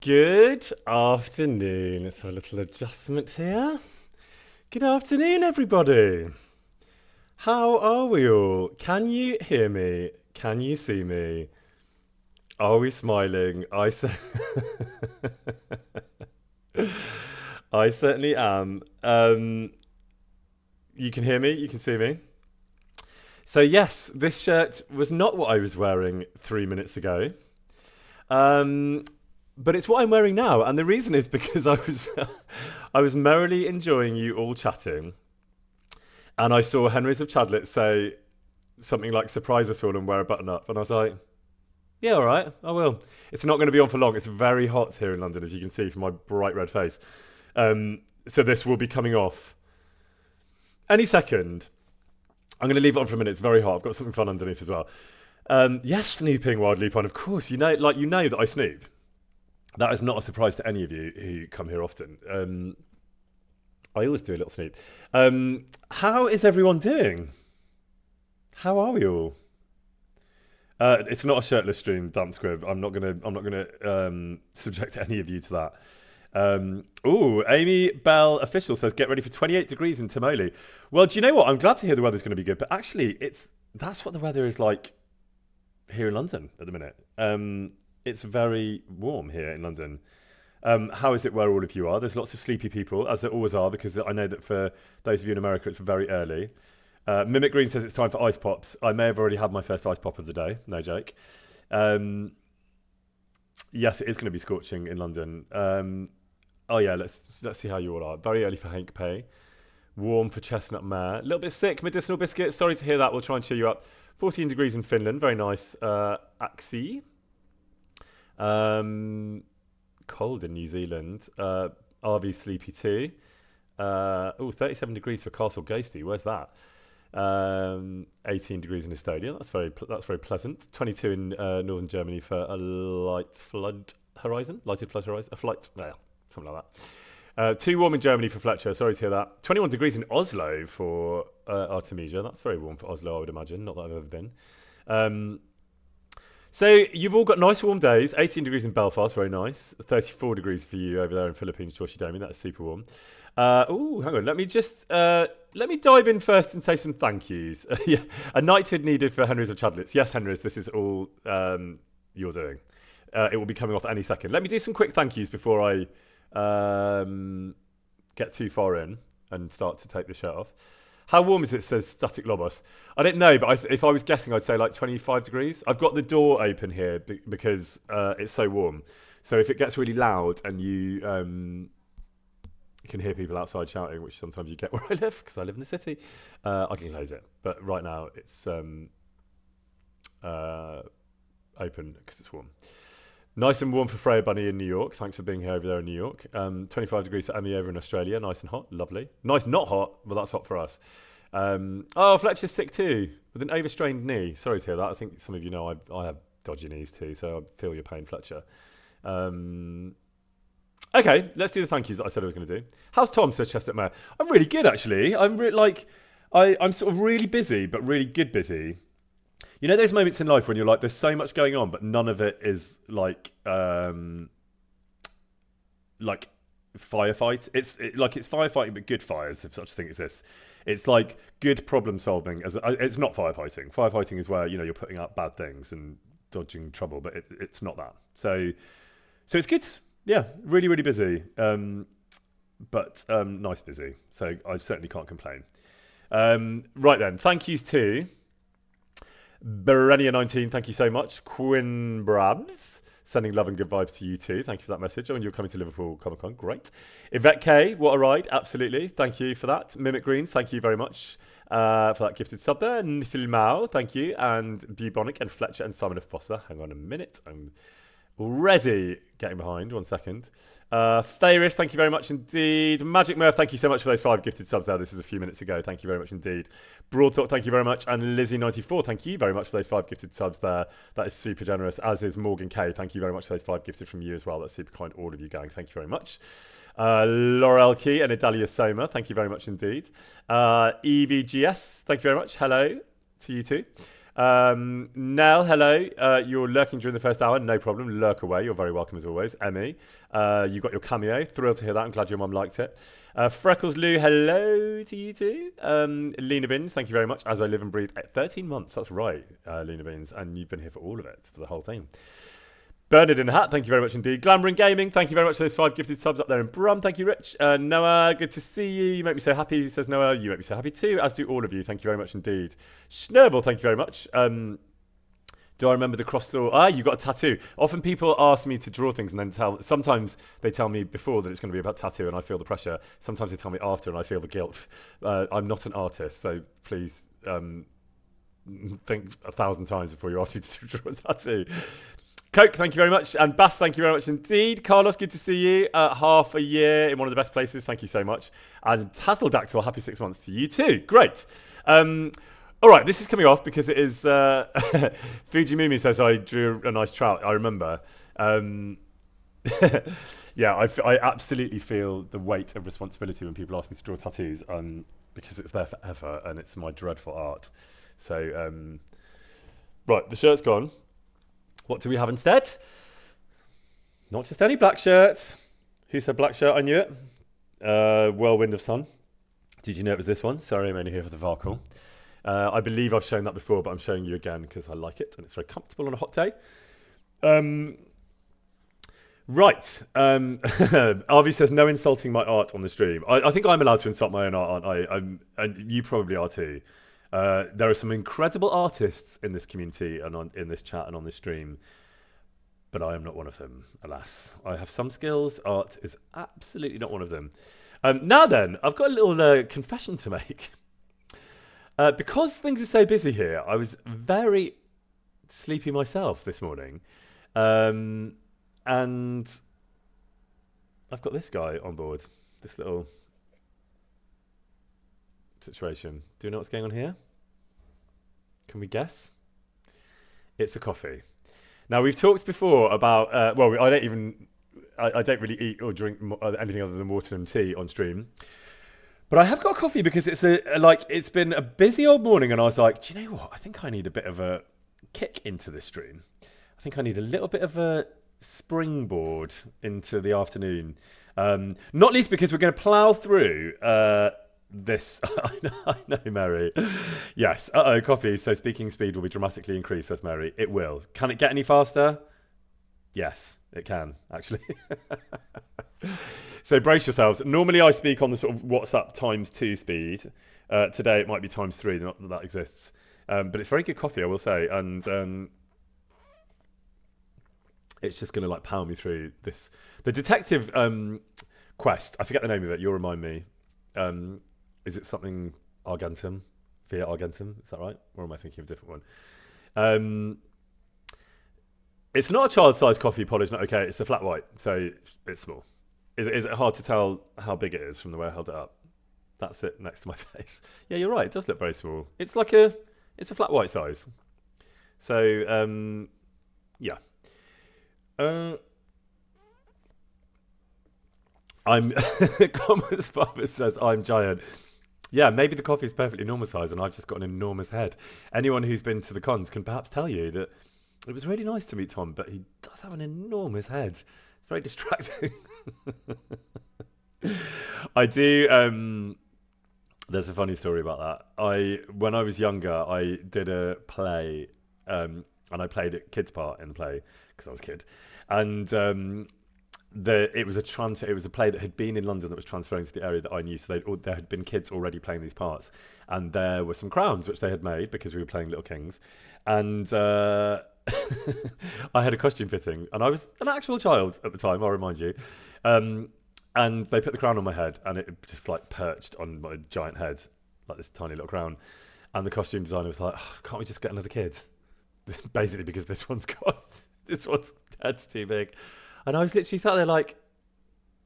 Good afternoon. Let's have a little adjustment here. Good afternoon, everybody. How are we all? Can you hear me? Can you see me? Are we smiling? I certainly am. You can hear me. You can see me. So yes, this shirt was not what I was wearing 3 minutes ago. Um, but it's what I'm wearing now, and the reason is because I was merrily enjoying you all chatting, and I saw Henry's of Chadlet say something like "surprise us all and wear a button up," and I was like, "Yeah, all right, I will." It's not going to be on for long. It's very hot here in London, as you can see from my bright red face. So this will be coming off any second. I'm going to leave it on for a minute. It's very hot. I've got something fun underneath as well. Yes, snooping wildly on. Of course, you know that I snoop. That is not a surprise to any of you who come here often. I always do a little snoop. How is everyone doing? How are we all? It's not a shirtless stream, damn squib. I'm not gonna subject any of you to that. Amy Bell official says get ready for 28 degrees in Timoli. Well, do you know what? I'm glad to hear the weather's going to be good, but actually, that's what the weather is like here in London at the minute. It's very warm here in London. How is it where all of you are? There's lots of sleepy people, as there always are, because I know that for those of you in America, it's very early. Mimic Green says it's time for ice pops. I may have already had my first ice pop of the day. No joke. Yes, it is going to be scorching in London. Oh yeah, let's see how you all are. Very early for Hank Pay. Warm for Chestnut Mare. A little bit sick, medicinal biscuit. Sorry to hear that. We'll try and cheer you up. 14 degrees in Finland. Very nice. Axie. Cold in New Zealand. RV Sleepy too. 37 degrees for Castle Ghosty. Where's that? 18 degrees in Estonia. That's very pleasant. 22 in northern Germany for a lighted flood horizon. A flight. Yeah, something like that. Too warm in Germany for Fletcher. Sorry to hear that. 21 degrees in Oslo for Artemisia. That's very warm for Oslo, I would imagine. Not that I've ever been. So you've all got nice warm days. 18 degrees in Belfast, very nice. 34 degrees for you over there in Philippines, Joshi Domi. That's super warm. Hang on. Let me dive in first and say some thank yous. Yeah, a knighthood needed for Henry's of Chadlets. Yes, Henry's, this is all you're doing. It will be coming off any second. Let me do some quick thank yous before I get too far in and start to take the shirt off. How warm is it, says Static Lobos? I don't know, but if I was guessing, I'd say like 25 degrees. I've got the door open here because it's so warm. So if it gets really loud and you can hear people outside shouting, which sometimes you get where I live, because I live in the city, I can close it. But right now, it's open because it's warm. Nice and warm for Freya Bunny in New York. Thanks for being here over there in New York. 25 degrees for Emmy over in Australia. Nice and hot. Lovely. Nice, not hot. Well, that's hot for us. Fletcher's sick too, with an overstrained knee. Sorry to hear that. I think some of you know I have dodgy knees too, so I feel your pain, Fletcher. Okay, let's do the thank yous that I said I was going to do. How's Tom, says Chestnut Mayor? I'm really good, actually. I'm sort of really busy, but really good busy. You know those moments in life when you're like, there's so much going on, but none of it is like firefight. It's firefighting, but good fires, if such a thing exists. It's like good problem solving. It's not firefighting. Firefighting is where you're putting out bad things and dodging trouble, but it's not that. So it's good. Yeah, really, really busy. But nice busy. So I certainly can't complain. Right then, thank yous to Berenia19, thank you so much. Quinn Brabs, sending love and good vibes to you too. Thank you for that message. Oh, and you're coming to Liverpool Comic Con. Great. Yvette K, what a ride. Absolutely. Thank you for that. Mimic Green, thank you very much for that gifted sub there. Nithil Mao, thank you. And Bubonic and Fletcher and Simon of Fossa. Hang on a minute. I'm already getting behind. 1 second. Fairis, thank you very much indeed. Magic Murph, thank you so much for those 5 gifted subs there. This is a few minutes ago. Thank you very much indeed. Broad Talk, thank you very much. And Lizzie94, thank you very much for those 5 gifted subs there. That is super generous, as is Morgan K. Thank you very much for those 5 gifted from you as well. That's super kind, all of you gang. Thank you very much. Laurel Key and Idalia Soma, thank you very much indeed. EVGS, thank you very much. Hello to you too. Nell, hello. You're lurking during the first hour. No problem. Lurk away. You're very welcome as always. Emmy, you got your cameo. Thrilled to hear that. I'm glad your mum liked it. Freckles Lou, hello to you too. Lena Bins, thank you very much. As I live and breathe 13 months. That's right, Lena Bins. And you've been here for all of it, for the whole thing. Bernard in the Hat, thank you very much indeed. Glamour Gaming, thank you very much for those 5 gifted subs up there in Brum. Thank you, Rich. Noah, good to see you. You make me so happy, says Noah. You make me so happy too, as do all of you. Thank you very much indeed. Schnurble, thank you very much. Do I remember the cross door? You got a tattoo. Often people ask me to draw things and then sometimes they tell me before that it's going to be about tattoo and I feel the pressure. Sometimes they tell me after and I feel the guilt. I'm not an artist, so please think 1,000 times before you ask me to draw a tattoo. Coke, thank you very much. And Bass, thank you very much indeed. Carlos, good to see you. Half a year in one of the best places. Thank you so much. And Tazzledactyl, happy 6 months to you too. Great. All right, this is coming off because it is... Fujimumi says I drew a nice trout. I remember. Yeah, I absolutely feel the weight of responsibility when people ask me to draw tattoos because it's there forever and it's my dreadful art. So, right, the shirt's gone. What do we have instead? Not just any black shirt. Who said black shirt? I knew it. Whirlwind of Sun. Did you know it was this one? Sorry, I'm only here for the Farkle. I believe I've shown that before, but I'm showing you again because I like it and it's very comfortable on a hot day. Right. Arvi says, no insulting my art on the stream. I think I'm allowed to insult my own art, aren't I? And you probably are too. There are some incredible artists in this community and in this chat and on this stream, but I am not one of them, alas. I have some skills. Art is absolutely not one of them. Now then, I've got a little confession to make. Because things are so busy here, I was very sleepy myself this morning. And I've got this guy on board, this little situation. Do you know what's going on here? Can we guess? It's a coffee. Now we've talked before about I don't really eat or drink anything other than water and tea on stream, but I have got a coffee because it's been a busy old morning and I was like, do you know what? I think I need a bit of a kick into this stream. I think I need a little bit of a springboard into the afternoon. Not least because we're going to plough through this. I know, Mary. Yes. Coffee. So speaking speed will be dramatically increased, says Mary. It will. Can it get any faster? Yes, it can, actually. So brace yourselves. Normally I speak on the sort of WhatsApp ×2 speed. Today it might be ×3, not that that exists. But it's very good coffee, I will say. And it's just going to like power me through this. The detective quest, I forget the name of it, you'll remind me. Is it something Argentum? Via Argentum, is that right? Or am I thinking of a different one? It's not a child-sized coffee pod, isn't it? Okay, it's a flat white, so it's small. Is it hard to tell how big it is from the way I held it up? That's it next to my face. Yeah, you're right, it does look very small. It's like it's a flat white size. So, yeah. Commerce Father says, I'm giant. Yeah, maybe the coffee is perfectly normal size and I've just got an enormous head. Anyone who's been to the cons can perhaps tell you that it was really nice to meet Tom, but he does have an enormous head. It's very distracting. I do... there's a funny story about that. When I was younger, I did a play, and I played a kid's part in the play because I was a kid. And it was a play that had been in London that was transferring to the area that I knew. So there had been kids already playing these parts, and there were some crowns which they had made because we were playing Little Kings. And I had a costume fitting, and I was an actual child at the time, I'll remind you. And they put the crown on my head, and it just like perched on my giant head, like this tiny little crown. And the costume designer was like, oh, can't we just get another kid? Basically because this one's head's too big. And I was literally sat there like,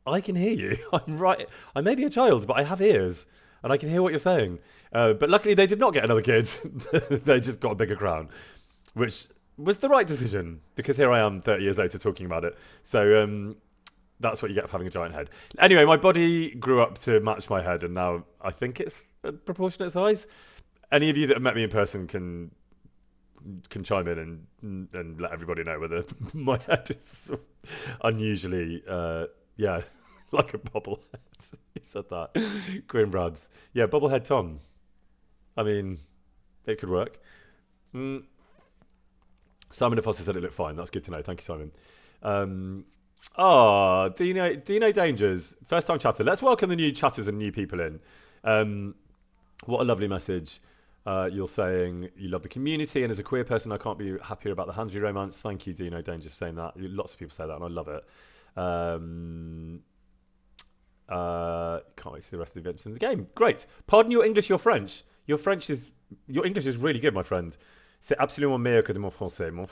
I can hear you. I'm right. I may be a child, but I have ears and I can hear what you're saying. But luckily they did not get another kid. They just got a bigger crown, which was the right decision because here I am 30 years later talking about it. So that's what you get for having a giant head. Anyway, my body grew up to match my head and now I think it's a proportionate size. Any of you that have met me in person can can chime in and let everybody know whether my head is sort of unusually, like a bobblehead. He said that. Grim Brabs. Yeah, bobblehead Tom. I mean, it could work. Simon DeFoster said it looked fine. That's good to know. Thank you, Simon. Dino Dangers, first time chatter. Let's welcome the new chatters and new people in. What a lovely message. You're saying you love the community, and as a queer person, I can't be happier about the Hansley romance. Thank you, Dino Dangers, for saying that. Lots of people say that, and I love it. Can't wait to see the rest of the events in the game. Great. Pardon your English, your French. Your English is really good, my friend. C'est absolument meilleur que de mon français. Mon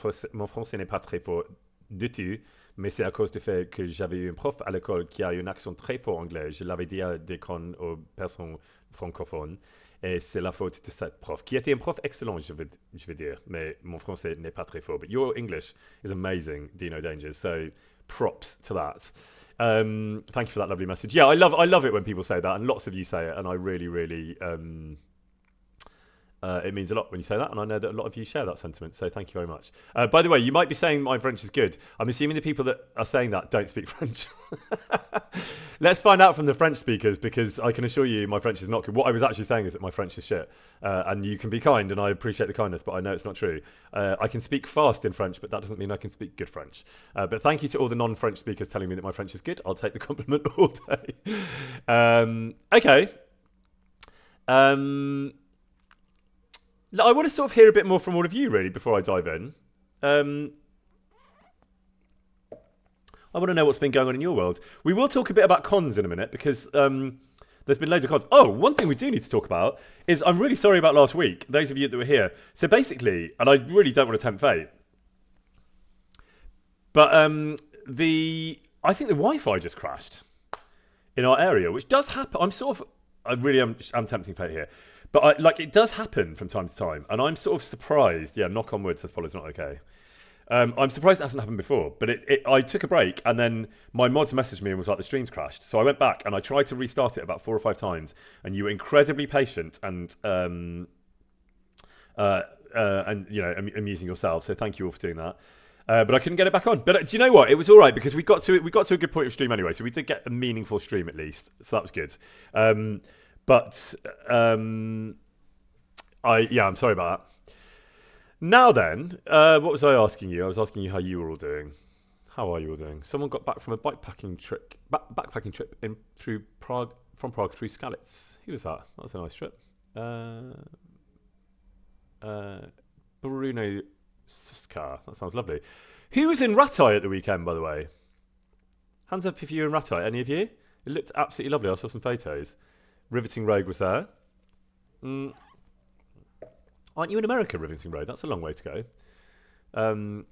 français n'est pas très fort du tout, mais c'est à cause du fait que j'avais eu un prof à l'école qui a un accent très fort anglais. Je l'avais dit à des cons aux personnes francophones, et c'est la faute de cette prof, qui était un prof excellent, je veux dire, mais mon français n'est pas très fort. But your English is amazing, Dino Dangers, so props to that. Thank you for that lovely message. Yeah, I love it when people say that, and lots of you say it, and I really, really... it means a lot when you say that, and I know that a lot of you share that sentiment, so thank you very much. By the way, you might be saying my French is good. I'm assuming the people that are saying that don't speak French. Let's find out from the French speakers, because I can assure you my French is not good. What I was actually saying is that my French is shit, and you can be kind, and I appreciate the kindness, but I know it's not true. I can speak fast in French, but that doesn't mean I can speak good French. But thank you to all the non-French speakers telling me that my French is good. I'll take the compliment all day. Okay. I want to sort of hear a bit more from all of you, really, before I dive in. I want to know what's been going on in your world. We will talk a bit about cons in a minute, because there's been loads of cons. Oh, one thing we do need to talk about is, I'm really sorry about last week, those of you that were here. So basically, and I really don't want to tempt fate, but I think the Wi-Fi just crashed in our area, which does happen. I really am tempting fate here. But it does happen from time to time, and I'm sort of surprised. Yeah, knock on wood, says Paul, it's not okay. I'm surprised it hasn't happened before, but I took a break, and then my mods messaged me and was like, the stream's crashed. So I went back and I tried to restart it about 4 or 5 times, and you were incredibly patient and amusing yourself. So thank you all for doing that. But I couldn't get it back on. But do you know what? It was all right, because we got to a good point of stream anyway. So we did get a meaningful stream at least. So that was good. I'm sorry about that. Now then, what was I asking you? I was asking you how you were all doing. How are you all doing? Someone got back from a backpacking trip through Prague, from Prague through Skalitz. Who was that? That was a nice trip. Bruno Suska. That sounds lovely. Who was in Rattay at the weekend, by the way? Hands up if you were in Rattay. Any of you? It looked absolutely lovely. I saw some photos. Riveting Rogue was there. Aren't you in America, Riveting Rogue? That's a long way to go.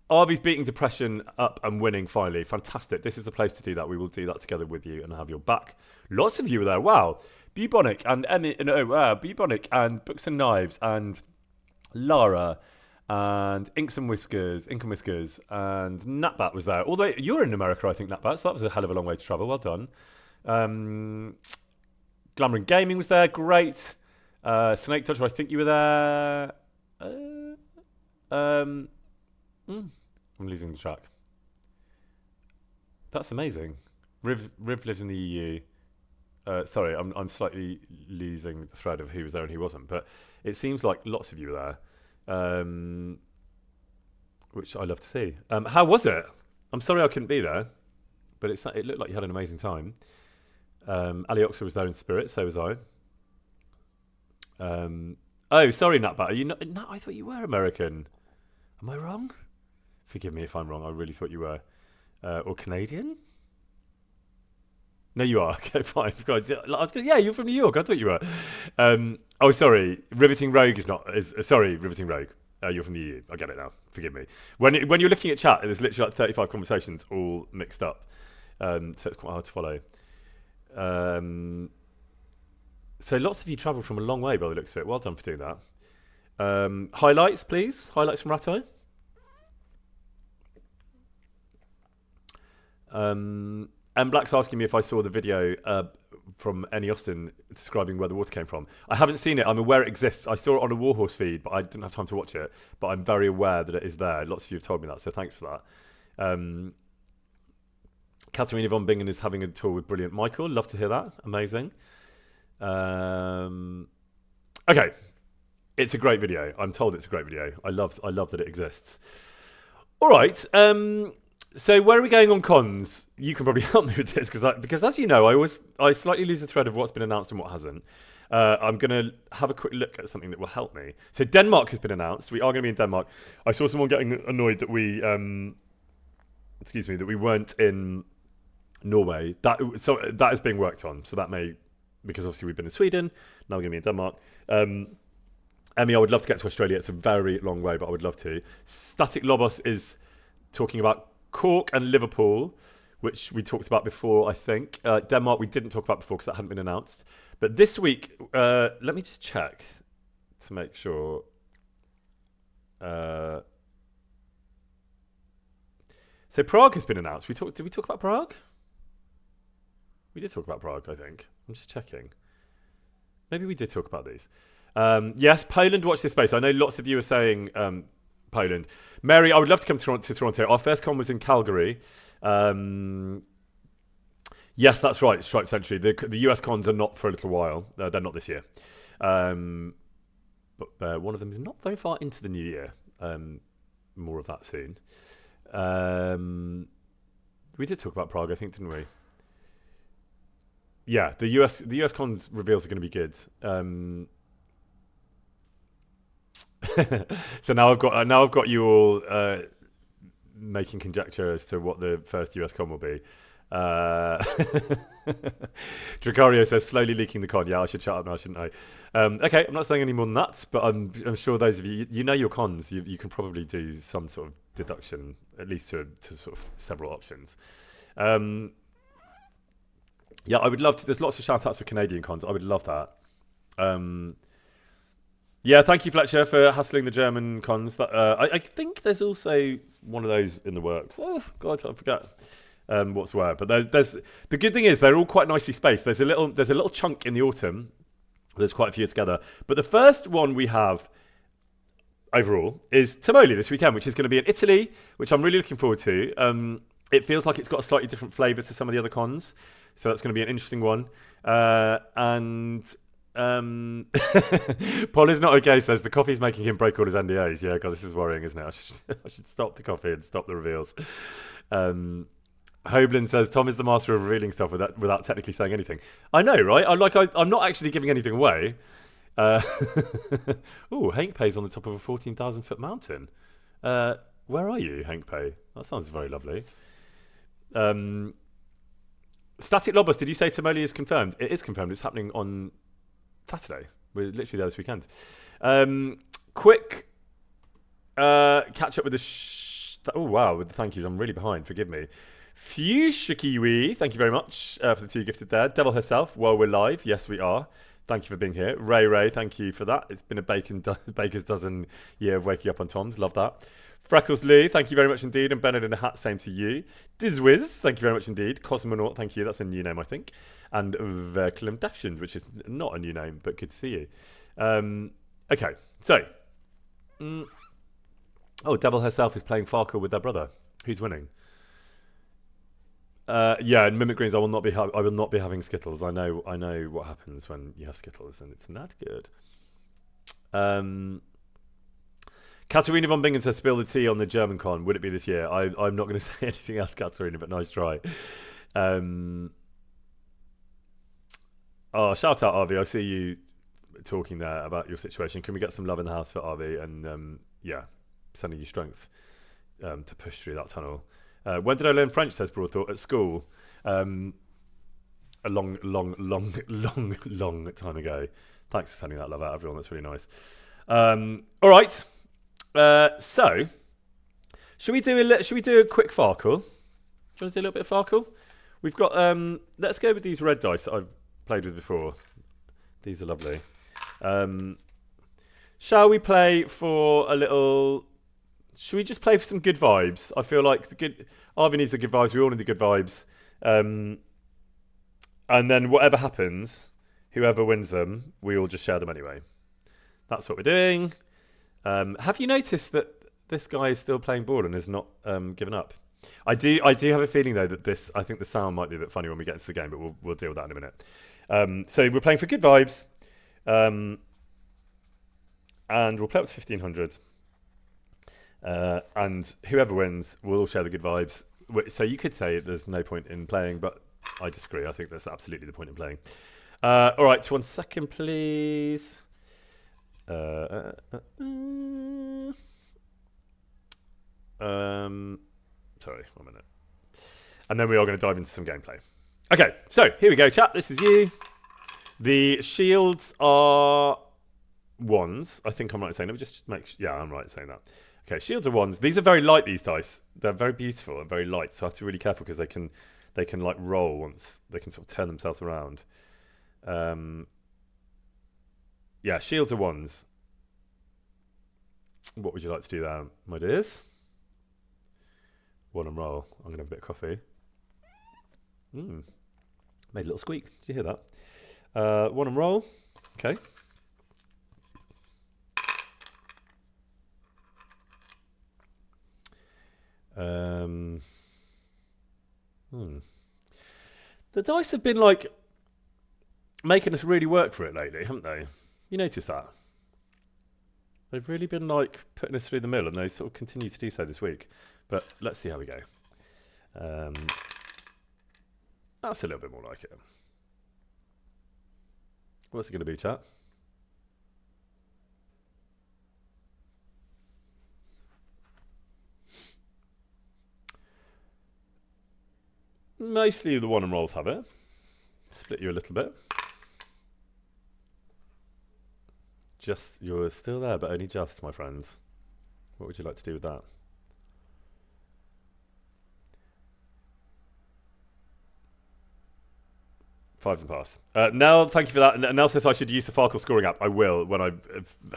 Arby's beating depression up and winning finally. Fantastic. This is the place to do that. We will do that together with you and have your back. Lots of you were there. Wow. Bubonic and Bubonic and Books and Knives and Lara and Ink and Whiskers and Natbat was there. Although you're in America, I think, Natbat, so that was a hell of a long way to travel. Well done. Glamour and Gaming was there. Great. Snake Dodger, I think you were there. I'm losing the track. That's amazing. Riv lives in the EU. Sorry, I'm slightly losing the thread of who was there and who wasn't, but it seems like lots of you were there, which I love to see. How was it? I'm sorry I couldn't be there, but it looked like you had an amazing time. Ali Oxford was there in spirit, so was I. Oh, sorry, Natbat. Are you not? No, I thought you were American. Am I wrong? Forgive me if I'm wrong. I really thought you were. Or Canadian? No, you are. Okay, fine. Yeah, you're from New York. I thought you were. Oh, sorry. Riveting Rogue is not. Sorry, Riveting Rogue. You're from the EU. I get it now. Forgive me. When you're looking at chat, there's literally like 35 conversations all mixed up. So it's quite hard to follow. So lots of you travelled from a long way by the looks of it. Well done for doing that. Highlights, please. Highlights from Rattay. Black's asking me if I saw the video from Annie Austin describing where the water came from. I haven't seen it. I'm aware it exists. I saw it on a Warhorse feed, but I didn't have time to watch it. But I'm very aware that it is there. Lots of you have told me that, so thanks for that. Katharina von Bingen is having a tour with brilliant Michael. Love to hear that. Amazing. Okay. It's a great video. I'm told it's a great video. I love that it exists. All right. So where are we going on cons? You can probably help me with this because as you know, I slightly lose the thread of what's been announced and what hasn't. I'm going to have a quick look at something that will help me. So Denmark has been announced. We are going to be in Denmark. I saw someone getting annoyed that we weren't in Norway. That is being worked on. So that may, because obviously we've been in Sweden, now we're going to be in Denmark. Emmy, I would love to get to Australia. It's a very long way, but I would love to. Static Lobos is talking about Cork and Liverpool, which we talked about before, I think. Denmark we didn't talk about before because that hadn't been announced. But this week, let me just check to make sure. So Prague has been announced. Did we talk about Prague? We did talk about Prague, I think. I'm just checking. Maybe we did talk about these. Yes, Poland, watch this space. I know lots of you are saying Poland. Mary, I would love to come to Toronto. Our first con was in Calgary. Yes, that's right, Stripe Century. The US cons are not for a little while. They're not this year. But one of them is not very far into the new year. More of that soon. We did talk about Prague, I think, didn't we? Yeah, the US cons reveals are going to be good. So now I've got you all making conjecture as to what the first US con will be. Dracario says slowly leaking the con. Yeah, I should shut up now, shouldn't I? Okay, I'm not saying any more than that, but I'm sure those of you know your cons. You can probably do some sort of deduction, at least to sort of several options. Yeah, I would love to. There's lots of shout outs for Canadian cons. I would love that. Yeah, thank you, Fletcher, for hustling the German cons. I think there's also one of those in the works. Oh God, I forget what's where. But there's the good thing is they're all quite nicely spaced. There's a little chunk in the autumn. There's quite a few together. But the first one we have overall is Tivoli this weekend, which is going to be in Italy, which I'm really looking forward to. It feels like it's got a slightly different flavour to some of the other cons, so that's going to be an interesting one. Paul is not okay, says the coffee's making him break all his NDAs. Yeah, God, this is worrying, isn't it? I should stop the coffee and stop the reveals. Hoblin says Tom is the master of revealing stuff without technically saying anything. I know, right? I'm not actually giving anything away. Oh, Hank Pay's on the top of a 14,000 foot mountain. Where are you, Hank Pay? That sounds very lovely. Static Lobos, did you say Tivoli is confirmed? It is confirmed. It's happening on Saturday. We're literally there this weekend. Quick catch up with the oh wow, with the thank yous. I'm really behind. Forgive me. Fushkiwi, thank you very much for the 2 gifted there. Devil herself. Well, we're live. Yes, we are. Thank you for being here. Ray, thank you for that. It's been a baker's dozen year of waking up on Tom's. Love that. Freckles Lee, thank you very much indeed. And Bernard in a hat, same to you. Dizwiz, thank you very much indeed. Cosmonaut, thank you. That's a new name, I think. And Verklem Dachshund, which is not a new name, but good to see you. Okay, so. Oh, Devil herself is playing Farkle with their brother. Who's winning? Yeah, in Mimic Greens, I will not be having Skittles. I know what happens when you have Skittles, and it's not good. Katharina von Bingen says, spill the tea on the German con. Would it be this year? I'm not going to say anything else, Katharina, but nice try. Oh, shout out, RV. I see you talking there about your situation. Can we get some love in the house for RV? And yeah, sending you strength to push through that tunnel. When did I learn French, says Broadthought? At school. A long time ago. Thanks for sending that love out, everyone. That's really nice. All right. So, should we do a quick Farkle? Do you want to do a little bit of Farkle? We've got. Let's go with these red dice that I've played with before. These are lovely. Shall we play for a little? Should we just play for some good vibes? I feel like Arvin needs the good vibes. We all need the good vibes. And then whatever happens, whoever wins them, we all just share them anyway. That's what we're doing. Have you noticed that this guy is still playing ball and has not given up? I do have a feeling though that I think the sound might be a bit funny when we get into the game, but we'll deal with that in a minute. So we're playing for good vibes, and we'll play up to 1500. And whoever wins, we'll all share the good vibes. So you could say there's no point in playing, but I disagree. I think that's absolutely the point in playing. All right, 1 second, please. Sorry, 1 minute. And then we are going to dive into some gameplay. Okay, so here we go, chat. This is you. The shields are ones. I think I'm right in saying. Let me just yeah, I'm right in saying that. Okay, shields are ones. These are very light, these dice. They're very beautiful and very light, so I have to be really careful because they can like roll once. They can sort of turn themselves around. Yeah, shields are ones. What would you like to do there, my dears? One and roll. I'm going to have a bit of coffee. Made a little squeak. Did you hear that? One and roll. Okay. The dice have been like making us really work for it lately, haven't they? You notice that? They've really been like putting us through the mill, and they sort of continue to do so this week. But let's see how we go. That's a little bit more like it. What's it going to be, chat? Mostly the one and rolls have it. Split you a little bit. Just, you're still there, but only just, my friends. What would you like to do with that? Fives and pass. Nell, thank you for that. Nell says I should use the Farkle scoring app. I will when I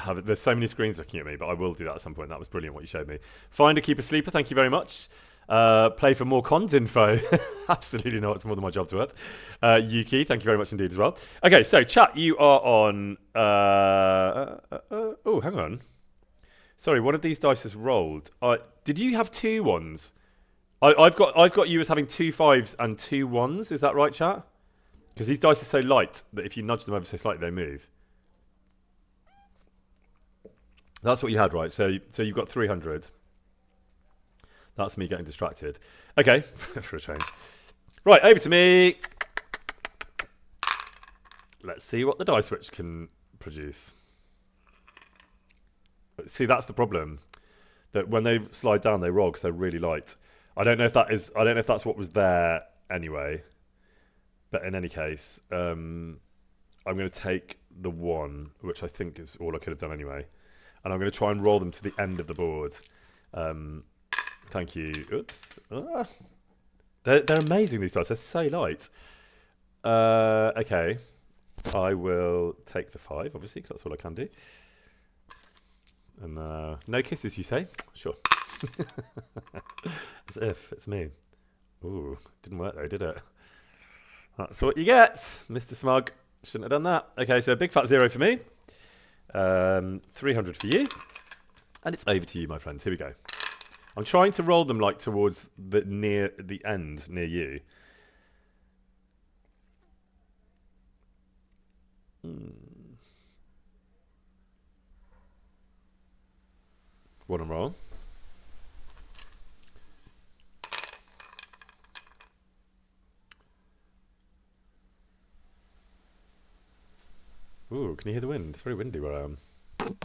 have it. There's so many screens looking at me, but I will do that at some point. That was brilliant what you showed me. Find a keeper sleeper. Thank you very much. Play for more cons info. Absolutely not. It's more than my job to work. Yuki, thank you very much indeed as well. Okay, so chat, you are on. Oh, hang on. Sorry, one of these dice has rolled. Did you have 2 ones? I've got you as having 2 5s and 2 1s. Is that right, chat? Because these dice are so light that if you nudge them over so slightly, they move. That's what you had, right? So you've got 300. That's me getting distracted. Okay, for a change. Right, over to me. Let's see what the die switch can produce. See, that's the problem. That when they slide down, they roll because they're really light. I don't know if that's what was there anyway. But in any case, I'm going to take the 1, which I think is all I could have done anyway. And I'm going to try and roll them to the end of the board. Thank you. Oops. They're amazing, these dice. They're so light. Okay. I will take the 5, obviously, because that's all I can do. And no kisses, you say? Sure. As if it's me. Ooh, didn't work though, did it? That's what you get, Mr. Smug. Shouldn't have done that. Okay, so a big fat 0 for me. 300 for you. And it's over to you, my friends. Here we go. I'm trying to roll them like towards near the end, near you. One and roll. Ooh, can you hear the wind? It's very windy where I am. Oh,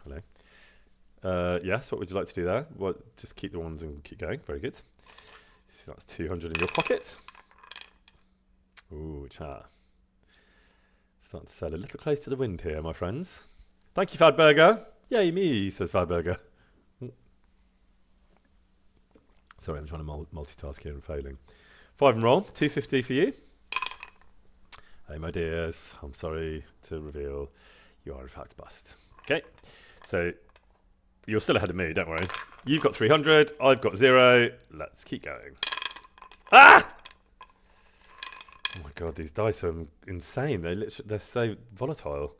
hello. Yes, what would you like to do there? Well, just keep the ones and keep going. Very good. So that's 200 in your pocket. Ooh, chat. Starting to sail a little close to the wind here, my friends. Thank you, Fadburger. Yay, me, says Fadburger. Sorry, I'm trying to multitask here and failing. 5 and roll. 250 for you. Hey, my dears, I'm sorry to reveal you are in fact bust. Okay, so you're still ahead of me, don't worry. You've got 300, I've got 0. Let's keep going. Ah! God, these dice are insane. They're so volatile.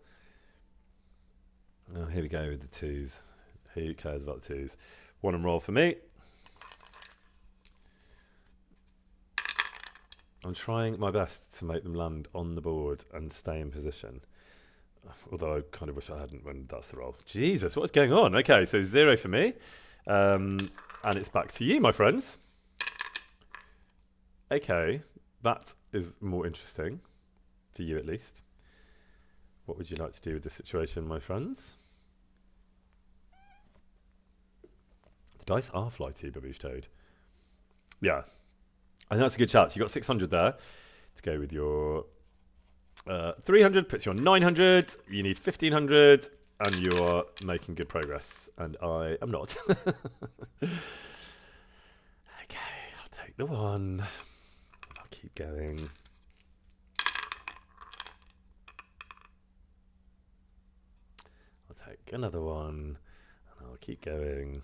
Oh, here we go with the twos. Who cares about the twos? One and roll for me. I'm trying my best to make them land on the board and stay in position. Although I kind of wish I hadn't when that's the roll. Jesus, what is going on? Okay, so 0 for me. And it's back to you, my friends. Okay, that is more interesting. For you, at least. What would you like to do with this situation, my friends? The dice are flighty, Babush Toad. Yeah. I think that's a good chat. So you got 600 there to go with your 300, puts you on 900. You need 1500, and you are making good progress. And I am not. Okay, I'll take the one. I'll keep going. I'll take another one, and I'll keep going.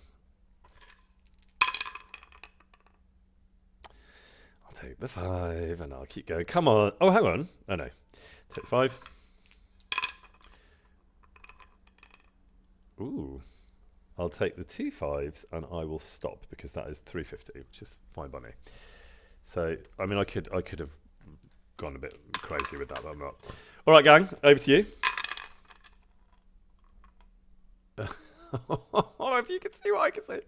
Take the 5, and I'll keep going. Come on. Oh, hang on. Oh, no. Take 5. Ooh. I'll take the 2 5s, and I will stop, because that is 350, which is fine by me. So, I mean, I could have gone a bit crazy with that, but I'm not. All right, gang. Over to you. If you can see what I can see.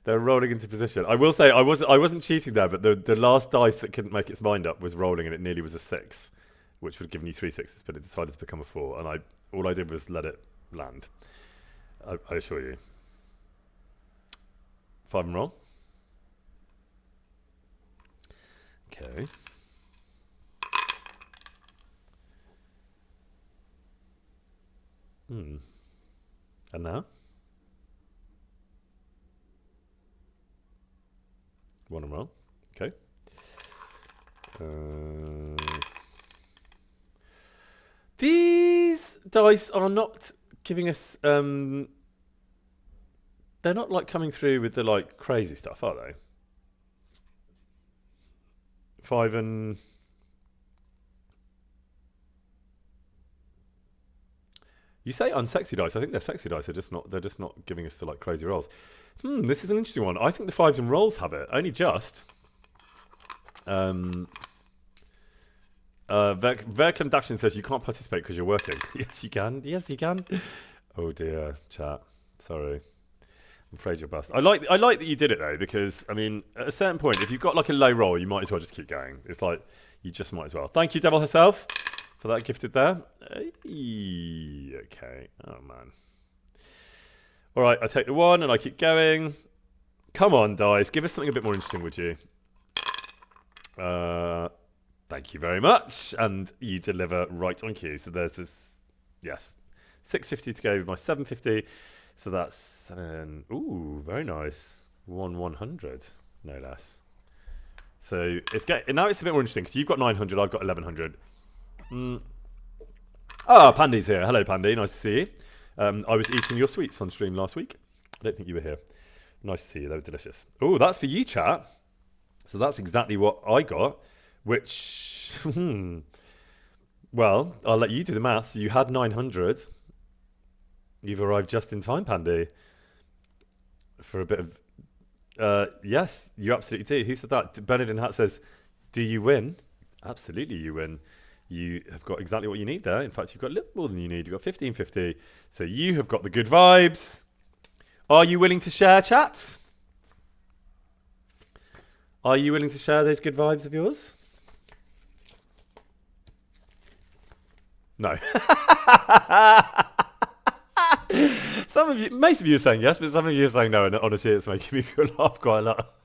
They're rolling into position. I will say I wasn't cheating there, but the last dice that couldn't make its mind up was rolling, and it nearly was a 6, which would have given you 3 6s, but it decided to become a 4, and all I did was let it land. I assure you. 5 and roll. Okay. And now? 1 and roll. Okay. These dice are not giving us. They're not like coming through with the like crazy stuff, are they? 5 and. You say unsexy dice. I think they're sexy dice. They're just not giving us the like crazy rolls. This is an interesting one. I think the 5s and rolls have it. Only just. Verkland Daction says you can't participate because you're working. Yes, you can. Yes, you can. Oh dear, chat. Sorry. I'm afraid you're bust. I like that you did it though, because I mean, at a certain point, if you've got like a low roll, you might as well just keep going. It's like you just might as well. Thank you, Devil herself, for that gifted there. Okay. Oh man. All right, I take the 1 and I keep going. Come on, dice. Give us something a bit more interesting, would you? Thank you very much. And you deliver right on cue. So there's this, yes, 650 to go with my 750. So that's 7. Ooh, very nice. 100, no less. So now it's a bit more interesting because you've got 900, I've got 1100. Ah, Pandy's here. Hello, Pandy. Nice to see you. I was eating your sweets on stream last week. I don't think you were here. Nice to see you. They were delicious. Oh, that's for you, chat. So that's exactly what I got, which, well, I'll let you do the maths. You had 900. You've arrived just in time, Pandy, for a bit of... yes, you absolutely do. Who said that? Bernard in Hat says, do you win? Absolutely, you win. You have got exactly what you need there. In fact, you've got a little more than you need. You've got 1550. So you have got the good vibes. Are you willing to share, chat? Are you willing to share those good vibes of yours? No. Some of you, most of you are saying yes, but some of you are saying no, and honestly, it's making me laugh quite a lot.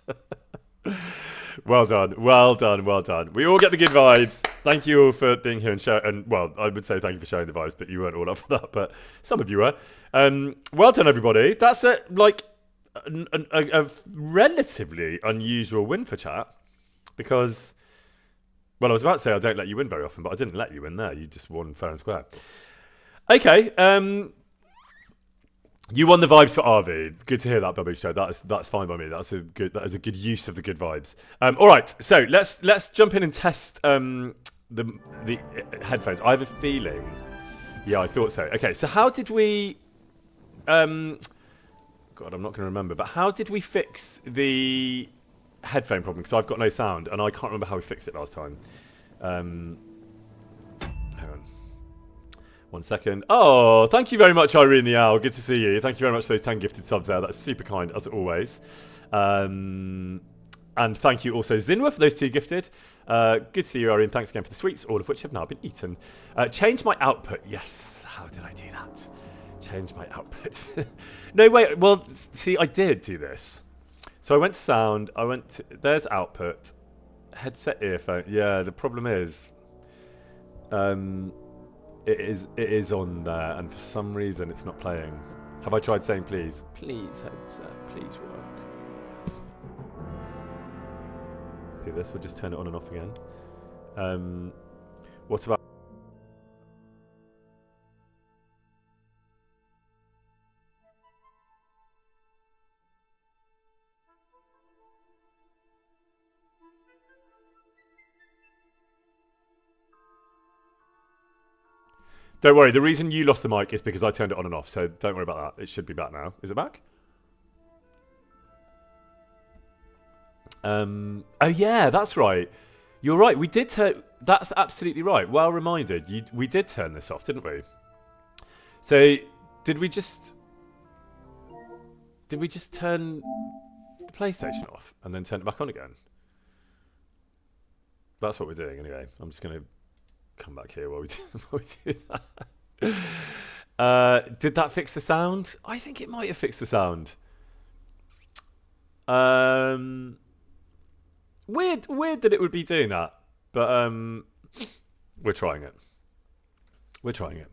Well done, well done, well done. We all get the good vibes. Thank you all for being here and sharing. And well, I would say thank you for sharing the vibes, but you weren't all up for that. But some of you were. Well done, everybody. That's a relatively unusual win for chat, because, well, I was about to say I don't let you win very often, but I didn't let you win there. You just won fair and square. Okay. You won the vibes for RV. Good to hear that, Babush Show. That's fine by me. That is a good use of the good vibes. All right, so let's jump in and test the headphones. I have a feeling. Yeah, I thought so. Okay, so how did we? God, I'm not going to remember. But how did we fix the headphone problem? Because I've got no sound, and I can't remember how we fixed it last time. Hang on. 1 second. Oh, thank you very much, Irene the Owl. Good to see you. Thank you very much for those 10 gifted subs there. That's super kind, as always. And thank you also, Zinwa, for those 2 gifted. Good to see you, Irene. Thanks again for the sweets, all of which have now been eaten. Change my output. Yes. How did I do that? Change my output. No, wait. Well, see, I did do this. So I went to sound. I went to... There's output. Headset earphone. Yeah, the problem is... It is on there, and for some reason it's not playing. Have I tried saying please? Please, headset, please work. Do this, or just turn it on and off again. What about... Don't worry, the reason you lost the mic is because I turned it on and off, so don't worry about that. It should be back now. Is it back? Oh yeah, that's right. You're right, we did turn... That's absolutely right. Well reminded. We did turn this off, didn't we? So, did we just turn the PlayStation off and then turn it back on again? That's what we're doing anyway. I'm just going to come back here while we do that. Did that fix the sound? I think it might have fixed the sound. Weird that it would be doing that, but we're trying it. We're trying it.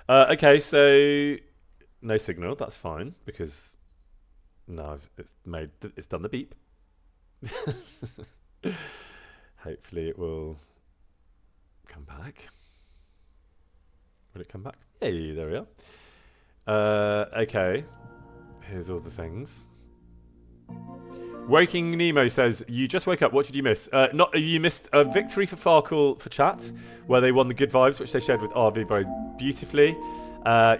Okay, so no signal. That's fine because now it's done the beep. Hopefully it will come back. Will it come back? Hey, there we are. Okay, here's all the things. Waking Nemo says, you just woke up, what did you miss? You missed a victory for Farkle for chat, where they won the good vibes, which they shared with RV very beautifully.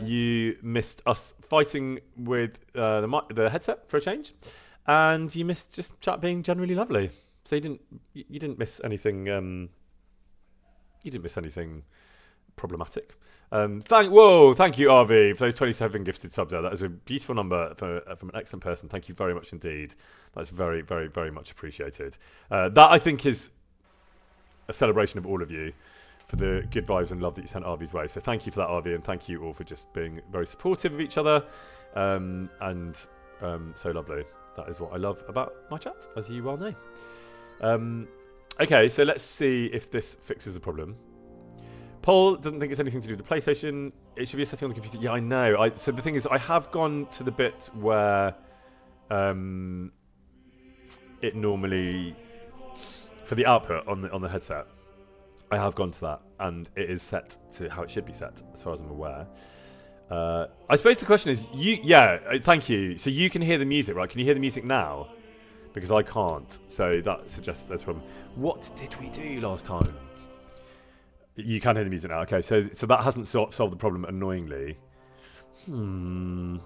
You missed us fighting with the headset for a change. And you missed just chat being generally lovely. So you didn't miss anything problematic. Thank you, RV, for those 27 gifted subs there. That is a beautiful number from an excellent person. Thank you very much indeed. That's very, very, very much appreciated. That, I think, is a celebration of all of you for the good vibes and love that you sent RV's way. So thank you for that, RV, and thank you all for just being very supportive of each other and so lovely. That is what I love about my chat, as you well know. Okay, so let's see if this fixes the problem. Paul doesn't think it's anything to do with the PlayStation. It should be a setting on the computer. Yeah, I know. So the thing is, I have gone to the bit where it normally, for the output on the headset, I have gone to that, and it is set to how it should be set, as far as I'm aware. I suppose the question is, thank you. So you can hear the music, right? Can you hear the music now? Because I can't. So that suggests there's a problem. What did we do last time? You can hear the music now. Okay, so that hasn't solved the problem, annoyingly. Setting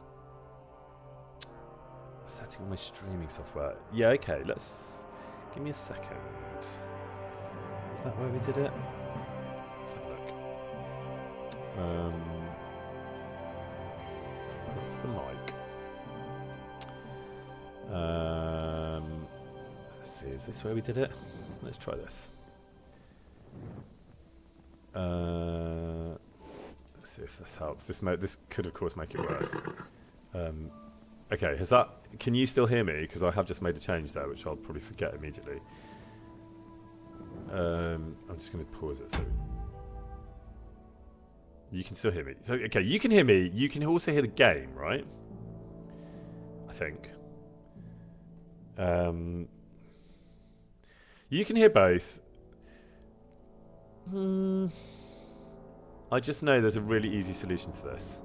on my streaming software. Yeah, okay, give me a second. Is that where we did it? Let's have a look. What's the mic? Let's see, is this where we did it? Let's try this. Let's see if this helps. This could, of course, make it worse. Okay, can you still hear me? Because I have just made a change there, which I'll probably forget immediately. I'm just going to pause it so you can still hear me. So, okay, you can hear me. You can also hear the game, right? I think. You can hear both. I just know there's a really easy solution to this.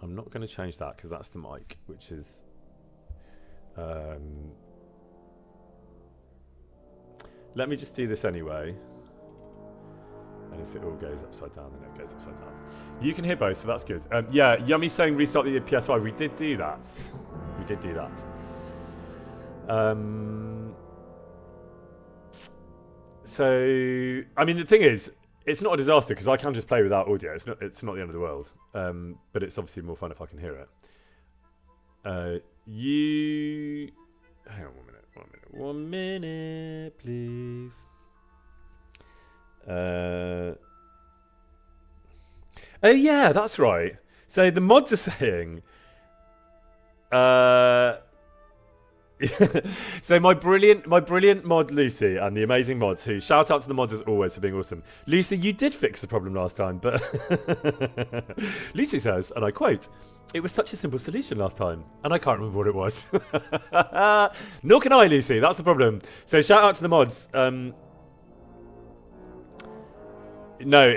I'm not going to change that because that's the mic, which is... Let me just do this anyway. And if it all goes upside down, then it goes upside down. You can hear both, so that's good. Yeah, Yummy saying restart the PS5. We did do that. We did do that. So, I mean, the thing is, it's not a disaster because I can just play without audio. It's not the end of the world. But it's obviously more fun if I can hear it. Hang on 1 minute, please. Oh yeah, that's right. So the mods are saying, so my brilliant mod Lucy and the amazing mods who shout out to the mods as always for being awesome. Lucy, you did fix the problem last time, but Lucy says, and I quote, "It was such a simple solution last time, and I can't remember what it was." Nor can I, Lucy. That's the problem. So shout out to the mods. No,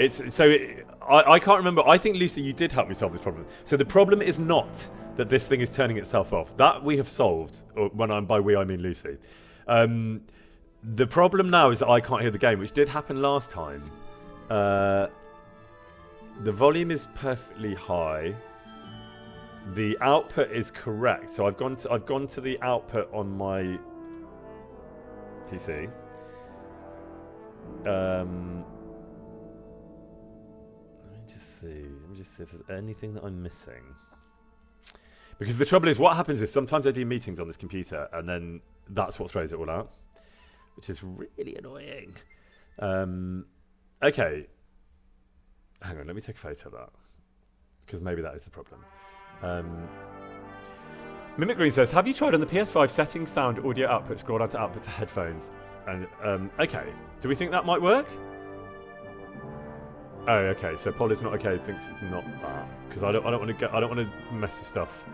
I can't remember. I think, Lucy, you did help me solve this problem. So the problem is not that this thing is turning itself off. That we have solved. Or by we, I mean Lucy. The problem now is that I can't hear the game, which did happen last time. The volume is perfectly high. The output is correct. So I've gone to the output on my PC. Let me just see if there's anything that I'm missing. Because the trouble is, what happens is sometimes I do meetings on this computer and then that's what throws it all out, which is really annoying. Okay. Hang on, let me take a photo of that. Because maybe that is the problem. Mimic Green says, have you tried on the PS5 settings sound audio output, scroll down to output to headphones? And okay. Do we think that might work? Oh, okay. So Polly's not okay. Thinks it's not that because I don't want to mess with stuff.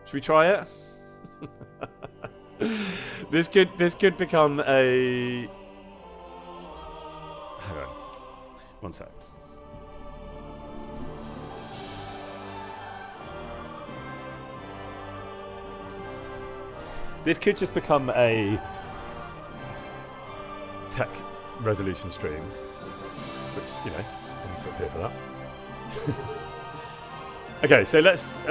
Should we try it? This could become a. Hang on. One sec. This could just become a tech resolution stream, which, you know, I'm sort of here for that. Okay, so let's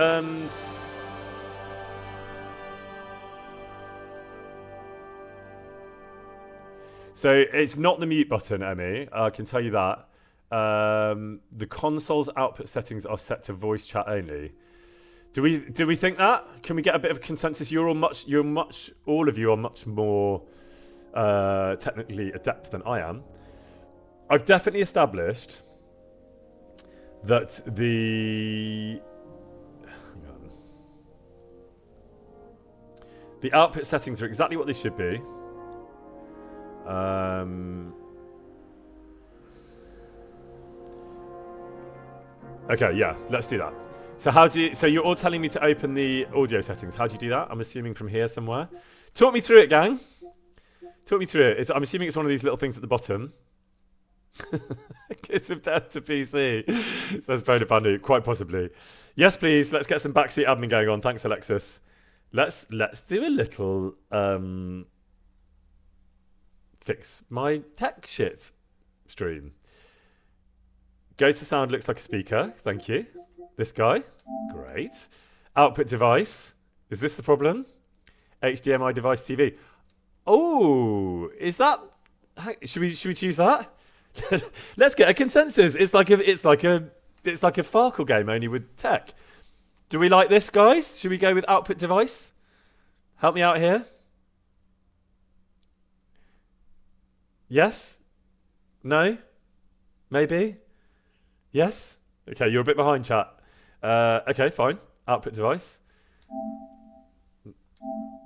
so it's not the mute button, Emmy, I can tell you that. The console's output settings are set to voice chat only. Do we think that? Can we get a bit of a consensus? All of you are much more technically adept than I am. I've definitely established that the output settings are exactly what they should be. Okay, yeah, let's do that. So so you're all telling me to open the audio settings. How do you do that? I'm assuming from here somewhere. Talk me through it, gang. Talk me through it. I'm assuming it's one of these little things at the bottom. Kids of death to PC, says Boda Bandu. Quite possibly. Yes, please. Let's get some backseat admin going on. Thanks, Alexis. Let's do a little fix my tech shit stream. Go to sound looks like a speaker. Thank you. This guy. Great. Output device. Is this the problem? HDMI device TV. Oh, is that? Should we choose that? Let's get a consensus. It's like a Farkle game only with tech. Do we like this, guys? Should we go with output device? Help me out here. Yes? No? Maybe? Yes? Okay, you're a bit behind, chat. Okay, fine. Output device.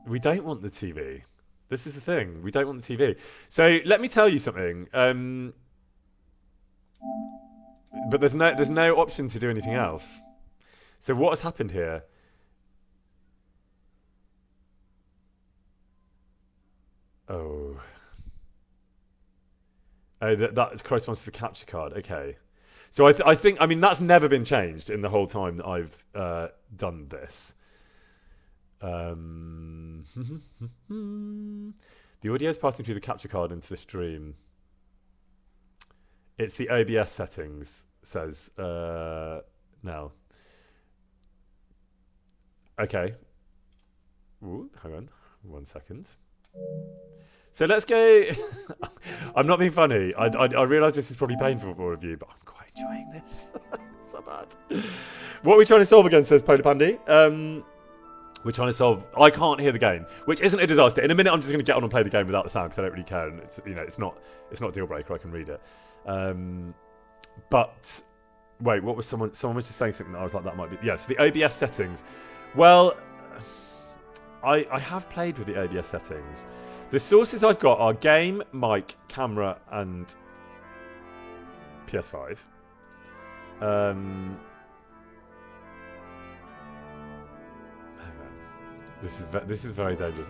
We don't want the TV. This is the thing. We don't want the TV. So let me tell you something. But there's no option to do anything else. So what has happened here? Oh, that corresponds to the capture card. Okay. So I think, I mean, that's never been changed in the whole time that I've done this. The audio is passing through the capture card into the stream. It's the OBS settings, says Nell. Okay. Ooh, hang on. 1 second. So let's go. I'm not being funny. I realise this is probably painful for all of you, but I'm quite enjoying this. So bad. What are we trying to solve again, says Polar Pandy? We're trying to solve. I can't hear the game, which isn't a disaster. In a minute, I'm just going to get on and play the game without the sound because I don't really care. And it's, you know, it's not a deal breaker. I can read it. But wait, what was someone was just saying something that I was like, that might be. Yeah, so the OBS settings. Well, I have played with the OBS settings. The sources I've got are game, mic, camera, and PS5. This is very dangerous.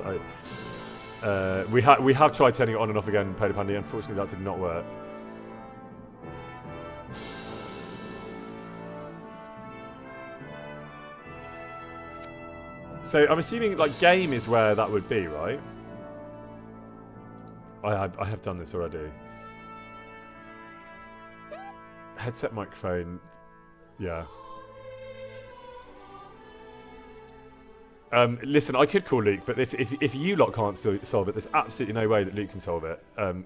We have tried turning it on and off again, Polar Pandy. Unfortunately, that did not work. So I'm assuming like game is where that would be, right? I have done this already. Headset microphone, yeah. Listen, I could call Luke, but if you lot can't solve it, there's absolutely no way that Luke can solve it.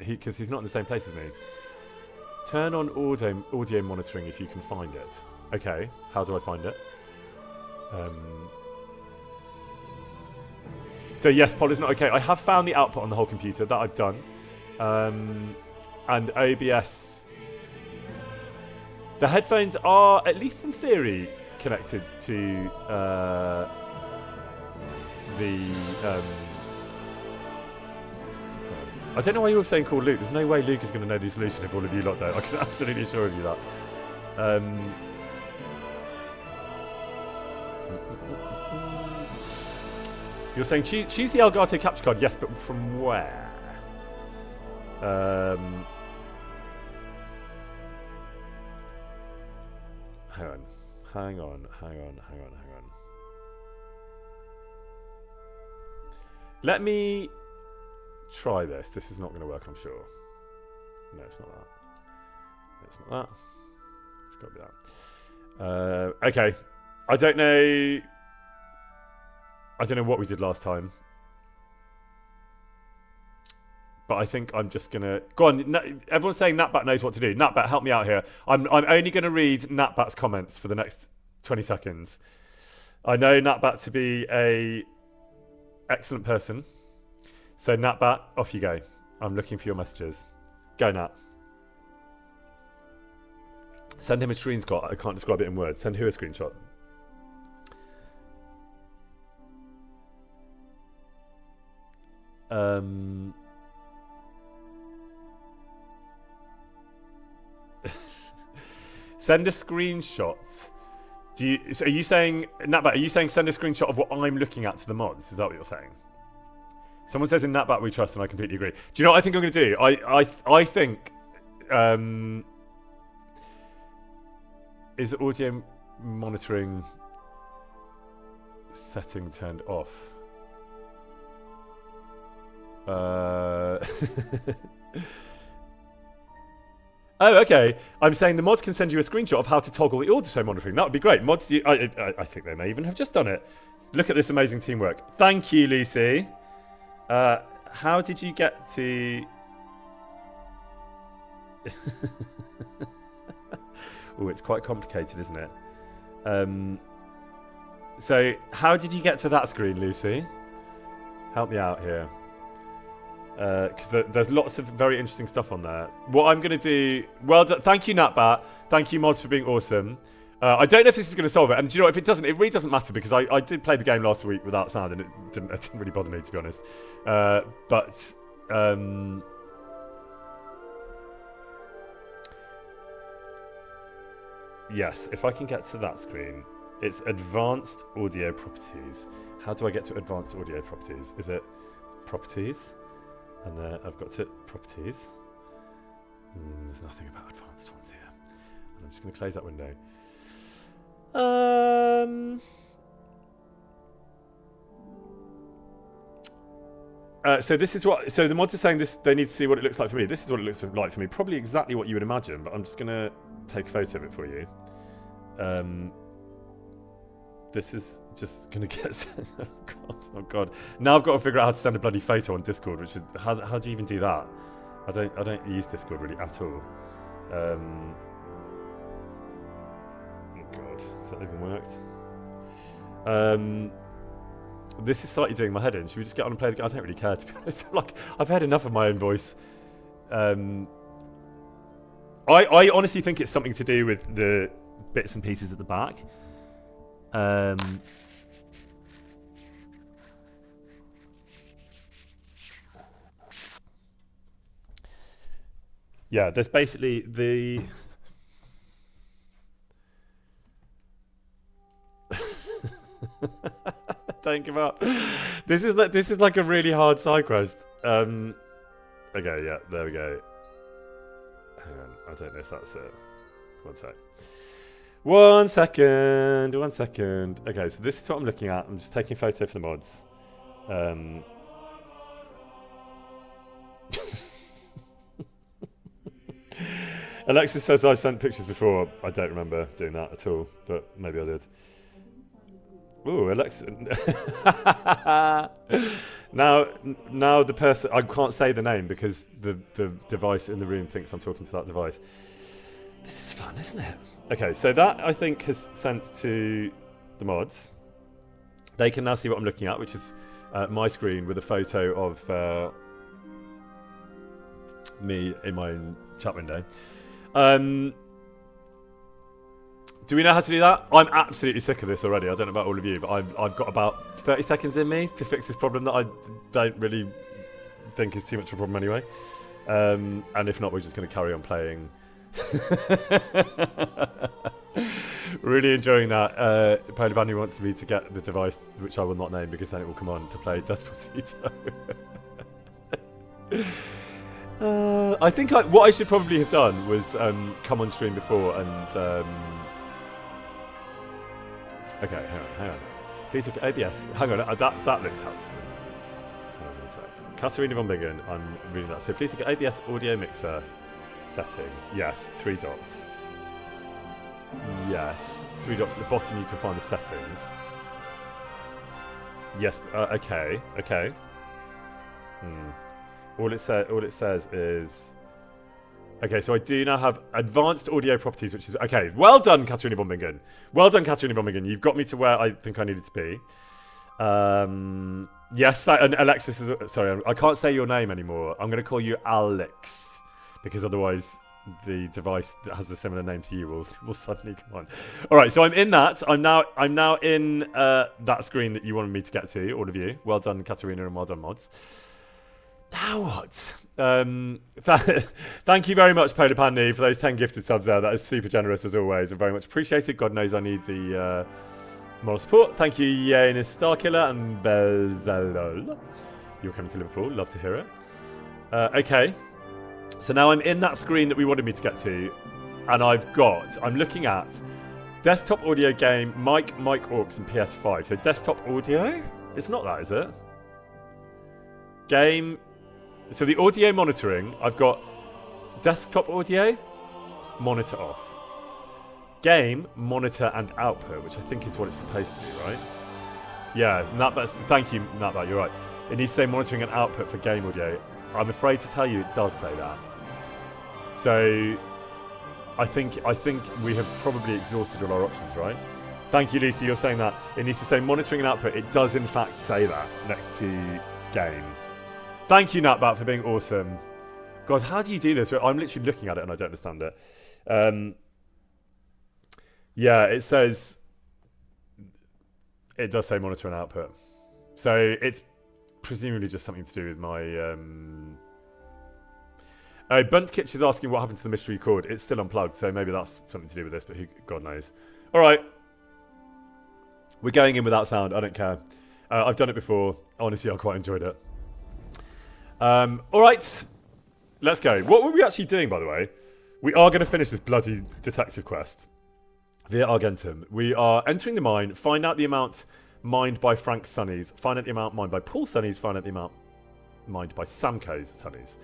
Because he's not in the same place as me. Turn on audio monitoring if you can find it. Okay, how do I find it? So yes, Pod is not okay. I have found the output on the whole computer. That I've done. And OBS. The headphones are, at least in theory, connected to I don't know why you're saying call Luke. There's no way Luke is going to know the solution if all of you lot don't. I can absolutely assure you that. You're saying choose the Elgato capture card. Yes, but from where? Hang on. Let me try this. This is not going to work, I'm sure. No, it's not that. It's not that. It's got to be that. Okay. I don't know what we did last time. But I think I'm just going to... Go on. Everyone's saying Natbat knows what to do. Natbat, help me out here. I'm only going to read Natbat's comments for the next 20 seconds. I know Natbat to be a excellent person. So Natbat, off you go. I'm looking for your messages. Go, Nat. Send him a screenshot. I can't describe it in words. Send who a screenshot? Send a screenshot. So are you saying, Natbat, are you saying send a screenshot of what I'm looking at to the mods? Is that what you're saying? Someone says in Natbat we trust, and I completely agree. Do you know what I think I'm going to do? I think... is the audio monitoring setting turned off? Oh, okay. I'm saying the mods can send you a screenshot of how to toggle the audio monitoring. That would be great. Mods, I think they may even have just done it. Look at this amazing teamwork. Thank you, Lucy. How did you get to... Oh, it's quite complicated, isn't it? So, how did you get to that screen, Lucy? Help me out here. Because there's lots of very interesting stuff on there. What I'm going to do... Well, thank you, Natbat. Thank you, mods, for being awesome. I don't know if this is going to solve it. And do you know, if it doesn't, it really doesn't matter, because I did play the game last week without sound, and it didn't really bother me, to be honest. Yes, if I can get to that screen, it's advanced audio properties. How do I get to advanced audio properties? Is it properties? And I've got to properties. There's nothing about advanced ones here. And I'm just going to close that window. So this is what. So the mods are saying this. They need to see what it looks like for me. This is what it looks like for me. Probably exactly what you would imagine. But I'm just gonna take a photo of it for you. This is just gonna get sent. Oh god. Oh god. Now I've got to figure out how to send a bloody photo on Discord. Which is how do you even do that? I don't use Discord really at all. Oh god. Has that even worked? This is slightly doing my head in. Should we just get on and play the game? I don't really care, to be honest. Like, I've heard enough of my own voice. I honestly think it's something to do with the bits and pieces at the back. Yeah, there's basically the... Don't give up. This is like a really hard side quest. Okay, yeah, there we go. Hang on, I don't know if that's it. One sec. 1 second. 1 second. Okay, so this is what I'm looking at. I'm just taking a photo for the mods. Alexis says I sent pictures before. I don't remember doing that at all, but maybe I did. Ooh, Alexa. now the person, I can't say the name because the device in the room thinks I'm talking to that device. This is fun, isn't it? Okay, so that I think has sent to the mods. They can now see what I'm looking at, which is my screen with a photo of me in my chat window. Do we know how to do that? I'm absolutely sick of this already. I don't know about all of you, but I've got about 30 seconds in me to fix this problem that I don't really think is too much of a problem anyway. And if not, we're just going to carry on playing. Really enjoying that. Polybani wants me to get the device, which I will not name because then it will come on to play Despacito. I think what I should probably have done was come on stream before and... Okay, hang on. Please look at OBS. Hang on, that looks helpful. Hang on a sec. Katarina von Bingen, I'm reading that. So please look at OBS audio mixer setting. Yes, 3 dots. Yes, 3 dots at the bottom you can find the settings. Yes, okay. All it says is... Okay, so I do now have advanced audio properties, which is... Okay, well done, Katarina von Bingen. Well done, Katarina von Bingen. You've got me to where I think I needed to be. Yes, and Alexis is... Sorry, I can't say your name anymore. I'm going to call you Alex, because otherwise the device that has a similar name to you will suddenly come on. All right, so I'm in that. I'm now in that screen that you wanted me to get to, all of you. Well done, Katarina, and well done, mods. Now what? Thank you very much, Polipandi, for those 10 gifted subs there. That is super generous as always and very much appreciated. God knows I need the moral support. Thank you, Yanis Starkiller and Belzalol. You're coming to Liverpool. Love to hear it. Okay. So now I'm in that screen that we wanted me to get to. And I'm looking at desktop audio game, mic aux, and PS5. So desktop audio? It's not that, is it? Game... So the audio monitoring, I've got desktop audio, monitor off. Game, monitor and output, which I think is what it's supposed to be, right? Yeah, thank you, Natbat, you're right. It needs to say monitoring and output for game audio. I'm afraid to tell you it does say that. So I think we have probably exhausted all our options, right? Thank you, Lucy, you're saying that. It needs to say monitoring and output. It does in fact say that next to game. Thank you, Natbat, for being awesome. God, how do you do this? I'm literally looking at it and I don't understand it. Yeah, it says... It does say monitor and output. So it's presumably just something to do with my... Buntkitch is asking what happened to the mystery cord. It's still unplugged, so maybe that's something to do with this, but God knows. All right. We're going in without sound. I don't care. I've done it before. Honestly, I quite enjoyed it. All right, let's go. What were we actually doing, by the way? We are going to finish this bloody detective quest via Argentum. We are entering the mine, find out the amount mined by Frank Sunnies, find out the amount mined by Paul Sunnies, find out the amount mined by Samco's Sunnies.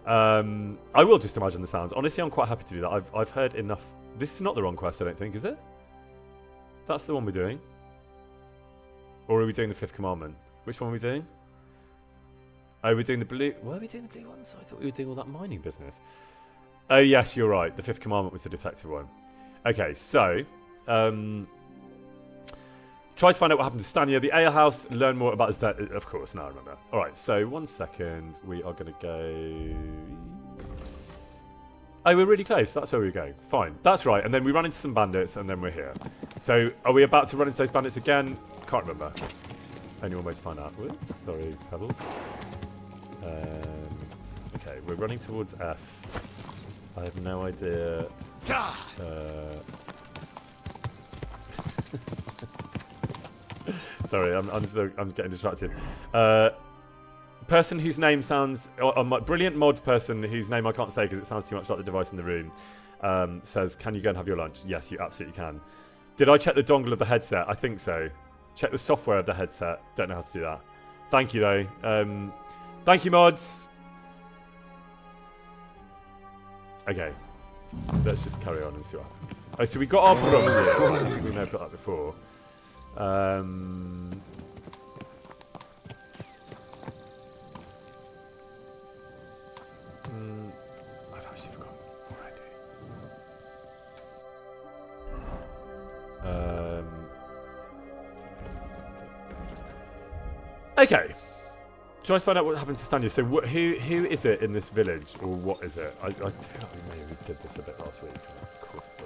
I will just imagine the sounds. Honestly, I'm quite happy to do that. I've heard enough. This is not the wrong quest, I don't think, is it? That's the one we're doing. Or are we doing the 5th commandment? Which one are we doing? Oh, we're doing the blue... Were we doing the blue ones? I thought we were doing all that mining business. Oh, yes, you're right. The 5th commandment was the detective one. Okay, so... try to find out what happened to Stanya, the ale house, learn more about his death. Of course, now I remember. Alright, so 1 second. We are going to go... Oh, we're really close. That's where we're going. Fine. That's right. And then we run into some bandits, and then we're here. So, are we about to run into those bandits again? Can't remember. Only one way to find out. Whoops, sorry, Pebbles. Okay, we're running towards F. I have no idea. Sorry, I'm getting distracted. Person whose name sounds... brilliant mod person whose name I can't say because it sounds too much like the device in the room. Says, can you go and have your lunch? Yes, you absolutely can. Did I check the dongle of the headset? I think so. Check the software of the headset. Don't know how to do that. Thank you, though. Thank you, mods. Okay. Let's just carry on and see what happens. Oh, so we got our problem here. We may have got that before. I've actually forgotten already. Okay. Try to find out what happened to Stanya. So who is it in this village, or what is it? I feel like we maybe did this a bit last week. Of course I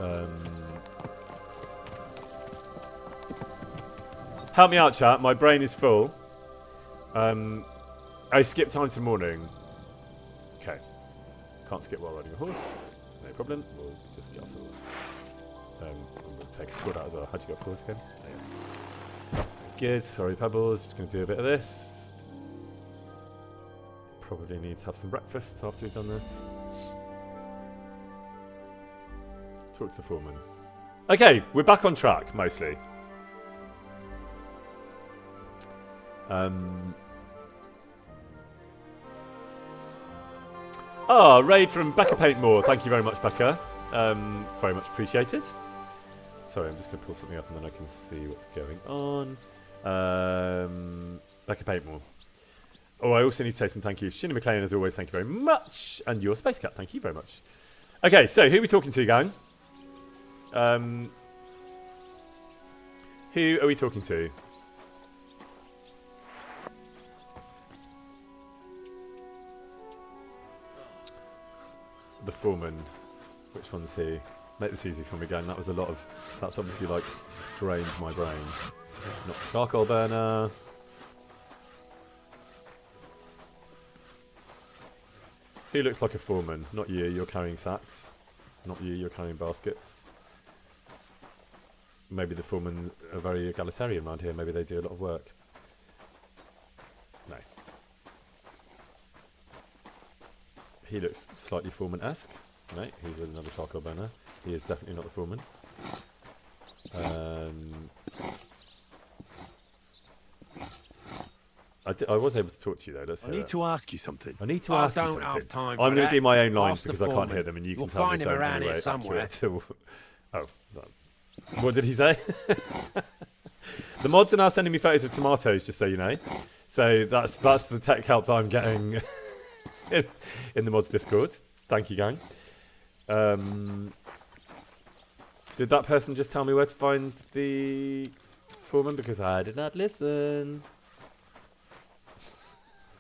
thought. Help me out, chat. My brain is full. I skipped time to morning. Okay. Can't skip while riding a horse. No problem. We'll just get off the horse. We'll take a sword out as well. How'd you get off the horse again? There you go. Good. Sorry, Pebbles. Just going to do a bit of this. Probably need to have some breakfast after we've done this. Talk to the foreman. Okay, we're back on track, mostly. Raid from Becca Paintmore. Thank you very much, Becca. Very much appreciated. Sorry, I'm just going to pull something up and then I can see what's going on. Becca Paintmore. Oh, I also need to say some thank yous. Shinny McLean, as always, thank you very much. And your Space Cat, thank you very much. Okay, so who are we talking to, gang? Who are we talking to? The foreman. Which one's he? Make this easy for me again. That was a lot of... That's obviously, like, drained my brain. Not the charcoal burner. Who looks like a foreman? Not you, you're carrying sacks. Not you, you're carrying baskets. Maybe the foremen are very egalitarian around here. Maybe they do a lot of work. No. He looks slightly foreman-esque. No, he's another charcoal burner. He is definitely not the foreman. I was able to talk to you though. Let's hear I need to ask you something. I need to ask you something. Have time for I'm going to do my own lines Ask the because I can't foreman. hear them, and you You'll can tell me find if him they're around in any here way somewhere. accurate to- Oh, no. What did he say? The mods are now sending me photos of tomatoes, just so you know. So that's the tech help that I'm getting in the mods Discord. Thank you, gang. Did that person just tell me where to find the foreman? Because I did not listen.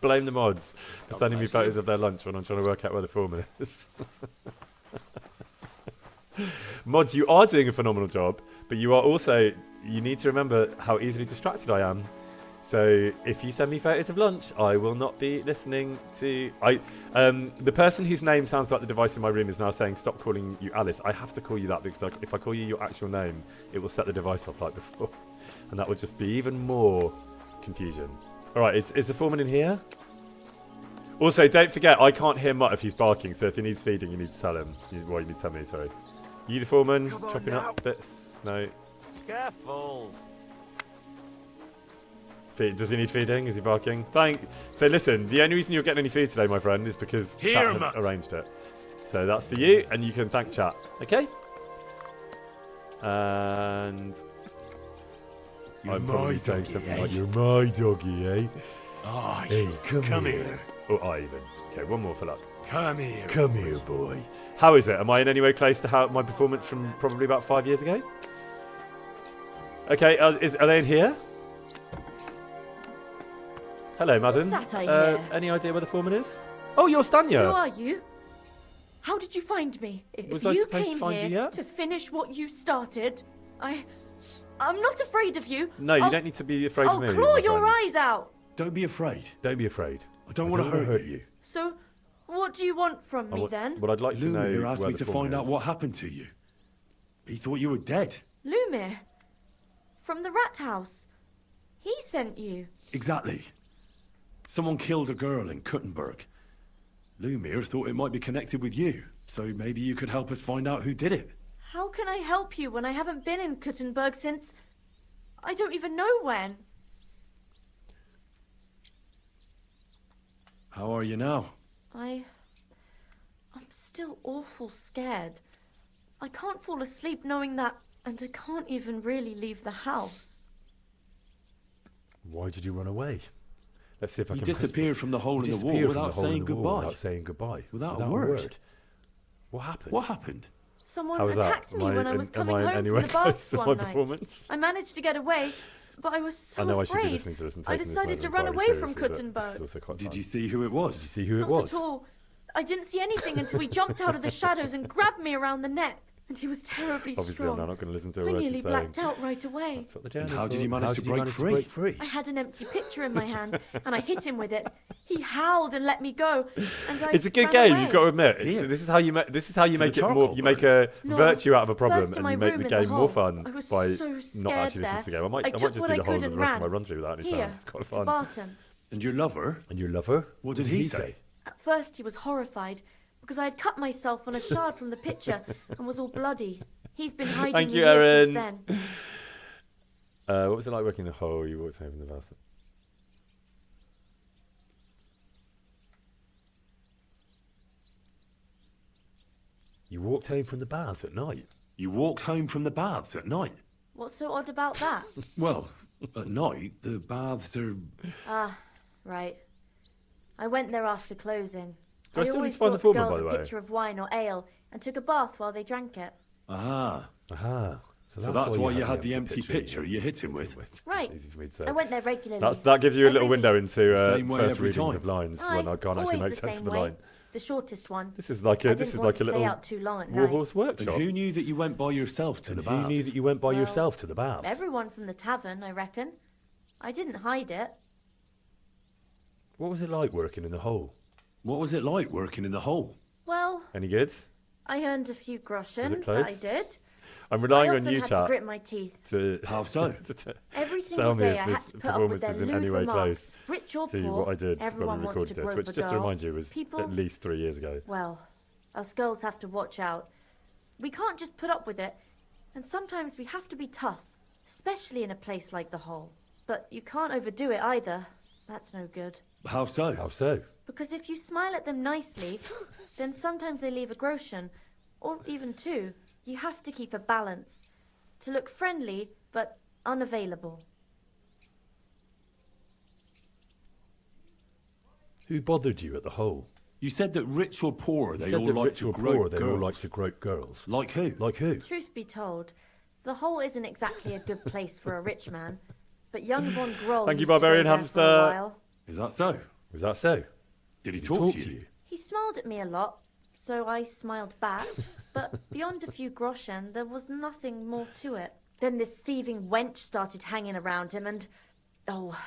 Blame the mods for sending me photos of their lunch when I'm trying to work out where the foreman is. Mods, you are doing a phenomenal job, but you are also... You need to remember how easily distracted I am. So if you send me photos of lunch, I will not be listening to... the person whose name sounds like the device in my room is now saying, stop calling you Alice. I have to call you that because if I call you your actual name, it will set the device off like before. And that would just be even more confusion. Alright, is the foreman in here? Also, don't forget, I can't hear Mutt if he's barking, so if he needs feeding, you need to tell him. You need to tell me, sorry. You the foreman, chopping up bits? No. Careful. Does he need feeding? Is he barking? So listen, the only reason you're getting any food today, my friend, is because chat had arranged it. So that's for you, and you can thank chat. Okay? And I'm probably saying something like, "You're my doggy, eh? Oh, Hey, come here. here." Or Ivan. Okay, one more for luck. Come here. Come here, boy. How is it? Am I in any way close to my performance from probably about 5 years ago? Okay, are they in here? Hello, madam. What's that I hear? Any idea where the foreman is? Oh, you're Stanya. Who are you? How did you find me? Was If I you supposed to came find you here yet? to finish what you started, I'm not afraid of you. No, you don't need to be afraid of me. I'll claw my your friend. eyes out. Don't be afraid. Don't be afraid. I don't want to hurt you. So, what do you want from me then? What I'd like to know Lumir asked where me the to foreman find out is. what happened to you. He thought you were dead. Lumir, from the rat house. He sent you. Exactly. Someone killed a girl in Kuttenberg. Lumir thought it might be connected with you, so maybe you could help us find out who did it. How can I help you when I haven't been in Kuttenberg since... I don't even know when. How are you now? I'm still awful scared. I can't fall asleep knowing that, and I can't even really leave the house. Why did you run away? Let's see if I You can... disappeared from the hole in the wall without saying goodbye. Without saying goodbye. Without a word. What happened? What happened? Someone How was that? attacked me when I was coming am I home from anywhere the close baths to one my night. performance? I managed to get away, but I was so I know I should be afraid. listening to this and I taking this decided to moment run very away from seriously, but this is Kuttenberg. also quite Did fun. you see who it was? Did you see who it Not was? at all. I didn't see anything until he jumped out of the shadows and grabbed me around the neck. And he was terribly Obviously, strong. I'm not going to listen to a I word nearly she's saying. blacked out right away. That's what the journey how is did for. you manage How to did you break manage free? to break free? I had an empty picture in my hand, and I hit him with it. He howled and let me go, and I It's a good ran game. away. You've got to admit. Here. This is how you make. This is how you To make the it more. charcoal You make burns. a No, virtue out of a problem, first to and my you make room the in the game more hole. fun I was by so not scared actually listening there. to the game. I might I just took do what the I whole could of the and rest of my ran. run through without any Here, sound. It's quite to fun. Barton. And your lover? And your lover? What did he say? At first, he was horrified because I had cut myself on a shard from the picture and was all bloody. He's been hiding Thank me you, here Erin. since then. What was it like working in the hole? You walked home from the bath. You walked home from the bath at night. You walked home from the baths at night. What's so odd about that? Well, at night, the baths are... Ah, right. I went there after closing. Do I I still need always to find the brought foreman, by girls the a way? picture of wine or ale and took a bath while they drank it. Aha. Aha. So that's why you had the empty picture you hit him with. Right. It's easy for me to say. I went there regularly. That gives you a Every little window week. into Same way first every readings time. of lines Aye, when I can't actually always make the sense same of the way. line. The shortest one. This is like I a didn't this is want like to a stay little out too long at night. Warhorse And workshop. who knew that you went by yourself to And the who baths? knew that you went by Well, yourself to the baths? Everyone from the tavern, I reckon. I didn't hide it. What was it like working in the hole? What was it like working in the hole? Well, Any good? I earned a few groschen. Was it That I close? did. I'm I relying on often you, had to chat, grit my teeth. to How so? Every tell single me day if I this had to put up performance with their is in lewd any way remarks. close Rich or to poor, what I did when everyone we wants recorded to this, grope which a just to girl. remind you was People, at least 3 years ago. well, us girls have to watch out. We can't just put up with it, and sometimes we have to be tough, especially in a place like the hole. But you can't overdo it either. That's no good. How so? How so? Because if you smile at them nicely, then sometimes they leave a groschen, or even two. You have to keep a balance. To look friendly, but unavailable. Who bothered you at the hole? You said that rich or poor, You they said all that like rich to or grope poor, they all girls. like to grope girls. Like who? Like who? Truth be told, the hole isn't exactly a good place for a rich man. But young Von Groll Thank you, used to go Barbarian there Hamster. for a while. Is that so? Was that so? Did he He talk talked to you? He smiled at me a lot, so I smiled back. But beyond a few groschen, there was nothing more to it. Then this thieving wench started hanging around him and... Oh,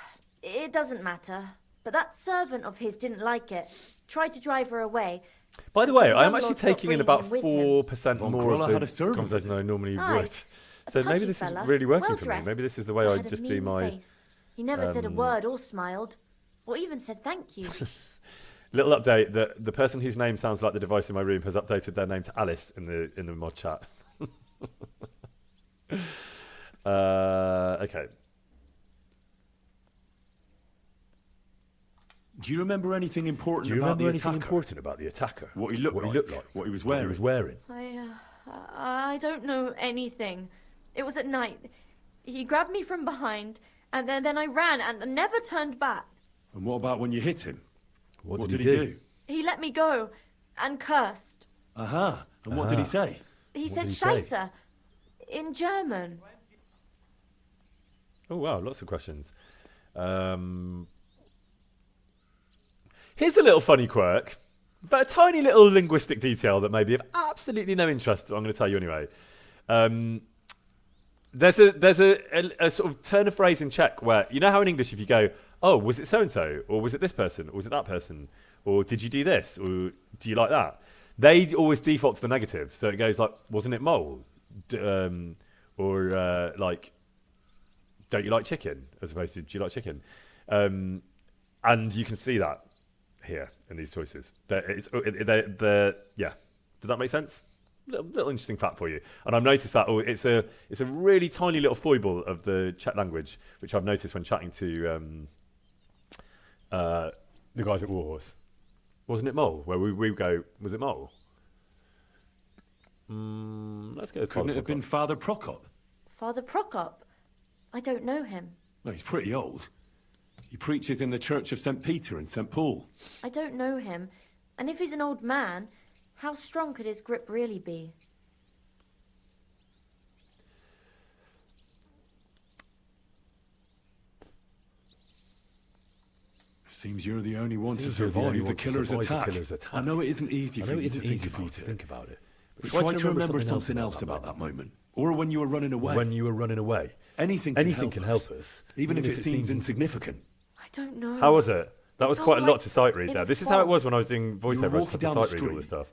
it doesn't matter. But that servant of his didn't like it. Tried to drive her away. By the So way, the I am landlord actually stopped taking in bringing about him with 4% Von more Kroller of had a the servant. conversation than I normally Aye. would. A So maybe pudgy this is fella, really working for me. well-dressed, Maybe this is the way I had a just do mean my face. He never said a word or smiled, or even said thank you. little update. That the person whose name sounds like the device in my room has updated their name to Alice in the mod chat. Okay. Do you remember anything important Do you about remember the anything attacker? important about the attacker? What he looked like? What he was wearing? What he was wearing? I don't know anything. It was at night. He grabbed me from behind, and then I ran and never turned back. And what about when you hit him? What did he do? He let me go and cursed. Aha. And what did he say? He What said did he say? Scheisse in German. Oh wow, lots of questions. Here's a little funny quirk, a tiny little linguistic detail that may be of absolutely no interest. I'm going to tell you anyway. There's a sort of turn of phrase in Czech where, you know how in English if you go, oh, was it so-and-so? Or was it this person? Or was it that person? Or did you do this? Or do you like that? They always default to the negative. So it goes like, wasn't it mole? Like, don't you like chicken? As opposed to, do you like chicken? And you can see that here in these choices. Yeah. Does that make sense? Little interesting fact for you. And I've noticed that it's a really tiny little foible of the Czech language, which I've noticed when chatting to the guys at Warhorse. Wasn't it mole? Where we go, was it mole? Let's go. Couldn't it have been Father Prokop? Father Prokop? I don't know him. No, he's pretty old. He preaches in the Church of St. Peter and St. Paul. I don't know him. And if he's an old man, how strong could his grip really be? Seems you're the only one to survive the killer's attack. I know it isn't easy for you to think about it. But try to remember something else about that moment. Or when you were running away. Anything can help us, even if it seems insignificant. I don't know. How was it? That was It's quite a all lot like to sight read in there. This is how it fog. was when I was doing voiceover. I just had to walking down sight the read all this street. stuff.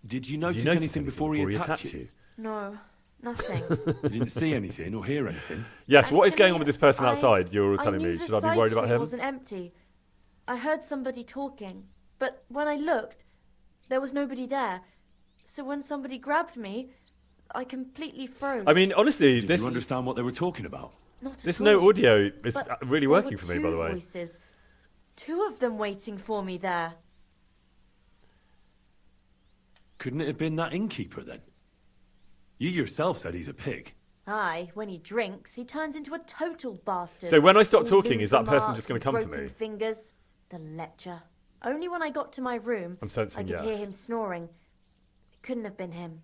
Did you notice anything before he attacked you? No, nothing. You didn't see anything or hear anything? Yes, what is going on Actually, with this person outside? You're all I telling knew me. the Should I be side worried about street him? wasn't empty. I heard somebody talking, but when I looked, there was nobody there. So when somebody grabbed me, I completely froze. I mean, honestly, Did you understand what they were talking about? Not this at no all. audio is But really there working were for me, by the two way. Voices. Two of them waiting for me there. Couldn't it have been that innkeeper then? You yourself said he's a pig. Aye, when he drinks, he turns into a total bastard. So when I stop All talking, is that limpy person just marks going to and come for broken me? Fingers. The lecher. Only when I got to my room, I'm sensing I could hear yes. him snoring. It couldn't have been him.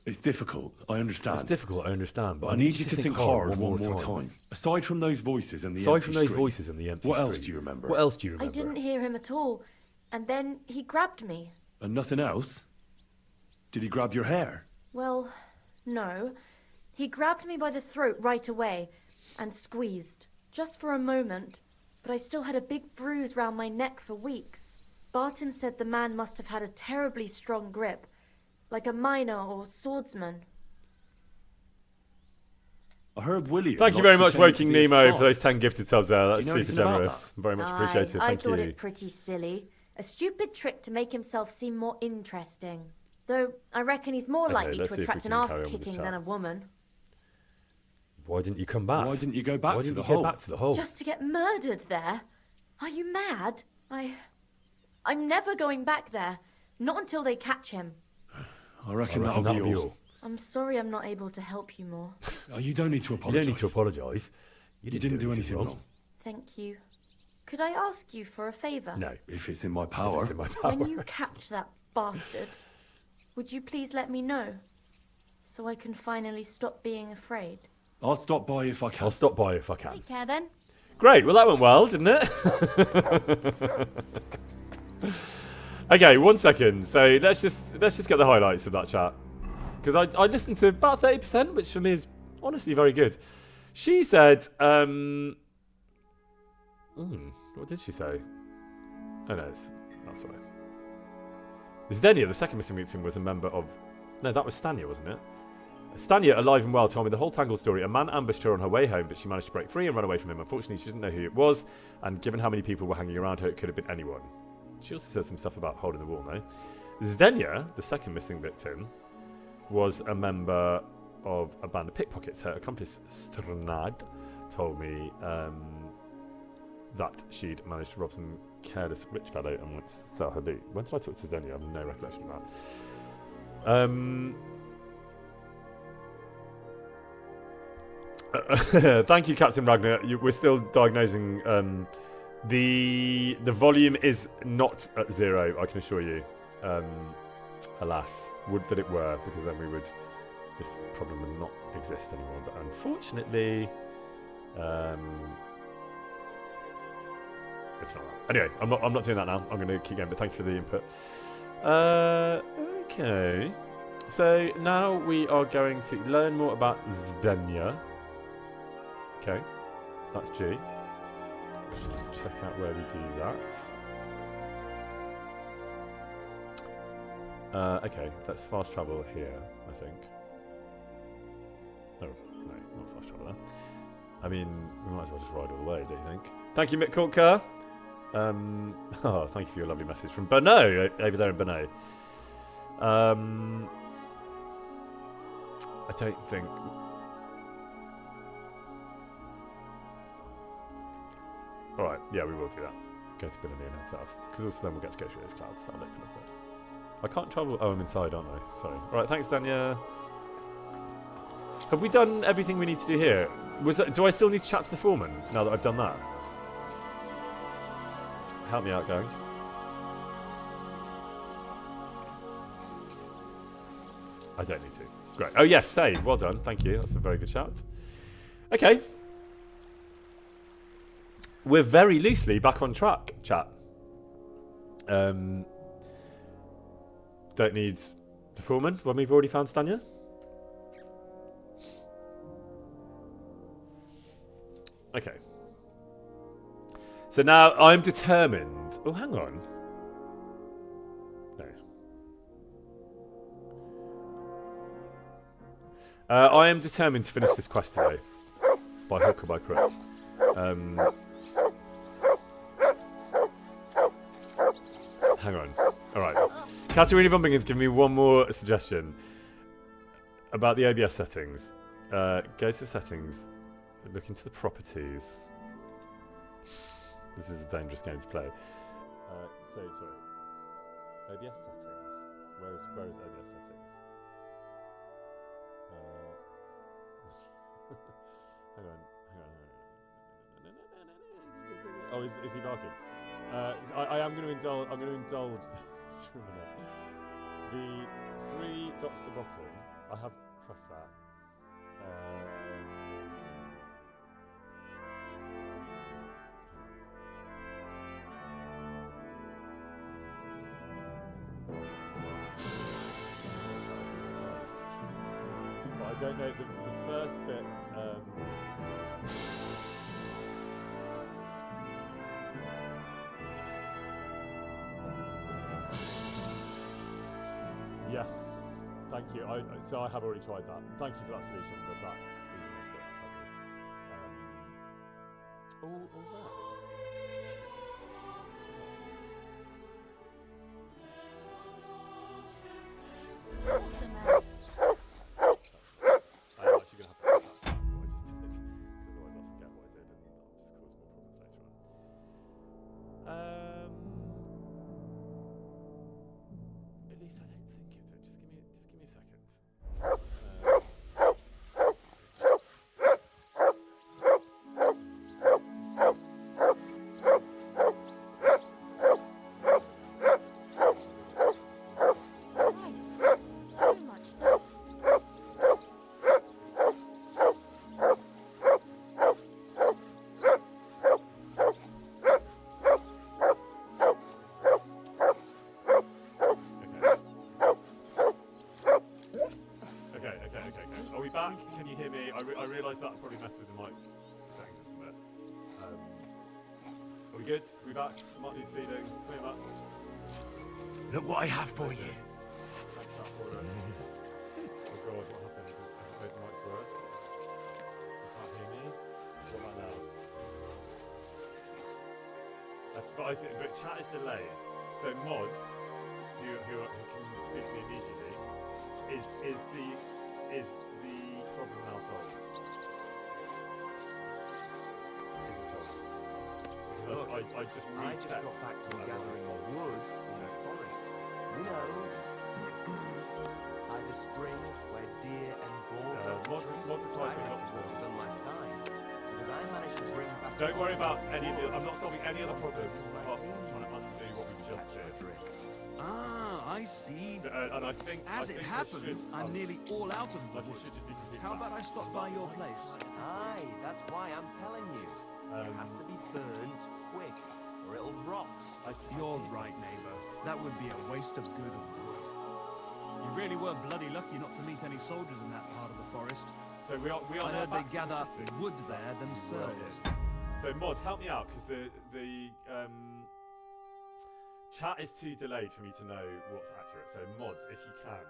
It's difficult, I understand. It's difficult, I understand, but I need you to think hard one more time. Aside from those voices and the Aside empty from those street, voices and the empty what street. else do you remember? What else do you I remember? didn't hear him at all. And then he grabbed me. And nothing else? Did he grab your hair? Well, no. He grabbed me by the throat right away and squeezed. Just for a moment. But I still had a big bruise round my neck for weeks. Barton said the man must have had a terribly strong grip. Like a miner or swordsman. I heard William. Thank you liked very much, pretending Woking to be a Nemo, spy. for those 10 gifted subs there. That's Do you know super anything about generous. Very much appreciated. I Thank thought you. it pretty silly. A stupid trick to make himself seem more interesting. Though I reckon he's more Okay, likely let's to see if we attract an can arse carry on with this kicking chat. than a woman. Why didn't you come back? Why didn't you go back Why to didn't the you go hole? back to the hole? Just to get murdered there? Are you mad? I'm never going back there. Not until they catch him. I reckon I reckon that'll be all. I'm sorry I'm not able to help you more. Oh, you don't need to You apologise. don't need to apologise. You didn't do anything wrong. Thank you. Could I ask you for a favour? No. If it's in my If power. it's in my power. When you catch that bastard, would you please let me know? So I can finally stop being afraid. I'll stop by if I can. I'll stop by if I can. Take care then. Great. Well, that went well, didn't it? Okay, 1 second. So let's just get the highlights of that chat, because I listened to about 30%, which for me is honestly very good. She said, what did she say? Oh no, that's right. Zdenia, the second missing victim, was a member of. No, that was Stanya, wasn't it? Stanya, alive and well, told me the whole Tangle story. A man ambushed her on her way home, but she managed to break free and run away from him. Unfortunately, she didn't know who it was, and given how many people were hanging around her, it could have been anyone. She also said some stuff about holding the wall, no? Zdenia, the second missing victim, was a member of a band of pickpockets. Her accomplice, Strnad, told me that she'd managed to rob some careless rich fellow and wants to sell her loot. When did I talk to Stanya? I have no recollection of that. Thank you, Captain Ragnar. We're still diagnosing. The volume is not at 0, I can assure you. Alas, would that it were, because then this problem would not exist anymore. But unfortunately, it's not that. Anyway, I'm not doing that now. I'm going to keep going. But thank you for the input. Okay. So now we are going to learn more about Stanya. Okay, that's G. Let's just check out where we do that. Okay, let's fast travel here, I think. Oh, no, not fast travel there. I mean, we might as well just ride all the way, don't you think? Thank you, Mick Kulka. Oh, thank you for your lovely message from Bono, over there in Bono. I don't think... Alright, yeah, we will do that. Go to Billamy and head south. Because also then we'll get to go through those clouds. That'll open up a bit. I can't travel... Oh, I'm inside, aren't I? Sorry. Alright, thanks, Stanya. Have we done everything we need to do here? Do I still need to chat to the foreman now that I've done that? Help me out, gang. I don't need to. Great. Oh, yes, save. Well done. Thank you. That's a very good shout. Okay. We're very loosely back on track, chat. Don't need the foreman when we've already found Stanya. Okay. So now I'm determined. Oh, hang on. No. I am determined to finish this quest today, by hook or by crook. Hang on. Alright. Katerina von Bingen's given me one more suggestion about the OBS settings. Go to settings, look into the properties. This is a dangerous game to play. Sorry. OBS settings. Where is OBS settings? Hang on. Oh, is he barking? I am going to indulge. I'm going to indulge this for a minute. The 3 dots at the bottom. I have pressed that. But I don't know the first bit. Yes, thank you. So I have already tried that. Thank you for that solution, but that is not it. All that. I'm actually going to have to I just did. Otherwise I'll forget what I did and I'll just cause more problems later on. At least I don't think it. Just give me a second. Can you hear me? I realise that probably messed with the mic settings a bit. Are we good? Are we back? Might need feeding. Come back. Look what I have for you. Thanks for that order. Oh god, what happened? I made the mic work. You can't hear me? What about now? But chat is delayed. So mods, who can speak to me immediately, is the problem now solved? Is it solved? Because I just reset. got back from gathering wood in the forest. You know, by the spring where deer and boar Mods are typing up was on my side. Because I managed to bring back... Don't worry about any of the... I'm not solving any other problems apart from trying to undo what we just did. Ah, I see. And I think... As it happens, I'm nearly all out of wood. How How about I stop by your place? Aye, that's why I'm telling you. It has to be burned quick, or it'll rot. You're right, neighbour. That would be a waste of good wood. You really were bloody lucky not to meet any soldiers in that part of the forest. So we are I heard now they back gather to the city. wood there themselves. So mods, help me out because the chat is too delayed for me to know what's accurate. So mods, if you can,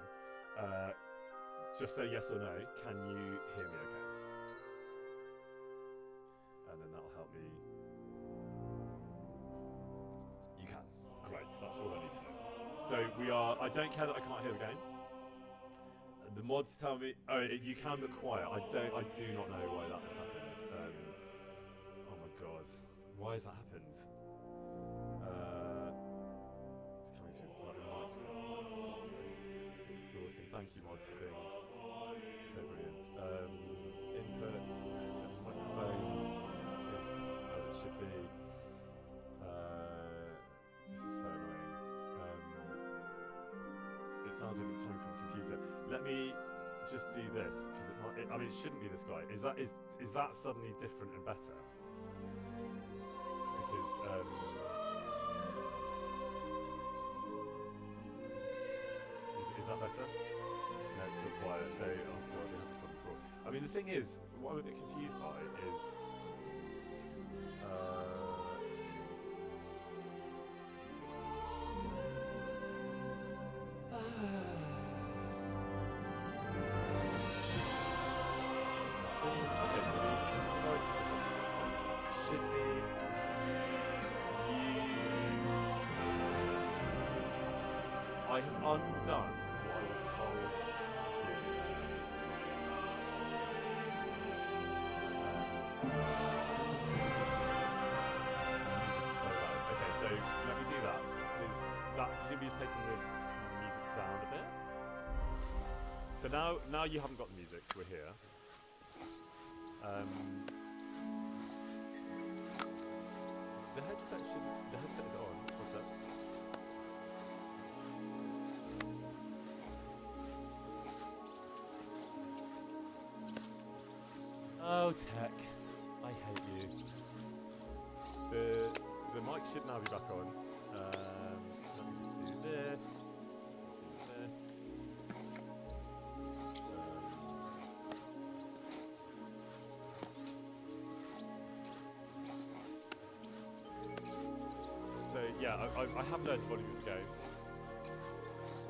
just say yes or no. Can you hear me? Okay, and then that'll help me. You can. Great. That's all I need to know. So we are. I don't care that I can't hear the game. The mods tell me, oh, you can but quiet. I do not know why that has happened. Oh my god, why has that happened? It's coming through like the mic. It's exhausting. Thank you, mods, for being so brilliant. Inputs, it's a microphone is as it should be. This is so annoying. It sounds like it's coming from the computer. Let me just do this because it might. I mean, it shouldn't be this guy. Is that suddenly different and better? Because is that better? No, it's still quiet. So, oh god, we had this one before. I mean, the thing is, what I'm a bit confused by is. I have undone what I was told to do. So bad. Okay, so let me do that. That presumably is taking the music down a bit. So now you haven't got the music. We're here. The headset is on. What's that? Oh, tech. I hate you. The mic should now be back on. Let me just do this. So yeah, I have lowered the volume of the game.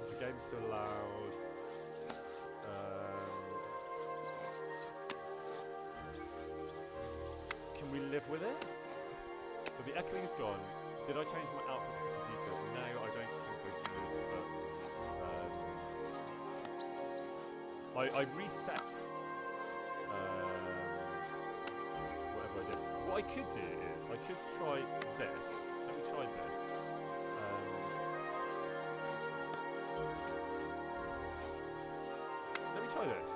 The game's still loud. Can we live with it? So the echoing is gone. Did I change my output to the computer? No, I don't think I did. But I reset whatever I did. What I could do is I could try this. Let me try this. Let me try this.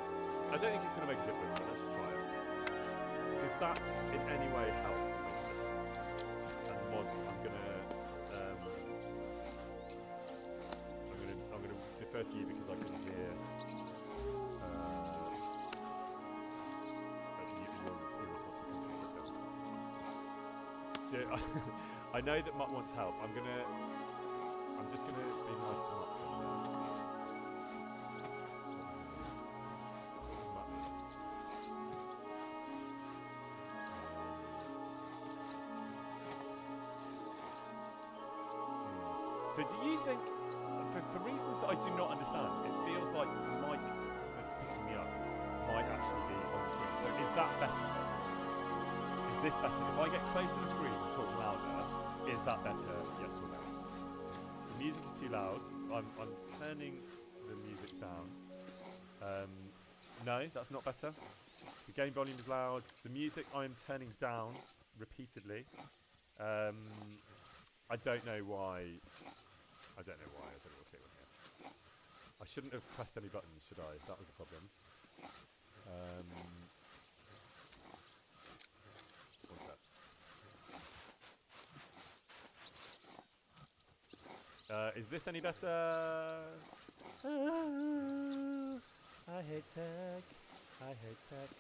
I don't think it's going to make a difference, but let's try it. Does that in any way help make a difference? And mods, I'm gonna defer to you because I can hear. I know that Mutt wants help. I'm just gonna be nice to Mutt. So do you think, for reasons that I do not understand, it feels like the mic that's picking me up might actually be on the screen. So is that better? Is this better? If I get close to the screen and talk louder, is that better? Yes or no? The music is too loud. I'm turning the music down. No, that's not better. The game volume is loud. The music I am turning down repeatedly. I don't know why. I don't know what's going on here. I shouldn't have pressed any buttons, should I? That was the problem. Is this any better? I hate tech. I hate tech.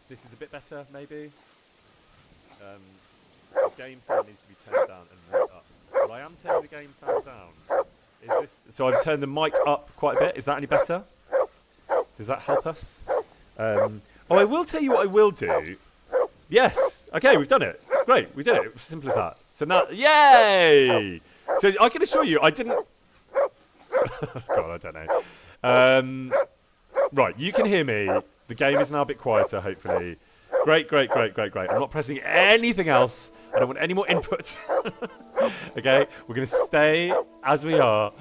This is a bit better, maybe. The game sound needs to be turned down and moved up. Well, I am turning the game sound down. Is this? So I've turned the mic up quite a bit. Is that any better? Does that help us? I will tell you what I will do. Yes. Okay, we've done it. Great, we did it. It was simple as that. So now, yay! So I can assure you, I didn't. God, I don't know. Right, you can hear me. The game is now a bit quieter, hopefully. Great. I'm not pressing anything else. I don't want any more input. Okay, we're going to stay as we are.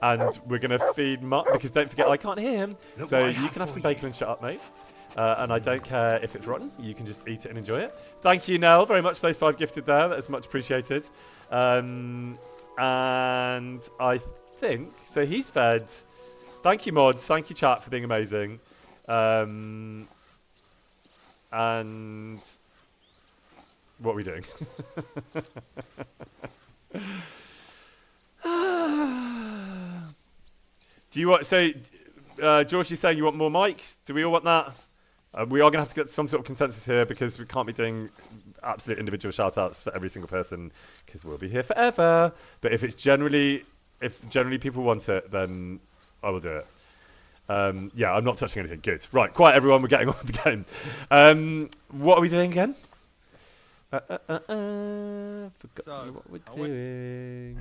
And we're going to feed Mark, because don't forget, I can't hear him. So you can have some bacon and shut up, mate. And I don't care if it's rotten. You can just eat it and enjoy it. Thank you, Nell, very much for those 5 gifted there. That is much appreciated. And I think, so he's fed. Thank you, mods. Thank you, chat, for being amazing. And what are we doing? Do you want, so, George, you're saying you want more mics? Do we all want that? We are going to have to get some sort of consensus here, because we can't be doing absolute individual shout-outs for every single person, because we'll be here forever. But if generally people want it, then I will do it. Yeah, I'm not touching anything. Good. Right, quiet everyone, we're getting on with the game. What are we doing again? Forgot what we're doing.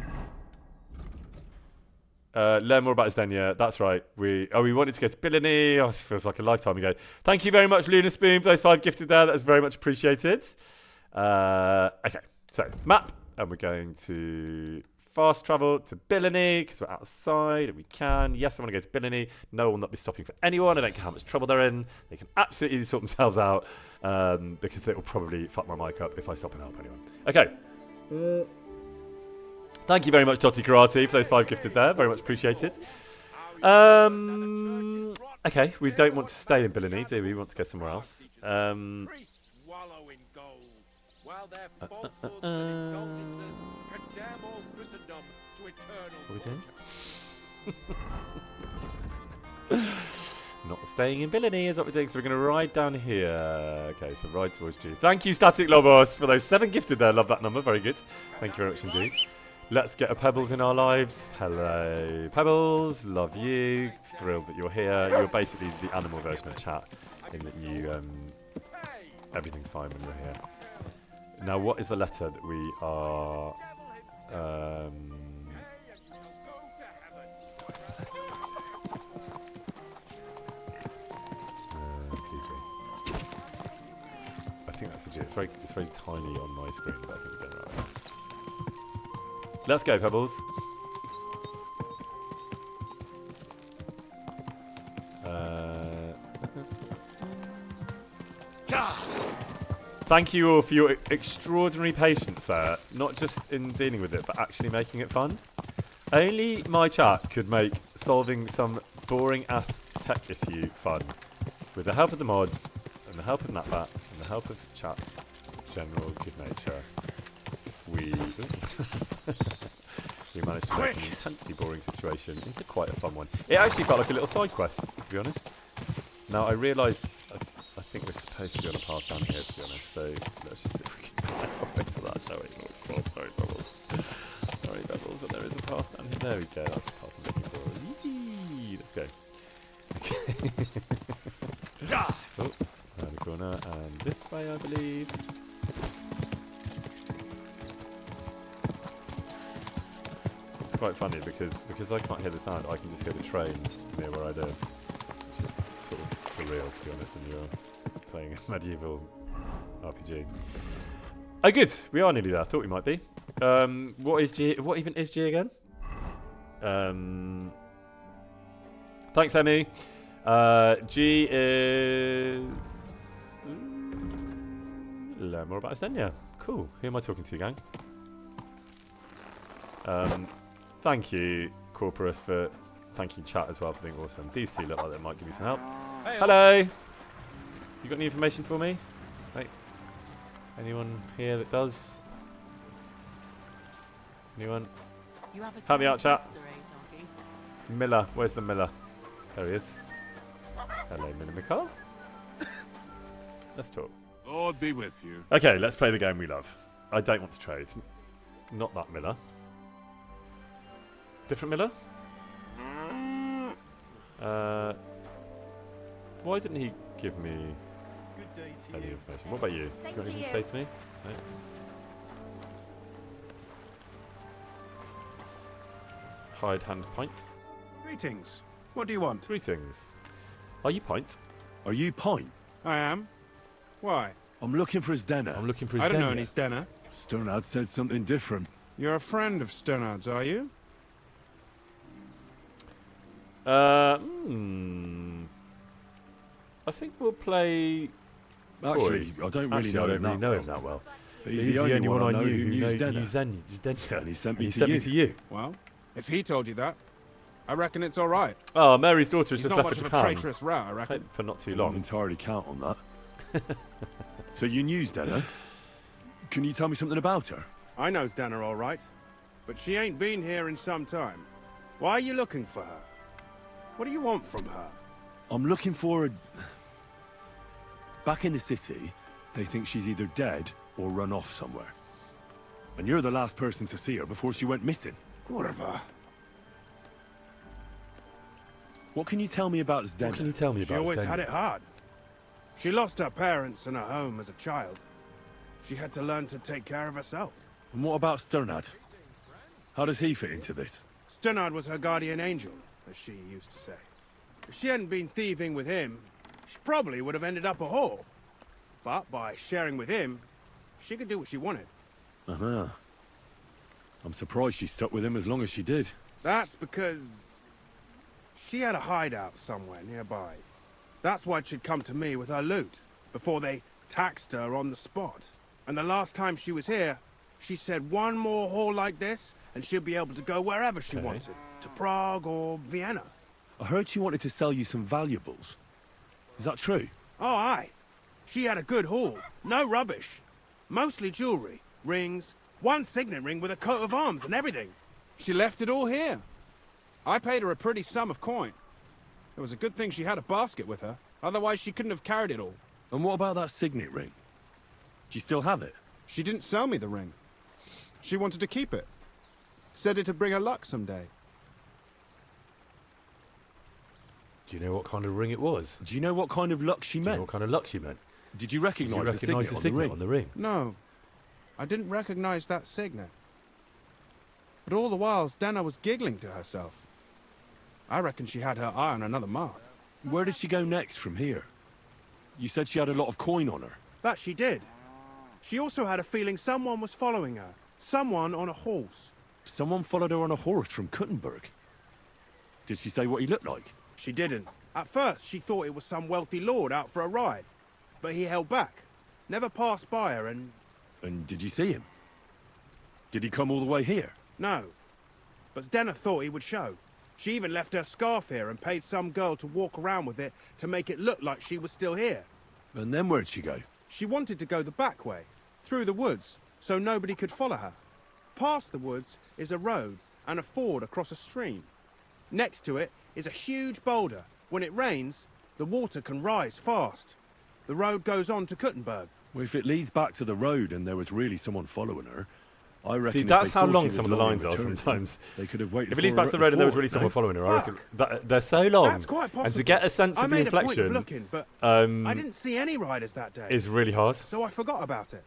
Learn more about Stanya. That's right. We wanted to go to Billini. Oh, this feels like a lifetime ago. Thank you very much, Luna Spoon, for those 5 gifted there. That is very much appreciated. Okay, so map, and we're going to fast travel to Billini because we're outside and we can. Yes, I want to go to Billini. No one will not be stopping for anyone. I don't care how much trouble they're in. They can absolutely sort themselves out because it will probably fuck my mic up if I stop and help anyone. Okay. Thank you very much, Toti Karate, for those 5 gifted there. Very much appreciated. Okay, we don't want to stay in Billini, do we? We want to go somewhere else. What are we doing? Not staying in Billini is what we're doing, so we're going to ride down here. Okay, so ride towards G. Thank you, Static Lobos, for those 7 gifted there. Love that number. Very good. Thank you very much indeed. Let's get a Pebbles in our lives. Hello, Pebbles. Love you. Thrilled that you're here. You're basically the animal version of chat, in that you, everything's fine when you're here. Now, what is the letter that we are... PG. I think that's a G. It's very tiny on my screen, but I think we're getting it right. Let's go, Pebbles. Thank you all for your extraordinary patience there, not just in dealing with it, but actually making it fun. Only my chat could make solving some boring-ass tech issue fun. With the help of the mods, and the help of NatBat, and the help of chat's general good nature, we managed to make an intensely boring situation into quite a fun one. It actually felt like a little side quest, to be honest. Now, I realised I think we're supposed to be on a path down here, to be honest, so let's just see if we can find our way to that, shall we? Oh, God, sorry, Bubbles. Sorry, Bubbles, but there is a path down here. There we go, that's the path I'm looking for. Yee! Let's go. Okay. Oh, around the corner, and this way, I believe. It's quite funny because I can't hear the sound, I can just hear the trains near where I live, which is sort of surreal, to be honest, when you're playing a medieval RPG. Oh, good. We are nearly there. I thought we might be. What is G? What even is G again? Thanks, Emmy. G is... Learn more about Stanya. Cool. Who am I talking to, gang? Thank you, Corporus, for thanking chat as well for being awesome. These two look like they might give you some help. Hey, hello! You got any information for me? Hey. Anyone here that does? Anyone? Help me out, chat. Miller. Where's the Miller? There he is. Hello, Miller McCall. Let's talk. Lord be with you. Okay, let's play the game we love. I don't want to trade. Not that Miller. Different Miller? Why didn't he give me any information? What about you? Do you have anything to say to me? No? Hide hand pint. Greetings. What do you want? Greetings. Are you pint? Are you Pint? I am. Why? I'm looking for his dinner. I'm looking for his I don't know den any Stena. Sternad said something different. You're a friend of Sternard's, are you? I think we'll play. Actually, I don't really know him that well. He's the only one I knew who knew Denner. And he sent me to you. Well, if he told you that, I reckon it's all right. Oh, Mary's daughter has He's just not left much for of Japan. a traitorous rat, I reckon. For not too I don't long. entirely count on that. So you knew Stella? Can you tell me something about her? I know Stana all right, but she ain't been here in some time. Why are you looking for her? What do you want from her? I'm looking for a... Back in the city, they think she's either dead or run off somewhere. And you're the last person to see her before she went missing. Kurva. What can you tell me about Zdena? What can you tell me about She always Zdena? had it hard. She lost her parents and her home as a child. She had to learn to take care of herself. And what about Sternad? How does he fit into this? Sternard was her guardian angel, as she used to say. If she hadn't been thieving with him, she probably would have ended up a whore. But by sharing with him, she could do what she wanted. Uh-huh. I'm surprised she stuck with him as long as she did. That's because she had a hideout somewhere nearby. That's why she'd come to me with her loot, before they taxed her on the spot. And the last time she was here, she said one more haul like this, and she'll be able to go wherever she wanted. To Prague or Vienna. I heard she wanted to sell you some valuables. Is that true? Oh, aye. She had a good haul. No rubbish. Mostly jewelry, rings, one signet ring with a coat of arms and everything. She left it all here. I paid her a pretty sum of coin. It was a good thing she had a basket with her. Otherwise, she couldn't have carried it all. And what about that signet ring? Do you still have it? She didn't sell me the ring. She wanted to keep it. Said it'd bring her luck someday. Do you know what kind of ring it was? Do you know what kind of luck she Do you meant? know what kind of luck she meant? Did you recognise the signet on the ring? No, I didn't recognize that signet. But all the while, Stana was giggling to herself. I reckon she had her eye on another mark. Where did she go next from here? You said she had a lot of coin on her. That she did. She also had a feeling someone was following her. Someone on a horse. Someone followed her on a horse from Kuttenberg. Did she say what he looked like? She didn't. At first, she thought it was some wealthy lord out for a ride. But he held back. Never passed by her and... And did you see him? Did he come all the way here? No. But Stena thought he would show. She even left her scarf here and paid some girl to walk around with it to make it look like she was still here. And then where'd she go? She wanted to go the back way, through the woods, so nobody could follow her. Past the woods is a road and a ford across a stream. Next to it is a huge boulder. When it rains, the water can rise fast. The road goes on to Kuttenberg. Well, if it leads back to the road and there was really someone following her, I reckon. See, if that's they how thought long she some of was the long lines in are return, sometimes. They could have waited. If it leads back to the road and there was really someone following her, I reckon they're so long. That's quite possible. And to get a sense I of the made a point of inflection looking, but I didn't see any riders that day. is really hard. So I forgot about it.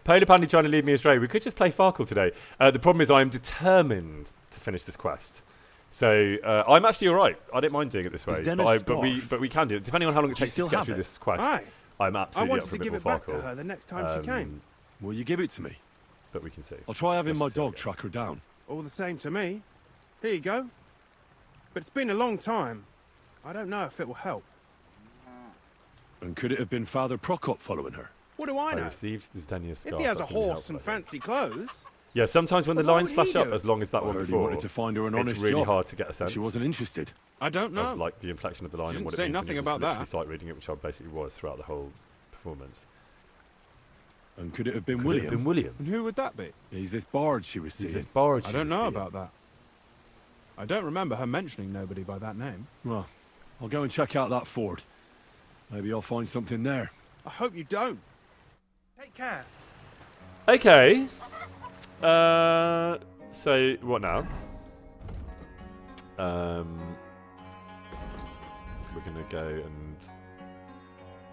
Polar Pandy trying to lead me astray. We could just play Farkle today. The problem is I'm determined to finish this quest. So I'm actually all right. I don't mind doing it this way. But we can do it. Depending on how long it takes to get through this quest, Aye. I'm I absolutely wanted up for to a bit give more it back to Farkle. her the next time she came. Will you give it to me? But we can see. I'll try having Let's my just see how we dog go. track her down. All the same to me. Here you go. But it's been a long time. I don't know if it will help. And could it have been Father Prokop following her? What do I I know? received the Stanya scarf. If he has a That's really horse and helpful, I think. fancy clothes, Yeah, sometimes when the But what lines would he flash up, do? as long as that I one heard he before, wanted to find her an it's honest really job. hard to get a sense She wasn't interested. I don't know. of like the inflection of the line She and didn't what it say means. nothing and about just that. literally sight reading it, which I basically was throughout the whole performance. And could it have been Could it William? have been William? And who would that be? He's this bard she was He's seeing. this barge. I don't know about that. I don't remember her mentioning nobody by that name. Well, I'll go and check out that fort. Maybe I'll find something there. I hope you don't. Take care. Okay. So what now? We're gonna go and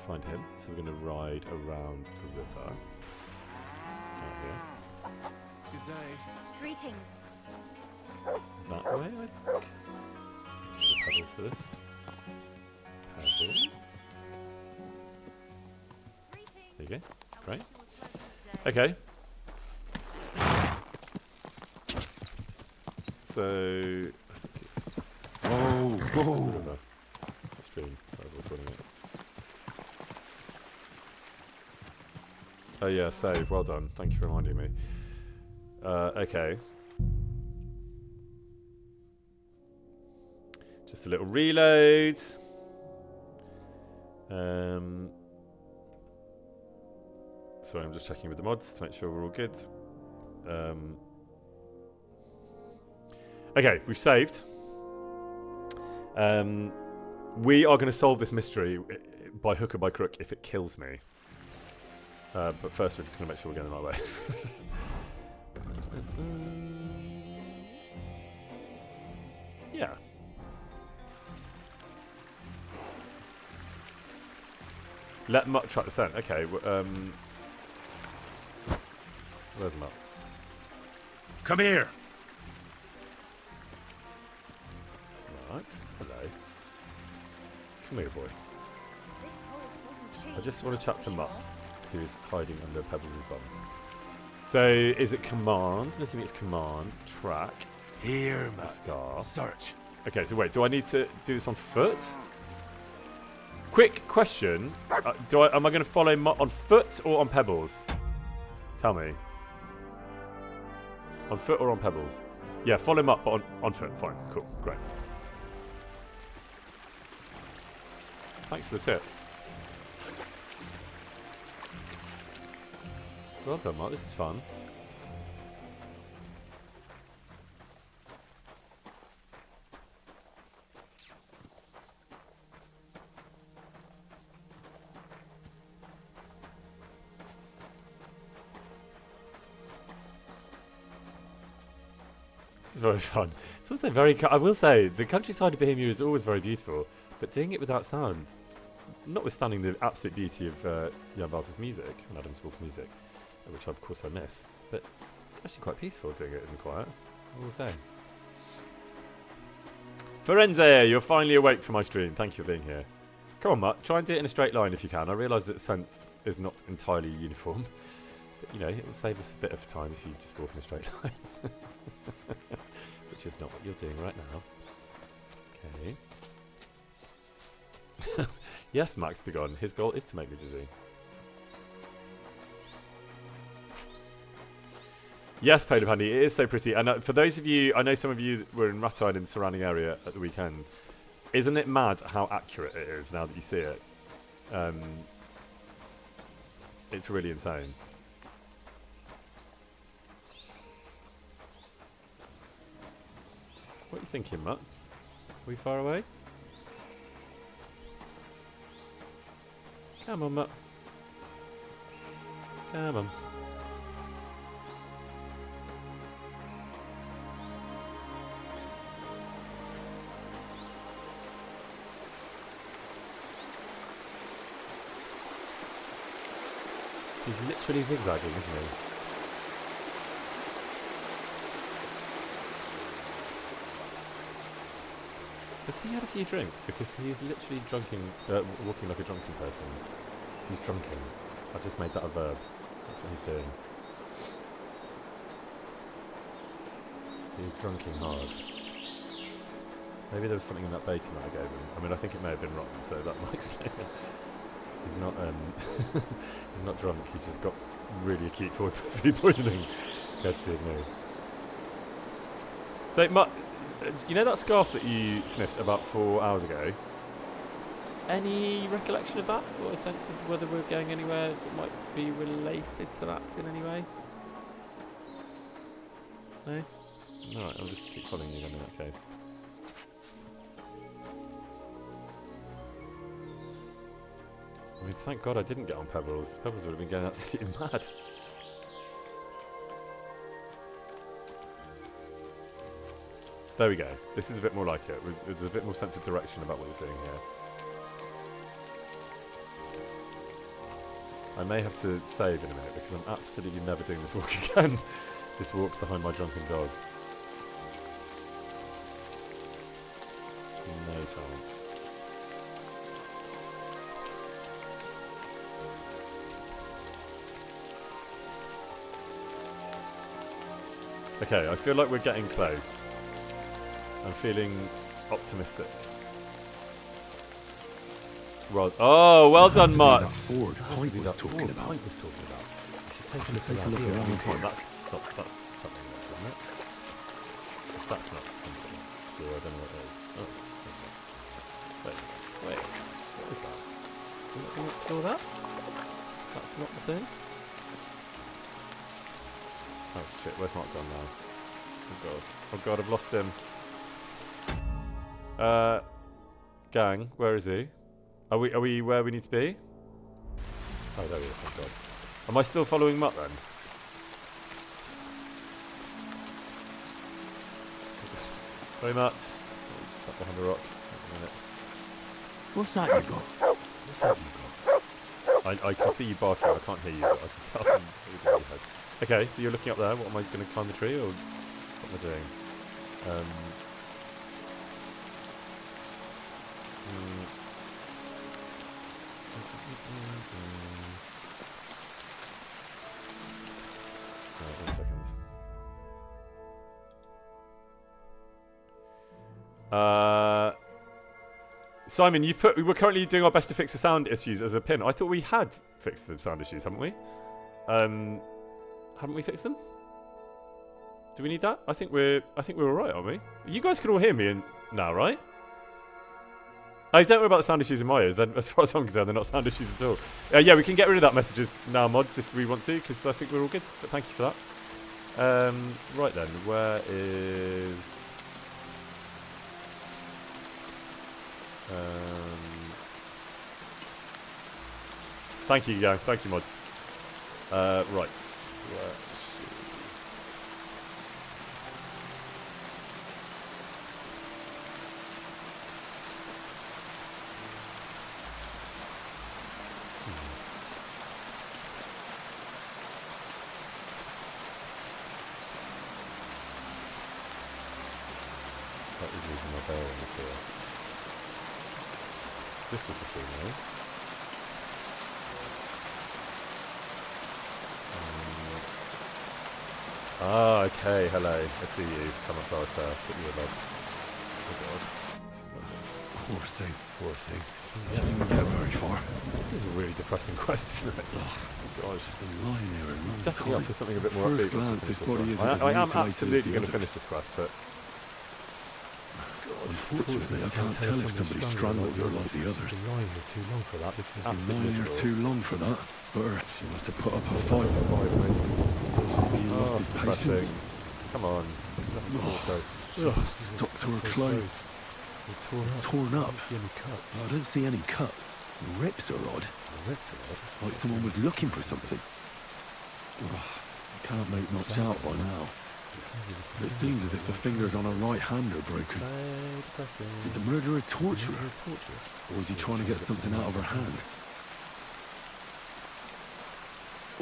find him. So we're gonna ride around the river. Start here. Good day. Greetings. That way, I think. Pebbles for this. Pebbles. There you go. Great. Okay. So I think it's river. Stream. Whatever we're calling it. Oh yeah, save. Well done. Thank you for reminding me. Okay. Just a little reload. Sorry, I'm just checking with the mods to make sure we're all good. Okay, we've saved. We are going to solve this mystery by hook or by crook if it kills me. But first we're just going to make sure we're going the right way. Yeah. Let Mutt track the scent. Okay, where's Mutt? Come here. Right, hello. Come here, boy. I just want to chat to Mutt, who's hiding under Pebbles' bum. So, is it command? I'm assuming it's command. Track. Here, Matt. Scar. Search. Okay, so wait, do I need to do this on foot? Quick question. Am I going to follow Mutt on foot or on Pebbles? Tell me. On foot or on Pebbles? Yeah, follow Mutt, but on foot. Fine, cool, great. Thanks for the tip. Well done, Mutt. This is fun. This is very fun. It's also very... I will say, the countryside of Bohemia is always very beautiful, but doing it without sound, notwithstanding the absolute beauty of Jan Walter's music and Adam Spalk's music, which of course I miss, but it's actually quite peaceful doing it in quiet, I will say. Firenze, you're finally awake for my stream. Thank you for being here. Come on, Mutt, try and do it in a straight line if you can. I realise that scent is not entirely uniform, but you know, it will save us a bit of time if you just walk in a straight line. Which is not what you're doing right now. Okay. Yes, Max Begon. His goal is to make me dizzy. Yes, Pale Pandy, it is so pretty. And for those of you, I know some of you were in Rattay and in the surrounding area at the weekend. Isn't it mad how accurate it is now that you see it? It's really insane. What are you thinking, Mutt? Are we far away? Come on, Mutt. Come on. He's literally zigzagging, isn't he? Has he had a few drinks? Because he's literally walking like a drunken person. He's drunken. I just made that a verb. That's what he's doing. He's drunking hard. Maybe there was something in that bacon that I gave him. I mean, I think it may have been rotten, so that might explain it. He's not he's not drunk. He's just got really acute food poisoning. Courtesy of me. So, you know that scarf that you sniffed about 4 hours ago? Any recollection of that, or a sense of whether we're going anywhere that might be related to that in any way? No? Alright, I'll just keep following you then in that case. I mean, thank God I didn't get on Pebbles. Pebbles would have been going absolutely mad. There we go. This is a bit more like it. There's a bit more sense of direction about what you're doing here. I may have to save in a minute because I'm absolutely never doing this walk again. This walk behind my drunken dog. No chance. Okay, I feel like we're getting close. I'm feeling optimistic. Well, oh, well done, Mutt. That Ford Point was talking about. Take a look around here. That's something there, isn't it? If that's not something, sure, I don't know what it is. Oh, wait, what is that? Something next door there? That's not the thing? Oh shit, where's Mark gone now? Oh god, I've lost him. Gang, where is he? Are we where we need to be? Oh, there he is, thank god. Am I still following Mutt then? Sorry, Mutt. Stuck behind a rock. What's that you got? I can see you barking, I can't hear you, but I can tell from your head. Okay, so you're looking up there. What am I going to climb the tree, or what am I doing? Right, 1 second. Simon, we're currently doing our best to fix the sound issues as a pin. I thought we had fixed the sound issues, haven't we? Haven't we fixed them? Do we need that? I think we're all right, aren't we? You guys can all hear me now, right? I don't worry about the sound issues in my ears. As far as I'm concerned, they're not sound issues at all. Yeah, we can get rid of that messages now, mods, if we want to, because I think we're all good. But thank you for that. Right then, where is? Thank you, gang. Thank you, mods. Right. This was the thing, right? Okay, hello. I see you. Come across there. Put you above. Oh god. This is not good. Poor thing. Yeah, you get very far. This is a really depressing quest, isn't it? Oh gosh, been lying here a long definitely up for something a bit more upbeat. I am absolutely going to finish this quest, but unfortunately, I can't tell if somebody strangled her like the others. Been lying here too long for that. This is been lying here too long for that. But she must have put up a fight. Oh, depressing. Come on. Stuck to her clothes. Torn up. I don't see any cuts. Rips are odd. Like someone was looking for something. I can't make much out by now. It seems as if the fingers on her right hand are broken. Did the murderer torture her? Or was he trying to get something out of her hand?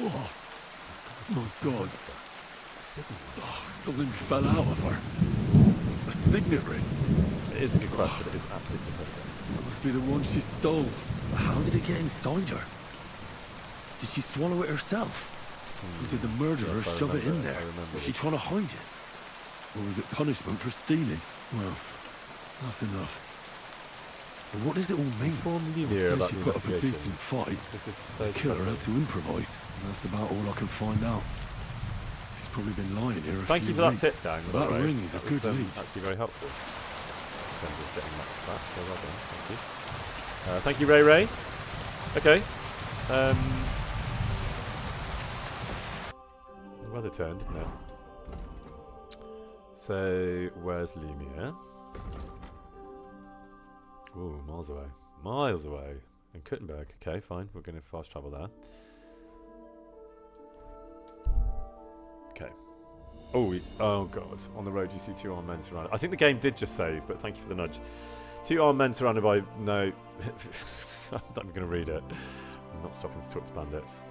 Oh my god. Something fell out of her. A signet ring. It is a good quest, but it is absolutely depressing. It must be the one she stole. But how did it get inside her? Did she swallow it herself? Or did the murderer shove it in there? Was she trying to hide it? Or was it punishment for stealing? Well, that's enough. And what does it all mean? Yeah, Says she put up a decent fight. The killer had to improvise. And that's about all I can find out. She's probably been lying here a Thank few you for that weeks. tip, Dan. But that ring is a good lead. Actually very helpful. In terms of getting that back, so well done. Thank you. Thank you, Ray Ray. Okay. The weather turned, didn't it? So, where's Lemire? Ooh, miles away. Miles away. In Kuttenberg. Okay, fine. We're going to fast travel there. Okay. Oh god. On the road you see 2 armed men surrounded. I think the game did just save, but thank you for the nudge. 2 armed men surrounded by... No. I'm not even going to read it. I'm not stopping to talk to bandits.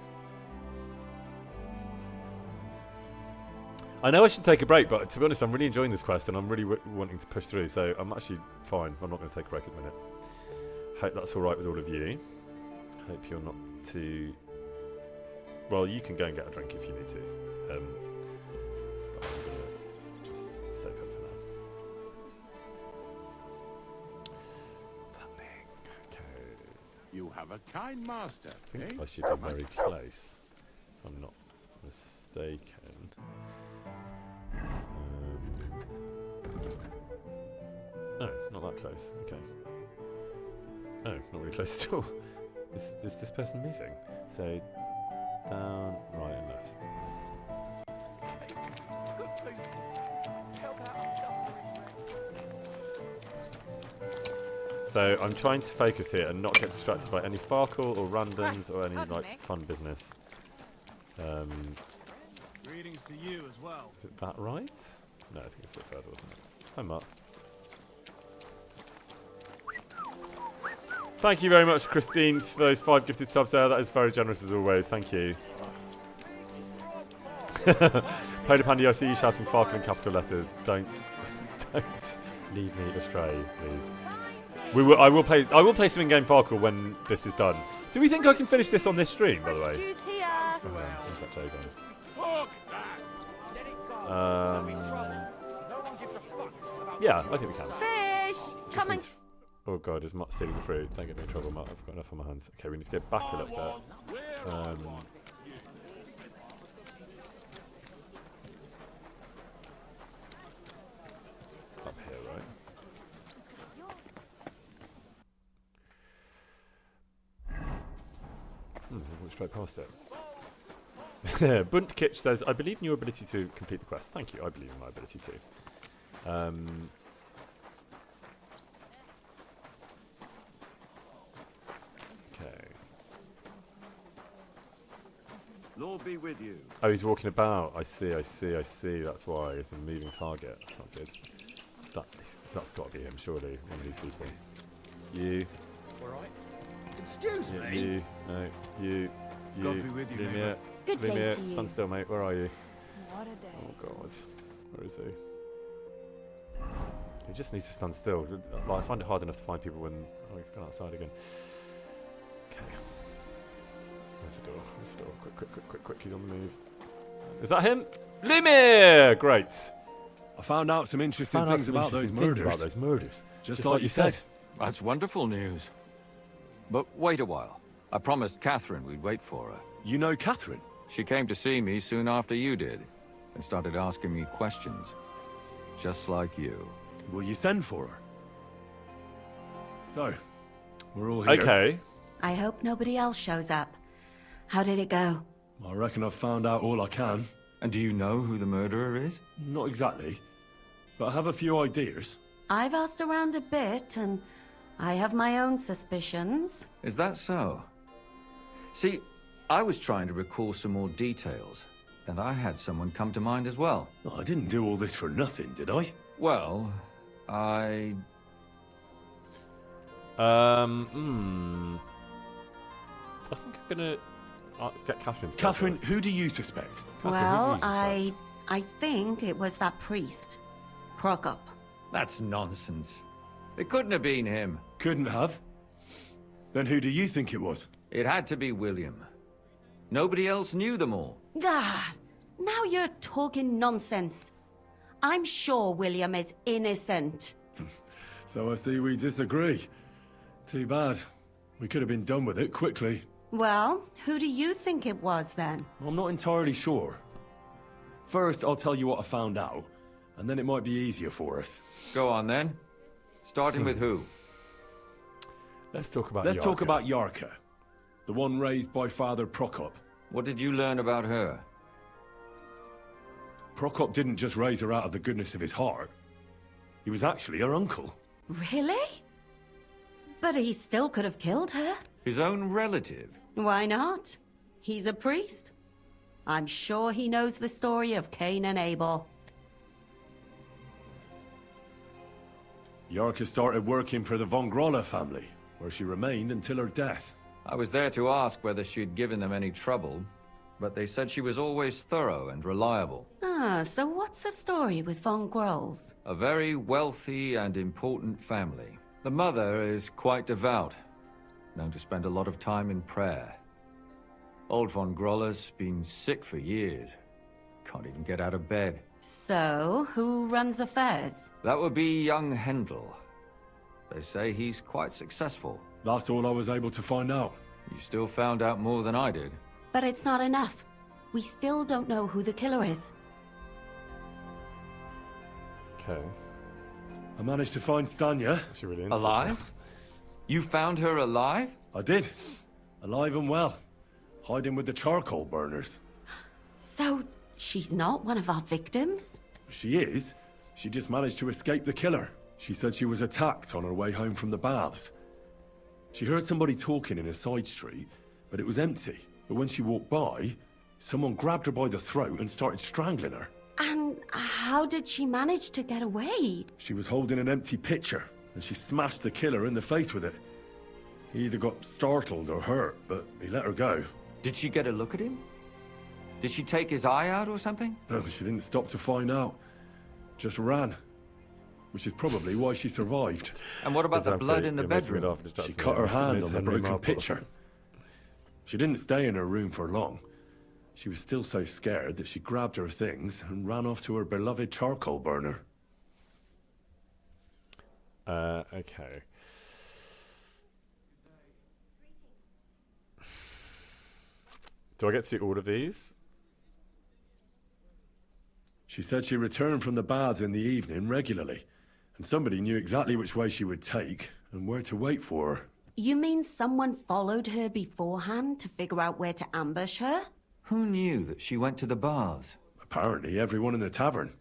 I know I should take a break, but to be honest, I'm really enjoying this quest and I'm really wanting to push through, so I'm actually fine. I'm not going to take a break at the minute. Hope that's alright with all of you. Hope you're not too... Well, you can go and get a drink if you need to. But I'm going to just stay put for now. Planning. Okay. You have a kind master, I think I should be very close, if I'm not mistaken. No, not that close. Okay. No, not really close at all. Is this person moving? So, down, right and left. So I'm trying to focus here and not get distracted by any Farkle or randoms or any like fun business. Greetings to you as well. Is it that right? No, I think it's a bit further, wasn't it? Hi, Mark. Thank you very much, Christine, for those 5 gifted subs there. That is very generous as always. Thank you. Polar Pandy, I see you shouting Farkle in capital letters. Don't leave me astray, please. I will play some in-game Farkle when this is done. Do we think I can finish this on this stream, by the way? Yeah, I think we can. Fish! Coming! Oh god, is Mutt stealing the fruit? Don't get me in trouble, Mutt. I've got enough on my hands. Okay, we need to get back a little bit. Up here, right? I went straight past it. Buntkitch says, I believe in your ability to complete the quest. Thank you, I believe in my ability to. Okay. Lord be with you. Oh, he's walking about. I see. That's why. It's a moving target. That's not good. That's got to be him, surely. One of these people. You. Alright. Excuse me? You. No. You. God be with you, Lemire. Good day Lemire, to you. stand still, mate. Where are you? What a day. Oh, God. Where is he? He just needs to stand still. Like, I find it hard enough to find people when... Oh, he's gone outside again. Okay. Where's the door? Where's the door? Quick. He's on the move. Is that him? Lemire! Great. I found out some interesting things about those murders. Just like you said. That's wonderful news. But wait a while. I promised Catherine we'd wait for her. You know Catherine? She came to see me soon after you did, and started asking me questions. Just like you. Will you send for her? So, we're all here. Okay. I hope nobody else shows up. How did it go? I reckon I've found out all I can. And do you know who the murderer is? Not exactly, but I have a few ideas. I've asked around a bit, and I have my own suspicions. Is that so? See, I was trying to recall some more details, and I had someone come to mind as well. Oh, I didn't do all this for nothing, did I? Well, I I think I'm gonna get Catherine. Catherine, who do you suspect? Well, I think it was that priest, Prokop. That's nonsense. It couldn't have been him. Couldn't have. Then who do you think it was? It had to be William. Nobody else knew them all. God, now you're talking nonsense. I'm sure William is innocent. So I see we disagree. Too bad. We could have been done with it quickly. Well, who do you think it was then? I'm not entirely sure. First, I'll tell you what I found out, and then it might be easier for us. Go on then. Starting with who? Let's talk about Let's Yarka. talk about Yarka, the one raised by Father Prokop. What did you learn about her? Prokop didn't just raise her out of the goodness of his heart. He was actually her uncle. Really? But he still could have killed her. His own relative? Why not? He's a priest. I'm sure he knows the story of Cain and Abel. Yarka started working for the von Grolla family, where she remained until her death. I was there to ask whether she'd given them any trouble, but they said she was always thorough and reliable. Ah, so what's the story with von Grolls? A very wealthy and important family. The mother is quite devout, known to spend a lot of time in prayer. Old von Grolla's been sick for years. Can't even get out of bed. So, who runs affairs? That would be young Hendel. They say he's quite successful. That's all I was able to find out. You still found out more than I did. But it's not enough. We still don't know who the killer is. Okay. I managed to find Stanya. She really into this Alive? You found her alive? I did. Alive and well. Hiding with the charcoal burners. So, she's not one of our victims? She is. She just managed to escape the killer. She said she was attacked on her way home from the baths. She heard somebody talking in a side street, but it was empty. But when she walked by, someone grabbed her by the throat and started strangling her. And how did she manage to get away? She was holding an empty pitcher, and she smashed the killer in the face with it. He either got startled or hurt, but he let her go. Did she get a look at him? Did she take his eye out or something? No, she didn't stop to find out. Just ran. Which is probably why she survived. And what about the blood in the bedroom? She cut her hand on the broken pitcher. She didn't stay in her room for long. She was still so scared that she grabbed her things and ran off to her beloved charcoal burner. Okay. Do I get to do all of these? She said she returned from the baths in the evening regularly, and somebody knew exactly which way she would take and where to wait for her. You mean someone followed her beforehand to figure out where to ambush her? Who knew that she went to the baths? Apparently everyone in the tavern.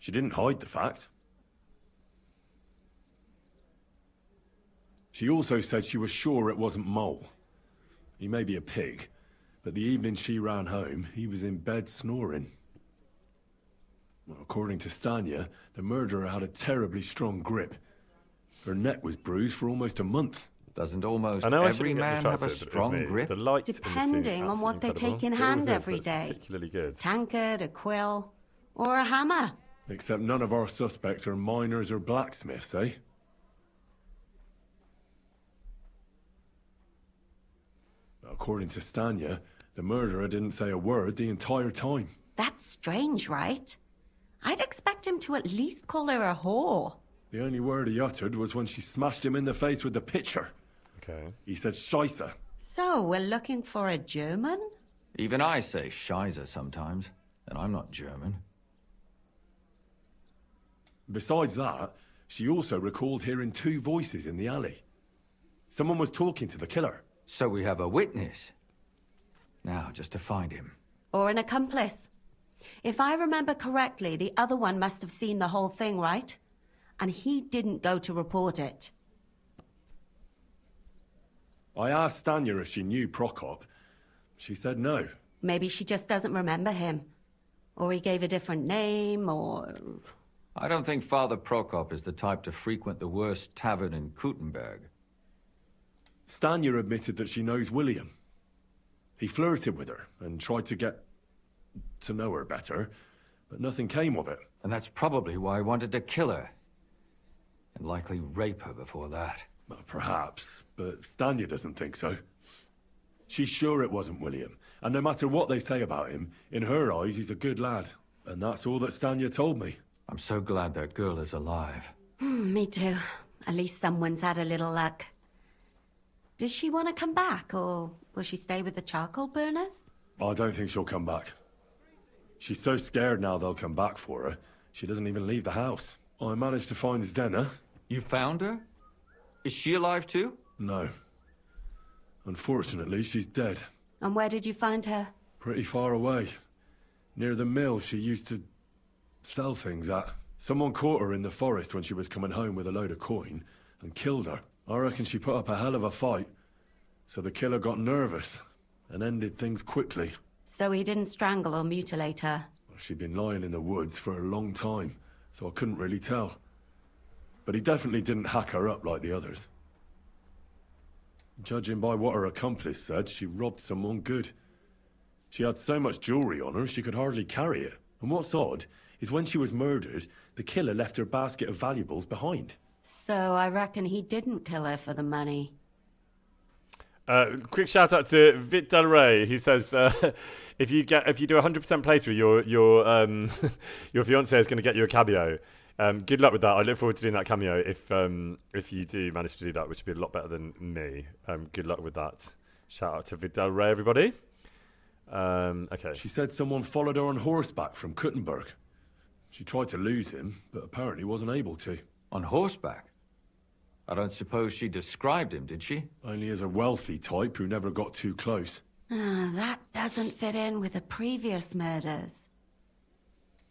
She didn't hide the fact. She also said she was sure it wasn't Mole. He may be a pig, but the evening she ran home, he was in bed snoring. Well, according to Stanya, the murderer had a terribly strong grip. Her neck was bruised for almost a month. Doesn't almost every man have a strong grip? The light Depending on what they take in hand every day. Particularly good. Tankard, a quill, or a hammer. Except none of our suspects are miners or blacksmiths, eh? According to Stanya, the murderer didn't say a word the entire time. That's strange, right? I'd expect him to at least call her a whore. The only word he uttered was when she smashed him in the face with the pitcher. Okay. He said Scheisse. So, we're looking for a German? Even I say Scheiße sometimes, and I'm not German. Besides that, she also recalled hearing two voices in the alley. Someone was talking to the killer. So we have a witness. Now, just to find him. Or an accomplice. If I remember correctly, the other one must have seen the whole thing, right? And he didn't go to report it. I asked Stanya if she knew Prokop. She said no. Maybe she just doesn't remember him. Or he gave a different name, or... I don't think Father Prokop is the type to frequent the worst tavern in Kuttenberg. Stanya admitted that she knows William. He flirted with her and tried to get to know her better, but nothing came of it. And that's probably why I wanted to kill her. And likely rape her before that. Well, perhaps, but Stanya doesn't think so. She's sure it wasn't William, and no matter what they say about him, in her eyes he's a good lad. And that's all that Stanya told me. I'm so glad that girl is alive. Me too. At least someone's had a little luck. Does she want to come back, or will she stay with the charcoal burners? I don't think she'll come back. She's so scared now they'll come back for her, she doesn't even leave the house. I managed to find Stanya. You found her? Is she alive too? No. Unfortunately, she's dead. And where did you find her? Pretty far away. Near the mill she used to sell things at. Someone caught her in the forest when she was coming home with a load of coin and killed her. I reckon she put up a hell of a fight. So the killer got nervous and ended things quickly. So he didn't strangle or mutilate her? She'd been lying in the woods for a long time, so I couldn't really tell. But he definitely didn't hack her up like the others. Judging by what her accomplice said, she robbed someone good. She had so much jewelry on her, she could hardly carry it. And what's odd is when she was murdered, the killer left her basket of valuables behind. So I reckon he didn't kill her for the money. Quick shout out to Vit Del Rey. He says if you do 100% playthrough, your fiance is going to get you a cameo. Good luck with that. I look forward to doing that cameo if you do manage to do that, which would be a lot better than me. Good luck with that. Shout out to Vit Del Rey, everybody. Okay. She said someone followed her on horseback from Kuttenberg. She tried to lose him, but apparently wasn't able to. On horseback? I don't suppose she described him, did she? Only as a wealthy type who never got too close. That doesn't fit in with the previous murders.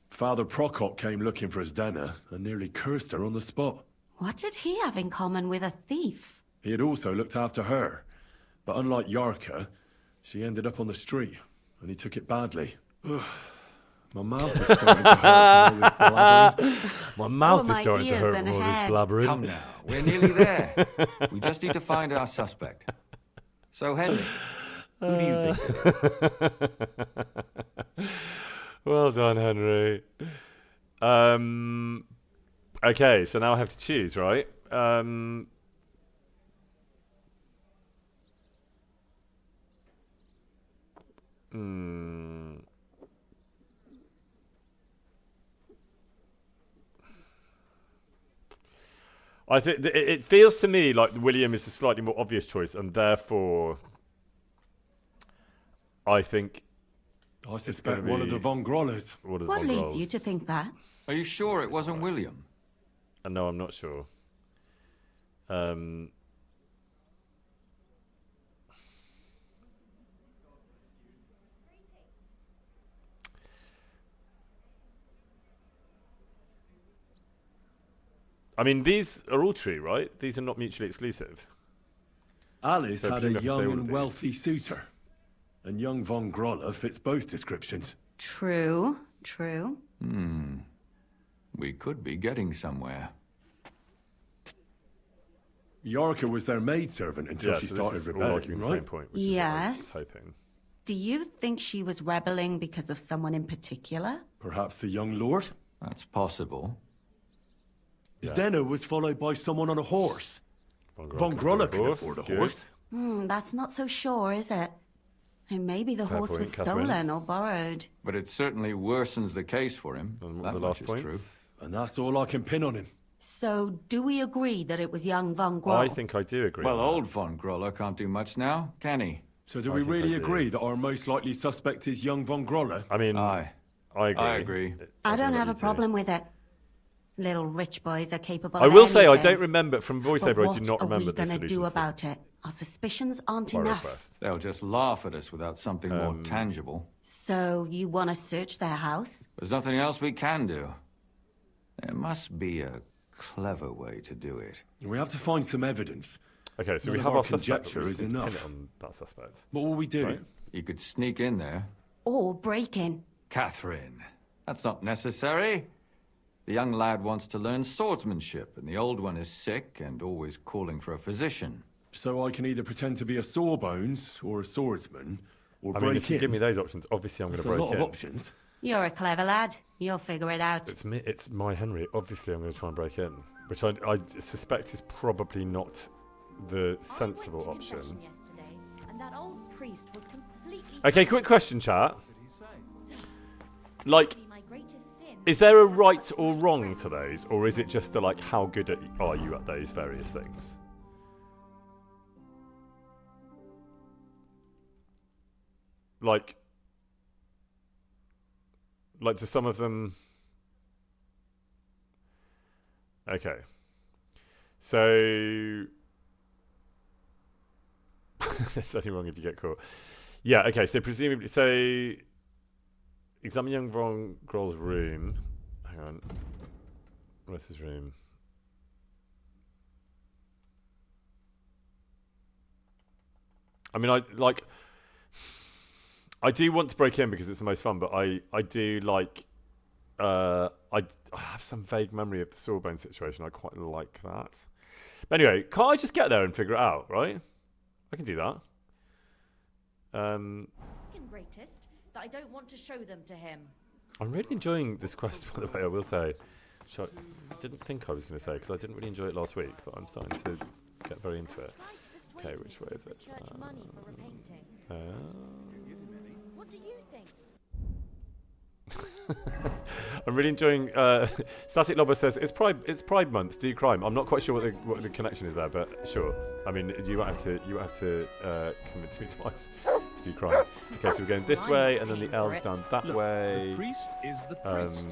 Father Prokop came looking for Stanya and nearly cursed her on the spot. What did he have in common with a thief? He had also looked after her, but unlike Yarka, she ended up on the street, and he took it badly. My mouth is starting to hurt from all this blabbering. My mouth is starting to hurt from all this blabbering. Come now, we're nearly there. We just need to find our suspect. So, Henry, who do you think it is? Well done, Henry. Okay, so now I have to choose, right? I think it feels to me like William is a slightly more obvious choice, and therefore, I think I suspect one of the Von Grollers. What leads you to think that? Are you sure it wasn't William? No, I'm not sure. I mean, these are all true, right? These are not mutually exclusive. Alice had a young and wealthy suitor, and young Von Groller fits both descriptions. True, true. We could be getting somewhere. Yarka was their maidservant until she started rebelling, right? The same point, which is what I was hoping. Do you think she was rebelling because of someone in particular? Perhaps the young lord? That's possible. Stanya was followed by someone on a horse. Von Groller can afford a horse. That's not so sure, is it? And maybe the horse was stolen or borrowed. But it certainly worsens the case for him. That much is true. And that's all I can pin on him. So, do we agree that it was young Von Groll? I think I do agree. Well, old Von Groller can't do much now, can he? So do we really agree that our most likely suspect is young Von Groller? I mean, I agree. I agree. I don't have a problem with it. Little rich boys are capable I of will say, I anything. don't remember, from voiceover, I do not remember the What are we going to do solution about it? Our suspicions aren't enough. They'll just laugh at us without something more tangible. So, you want to search their house? There's nothing else we can do. There must be a clever way to do it. We have to find some evidence. Okay, so None we of have our our suspect, conjecture but we is just need to pin enough. it on that suspect. What will we do? Right. You could sneak in there. Or break in? Catherine, that's not necessary. The young lad wants to learn swordsmanship, and the old one is sick and always calling for a physician. So I can either pretend to be a sawbones or a swordsman, or I break mean, if you in. give me those options, obviously I'm going to break in. That's a lot of options. You're a clever lad. You'll figure it out. It's me. It's my Henry. Obviously, I'm going to try and break in, which I suspect is probably not the sensible option. Okay, quick question, chat. Like, is there a right or wrong to those, or is it just the, like, how good are you at those various things? like do some of them... Okay. So... It's only wrong if you get caught. Yeah, okay, so presumably... So... Examine young Von Groll's room. Hang on. Where's his room? I mean, I do want to break in because it's the most fun, but I do like... I have some vague memory of the Sawbone situation. I quite like that. But anyway, can't I just get there and figure it out, right? I can do that. Greatest that I don't want to show them to him. I'm really enjoying this quest, by the way, I will say. Which I didn't think I was going to say, because I didn't really enjoy it last week, but I'm starting to get very into it. Okay, which way is it? What do you think? I'm really enjoying... Static Lobber says, it's Pride Month, do crime. I'm not quite sure what the connection is there, but sure. I mean, you won't have to convince me twice to do crime. Okay, so we're going this way, and then the elves down that way. The priest is the priest.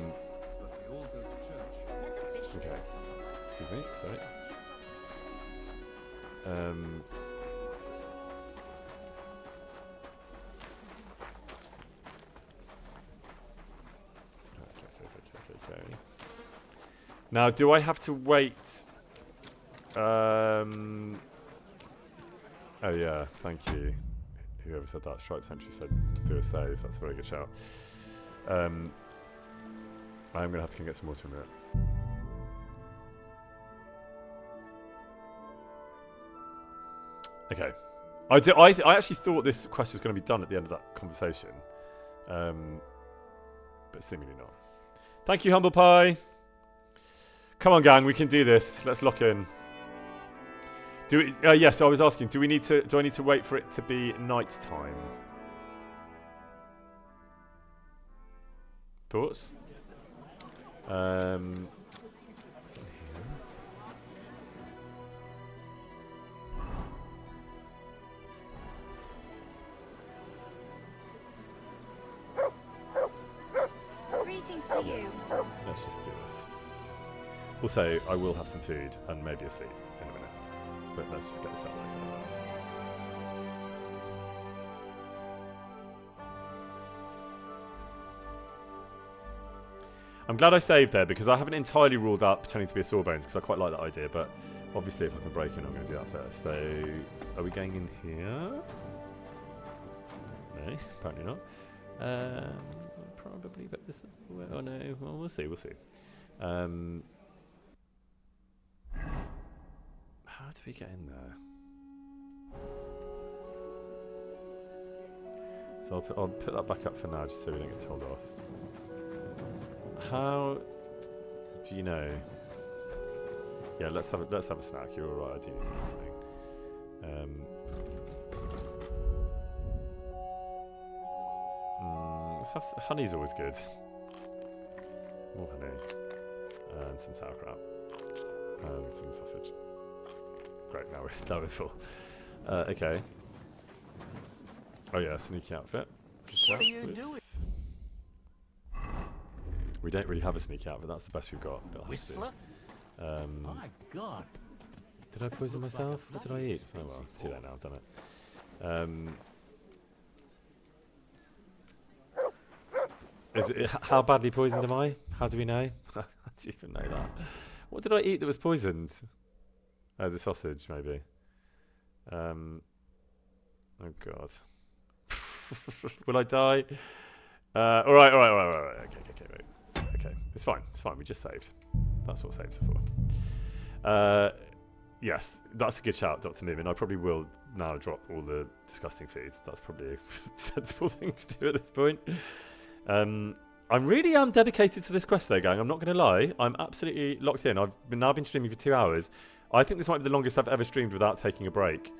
Okay. Excuse me, sorry. Okay. Now, do I have to wait? Oh yeah, thank you. Whoever said that, Stripe Sentry said do a save. That's a very good shout. I'm gonna have to go get some water in a minute. Okay. I actually thought this quest was going to be done at the end of that conversation. But seemingly not. Thank you, Humble Pie. Come on, gang, we can do this. Let's lock in. Yes, I was asking, do I need to wait for it to be night time? Thoughts? Greetings to you. Let's just do this. Also, I will have some food and maybe a sleep in a minute. But let's just get this out of the way first. I'm glad I saved there because I haven't entirely ruled out pretending to be a Sawbones because I quite like that idea, but obviously if I can break in, I'm going to do that first. So, are we going in here? No, apparently not. Probably, but this... Oh no, well, we'll see. How do we get in there? So I'll put that back up for now just so we don't get told off. How do you know? Yeah, let's have a snack. You're alright. I do need to eat something. Let's have honey's always good. More honey and some sauerkraut and some sausage. Great. Now we're full. Okay. Oh yeah, sneaky outfit. What are you doing? We don't really have a sneaky outfit. That's the best we've got. Whistler? My God. Did I poison myself? What did I eat? Oh well, it's too late now. I've done it. Is it how badly poisoned am I? How do we know? How do you even know that? What did I eat that was poisoned? Oh, the sausage, maybe. Oh God. Will I die? All right. Okay, wait. Okay, it's fine. We just saved. That's what saves are for. Yes, that's a good shout, Dr. Moomin. I probably will now drop all the disgusting food. That's probably a sensible thing to do at this point. I really am dedicated to this quest though, gang. I'm not going to lie. I'm absolutely locked in. I've now been streaming for 2 hours. I think this might be the longest I've ever streamed without taking a break.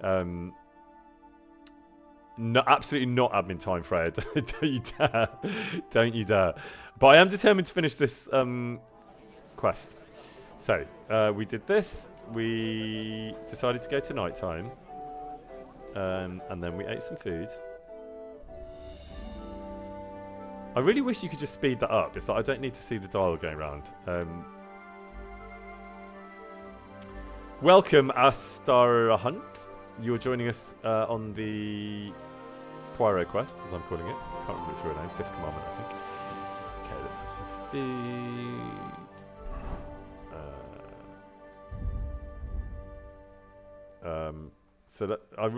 No, absolutely not admin time, Fred. Don't you dare. Don't you dare. But I am determined to finish this quest. So, we did this. We decided to go to night time. And then we ate some food. I really wish you could just speed that up. It's like I don't need to see the dial going round. Welcome, Astar Hunt. You're joining us on the Poirot quest, as I'm calling it. Can't remember its real name. Fifth Commandment, I think. Okay, let's have some feet. So that I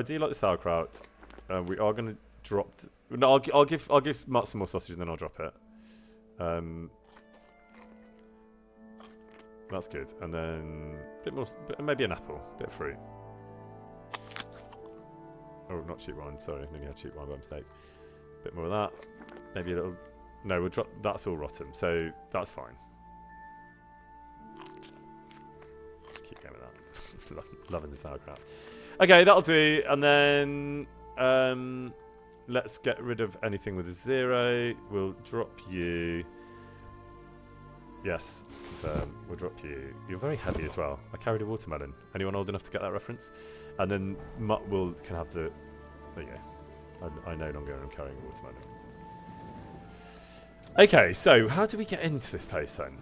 do like the sauerkraut. We are going to drop. No, I'll give Mutt some more sausage and then I'll drop it. That's good, and then a bit more, maybe an apple, a bit of fruit. Oh, not cheap wine. Sorry, nearly had cheap wine by mistake. A bit more of that. Maybe a little. No, we'll drop. That's all rotten, so that's fine. Just keep going with that. Loving the sauerkraut. Okay, that'll do, and then let's get rid of anything with a 0. We'll drop you. Yes, we'll drop you. You're very heavy as well. I carried a watermelon. Anyone old enough to get that reference? And then Mutt can have the. There you go. I no longer am carrying a watermelon. Okay, so how do we get into this place then?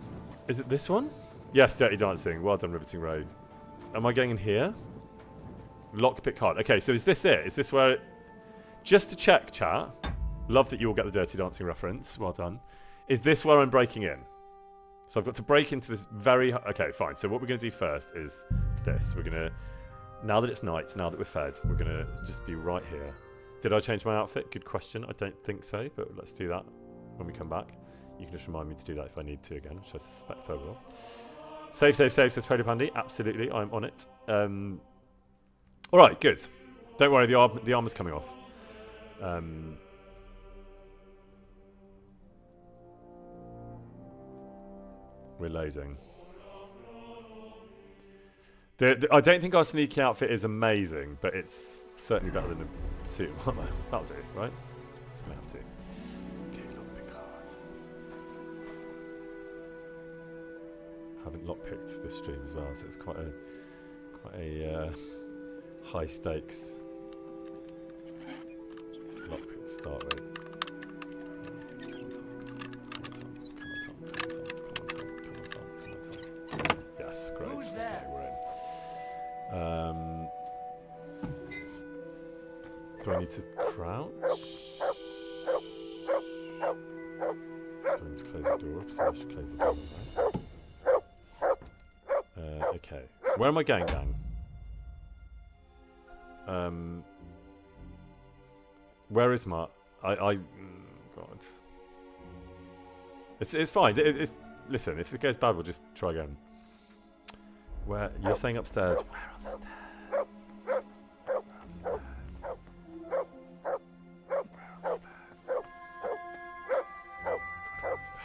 Is it this one? Yes, Dirty Dancing. Well done, Riveting Road. Am I going in here? Lockpick card. Okay, so is this it? Is this where? Just to check, chat. Love that you all get the Dirty Dancing reference. Well done. Is this where I'm breaking in? So I've got to break into this very... Okay, fine. So what we're going to do first is this. We're going to... Now that it's night, now that we're fed, we're going to just be right here. Did I change my outfit? Good question. I don't think so, but let's do that when we come back. You can just remind me to do that if I need to again, which I suspect I will. Save, says Polio Pandy. Absolutely, I'm on it. All right, good. Don't worry, the armor's coming off. We're loading. I don't think our sneaky outfit is amazing, but it's certainly better than the suit. That'll do, right? It's going to have to. Okay, lockpick hard. I haven't lockpicked this stream as well, so it's quite a high stakes lockpick to start with. Yes, great. Who's there? Okay, we're in. Do I need to crouch? Do I need to close the door? So I should close the door, right? Okay. Where am I going, gang? Where is Mutt? God. It's fine. Listen, if it goes bad, we'll just try again. Where you're saying upstairs? Where are the stairs? Where are the stairs? Where are the stairs? Oh my God, where are the stairs?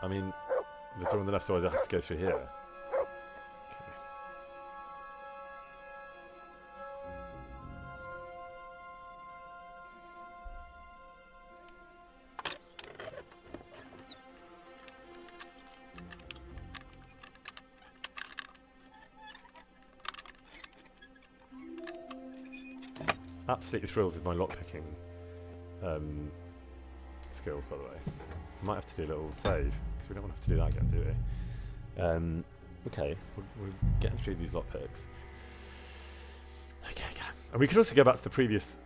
I mean, the door on the left, so I have to go through here. Absolutely thrilled with my lockpicking skills, by the way. Might have to do a little save, because we don't want to have to do that again, do we? Okay, we're getting through these lockpicks. Okay. And we could also go back to the previous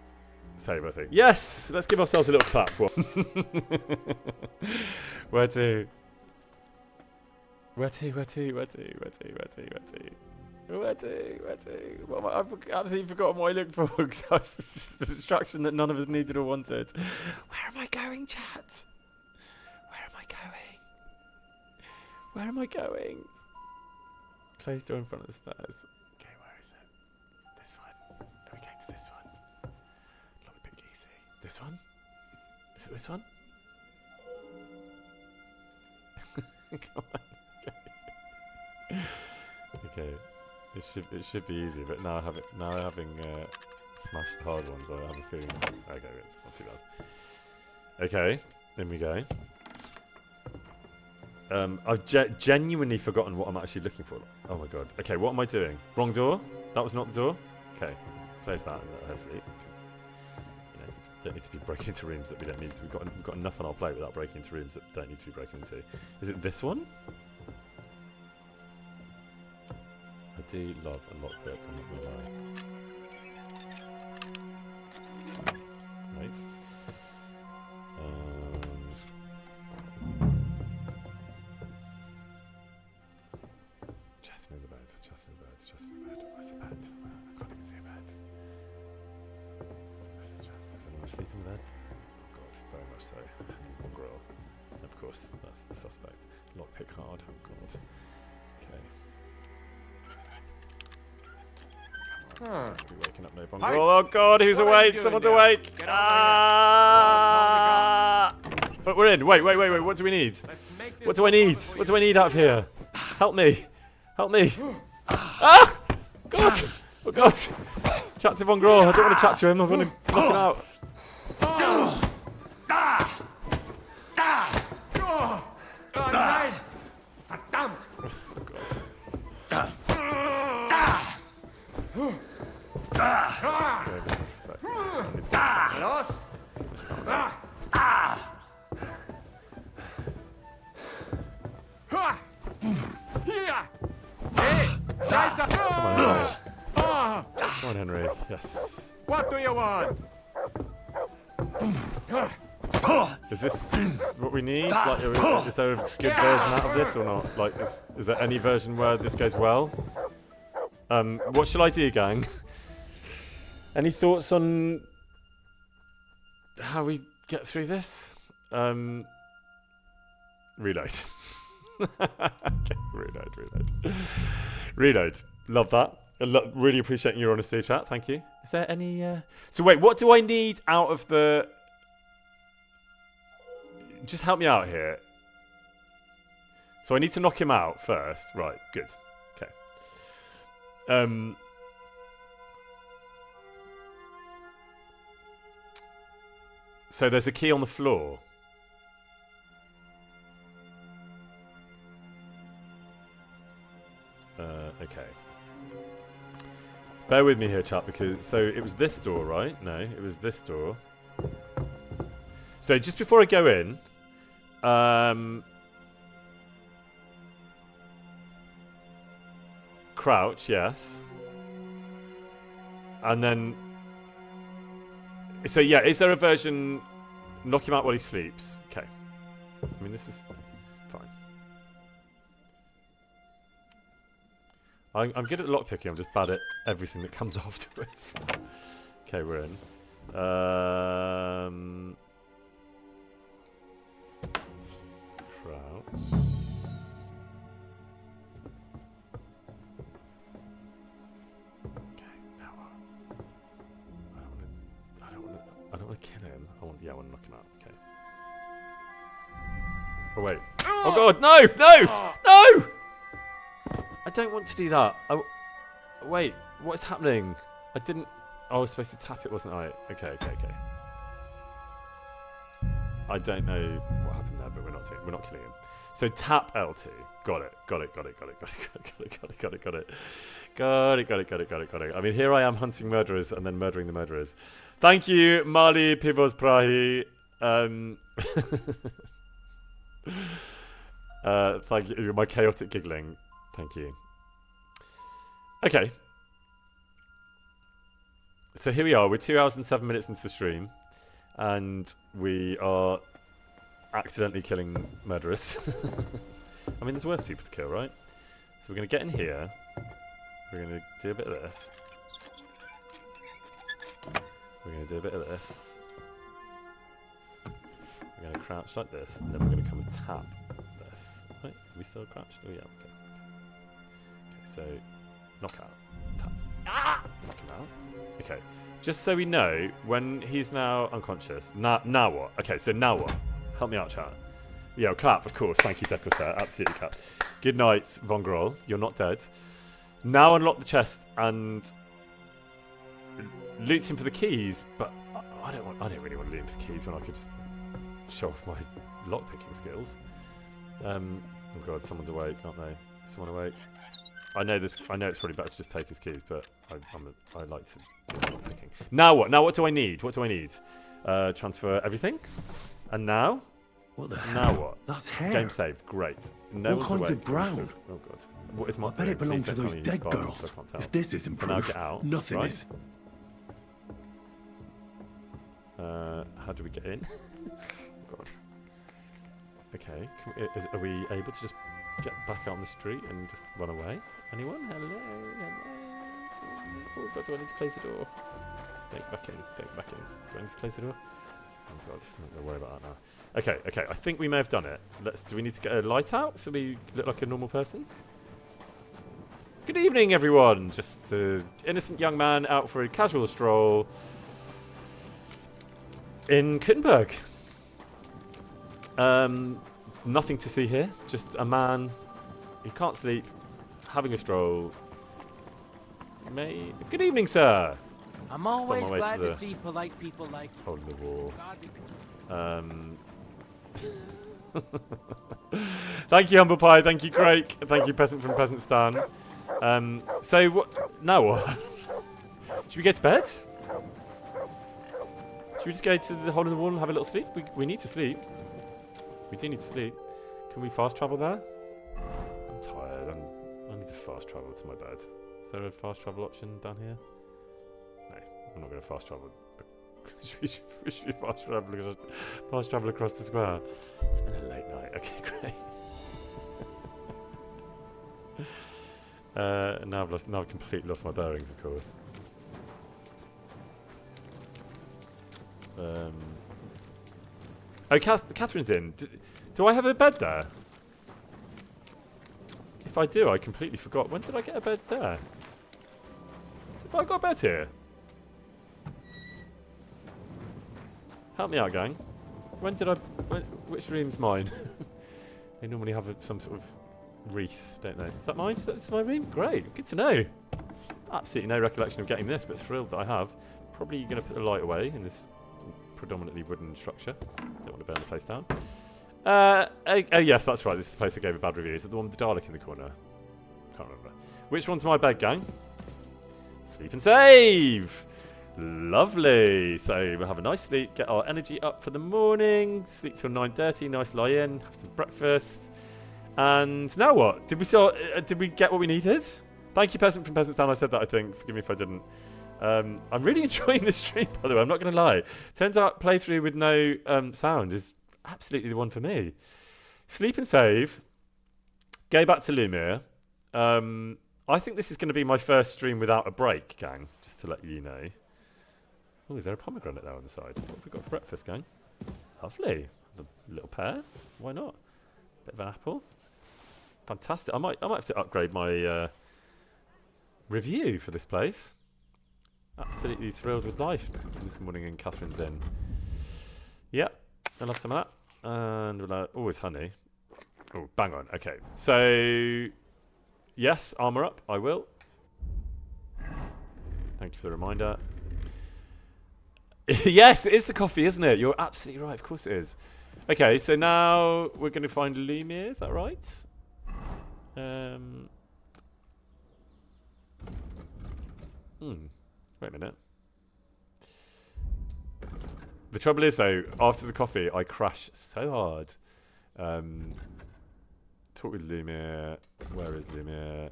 save, I think. Yes! Let's give ourselves a little clap. Where to? Well, I've absolutely forgotten what I looked for because that's the distraction that none of us needed or wanted. Where am I going, chat? Where am I going? Closed door in front of the stairs. Okay, where is it? This one. Are we going to this one? Lockpick easy. This one? Is it this one? Come on. Okay. It should be easy, but now having smashed the hard ones, I have a feeling. Okay, it's not too bad. Okay, in we go. I've genuinely forgotten what I'm actually looking for. Oh my god. Okay, what am I doing? Wrong door? That was not the door? Okay, close that and let her sleep. You know, don't need to be breaking into rooms that we don't need to. We've got enough on our plate without breaking into rooms that don't need to be broken into. Is it this one? I do love a lockpick, I'm not gonna lie. Right. Chest in the bed, chest in the bed, chest in the bed. Where's the bed? I can't even see a bed. Does anyone sleep in the bed? Oh god, very much so. Mongrel. Of course, that's the suspect. Lockpick hard, oh god. Okay. Huh. Be waking up no Mongrel. Oh god, who's awake? Someone's awake! Ah! But we're in. Wait. What do we need? What do I need? What do I need out of here? Help me. Help me. Ah! God! Oh god! Chat to Mongrel. I don't want to chat to him. I want to knock him out. Come on, Henry. Yes. What do you want? Is this what we need? Like, is there a good version out of this or not? Like, is there any version where this goes well? What shall I do, gang? Any thoughts on how we get through this? Reload. Okay, reload. Love that. Really appreciating your honesty, chat. Thank you. Is there any... So wait, what do I need out of the... Just help me out here. So I need to knock him out first. Right, good. Okay. So there's a key on the floor. Okay. Bear with me here, chat, because... So it was this door, right? No, it was this door. So just before I go in... crouch, yes. And then... So yeah, is there a version... Knock him out while he sleeps? Okay. I mean, this is... fine. I'm good at lockpicking, I'm just bad at everything that comes afterwards. Okay, we're in. Crouch. Okay, now what? I don't want to kill him. I want to knock him out. Okay. Oh wait. Oh god, no! I don't want to do that. Wait, what is happening? I didn't... I was supposed to tap it, wasn't I? Okay. I don't know what happened there, but we're not killing him. So tap L2. Got it. I mean, here I am hunting murderers and then murdering the murderers. Thank you, Mali Pivos Prahi. Thank you, my chaotic giggling. Thank you. Okay. So here we are. We're 2 hours and 7 minutes into the stream. And we are accidentally killing murderers. I mean, there's worse people to kill, right? So we're going to get in here. We're going to do a bit of this. We're going to do a bit of this. We're going to crouch like this. And then we're going to come and tap this. Right? Are we still crouched? Oh, yeah. Okay. So, knock out. Tap. Ah! Knock him out. Okay. Just so we know, when he's now unconscious, now what? Okay, so now what? Help me out, chat. Yeah, clap, of course. Thank you, Declassare. Absolutely clap. Good night, Von Groll. You're not dead. Now unlock the chest and loot him for the keys, but I don't really want to loot him for the keys when I could just show off my lockpicking skills. Oh god, someone's awake, aren't they? Is someone awake? I know this. I know it's probably better to just take his keys, but I like to do more picking. Now what? Now what do I need? What do I need? Transfer everything. And now? What the hell? Now what? That's hair. Game saved. Great. No All one's kinds awake. of brown. Oh god. What is my? I bet it belonged to those dead girls. If this isn't so now proof, get out. nothing right? is. How do we get in? Oh god. Okay. Are we able to just get back out on the street and just run away? Anyone? Hello? Oh god, do I need to close the door? Don't back in. Don't back in. Do I need to close the door? Oh god, I'm not going to worry about that now. Okay, I think we may have done it. Do we need to get a light out so we look like a normal person? Good evening, everyone. Just an innocent young man out for a casual stroll in Kuttenberg. Nothing to see here. Just a man who can't sleep, having a stroll. Good evening, sir. I'm always glad to see polite people like you. Hold the wall. Thank you, Humble Pie. Thank you, Craig. Thank you, Peasant from Peasant Stan. So what? Now what? Should we go to bed? Should we just go to the hole in the wall and have a little sleep? We need to sleep. We do need to sleep. Can we fast travel there? I'm tired. I need to fast travel to my bed. Is there a fast travel option down here? No, I'm not going to fast travel. should we fast travel across the square? It's been a late night. Okay, great. Now I've completely lost my bearings, of course. Oh, Catherine's in. Do I have a bed there? If I do, I completely forgot. When did I get a bed there? Have I got a bed here? Help me out, gang. Which room's mine? They normally have some sort of wreath, don't they? Is that mine? Is that my room? Great. Good to know. Absolutely no recollection of getting this, but thrilled that I have. Probably going to put the light away in this predominantly wooden structure. Don't want to burn the place down. Oh yes, that's right. This is the place I gave a bad review. Is it the one with the Dalek in the corner? Can't remember. Which one's my bed, gang? Sleep and save! Lovely. So we'll have a nice sleep, get our energy up for the morning, sleep till 9:30, nice lie in, have some breakfast. And now what? Did we get what we needed? Thank you, Peasant from Peasant Stan. I said that, I think. Forgive me if I didn't. I'm really enjoying this stream, by the way. I'm not going to lie. Turns out playthrough with no sound is absolutely the one for me. Sleep and save. Go back to Lumiere. I think this is going to be my first stream without a break, gang. Just to let you know. Oh, is there a pomegranate there on the side? What have we got for breakfast, gang? Lovely. A little pear. Why not? Bit of an apple. Fantastic. I might have to upgrade my review for this place. Absolutely thrilled with life this morning in Catherine's Inn. Yep, I'll have some of that. And we'll have always honey. Oh, bang on. Okay, so yes, armour up. I will. Thank you for the reminder. Yes, it is the coffee, isn't it? You're absolutely right. Of course it is. Okay, so now we're going to find Lumiere. Is that right? Wait a minute. The trouble is, though, after the coffee, I crash so hard. Talk with Lumiere. Where is Lumiere?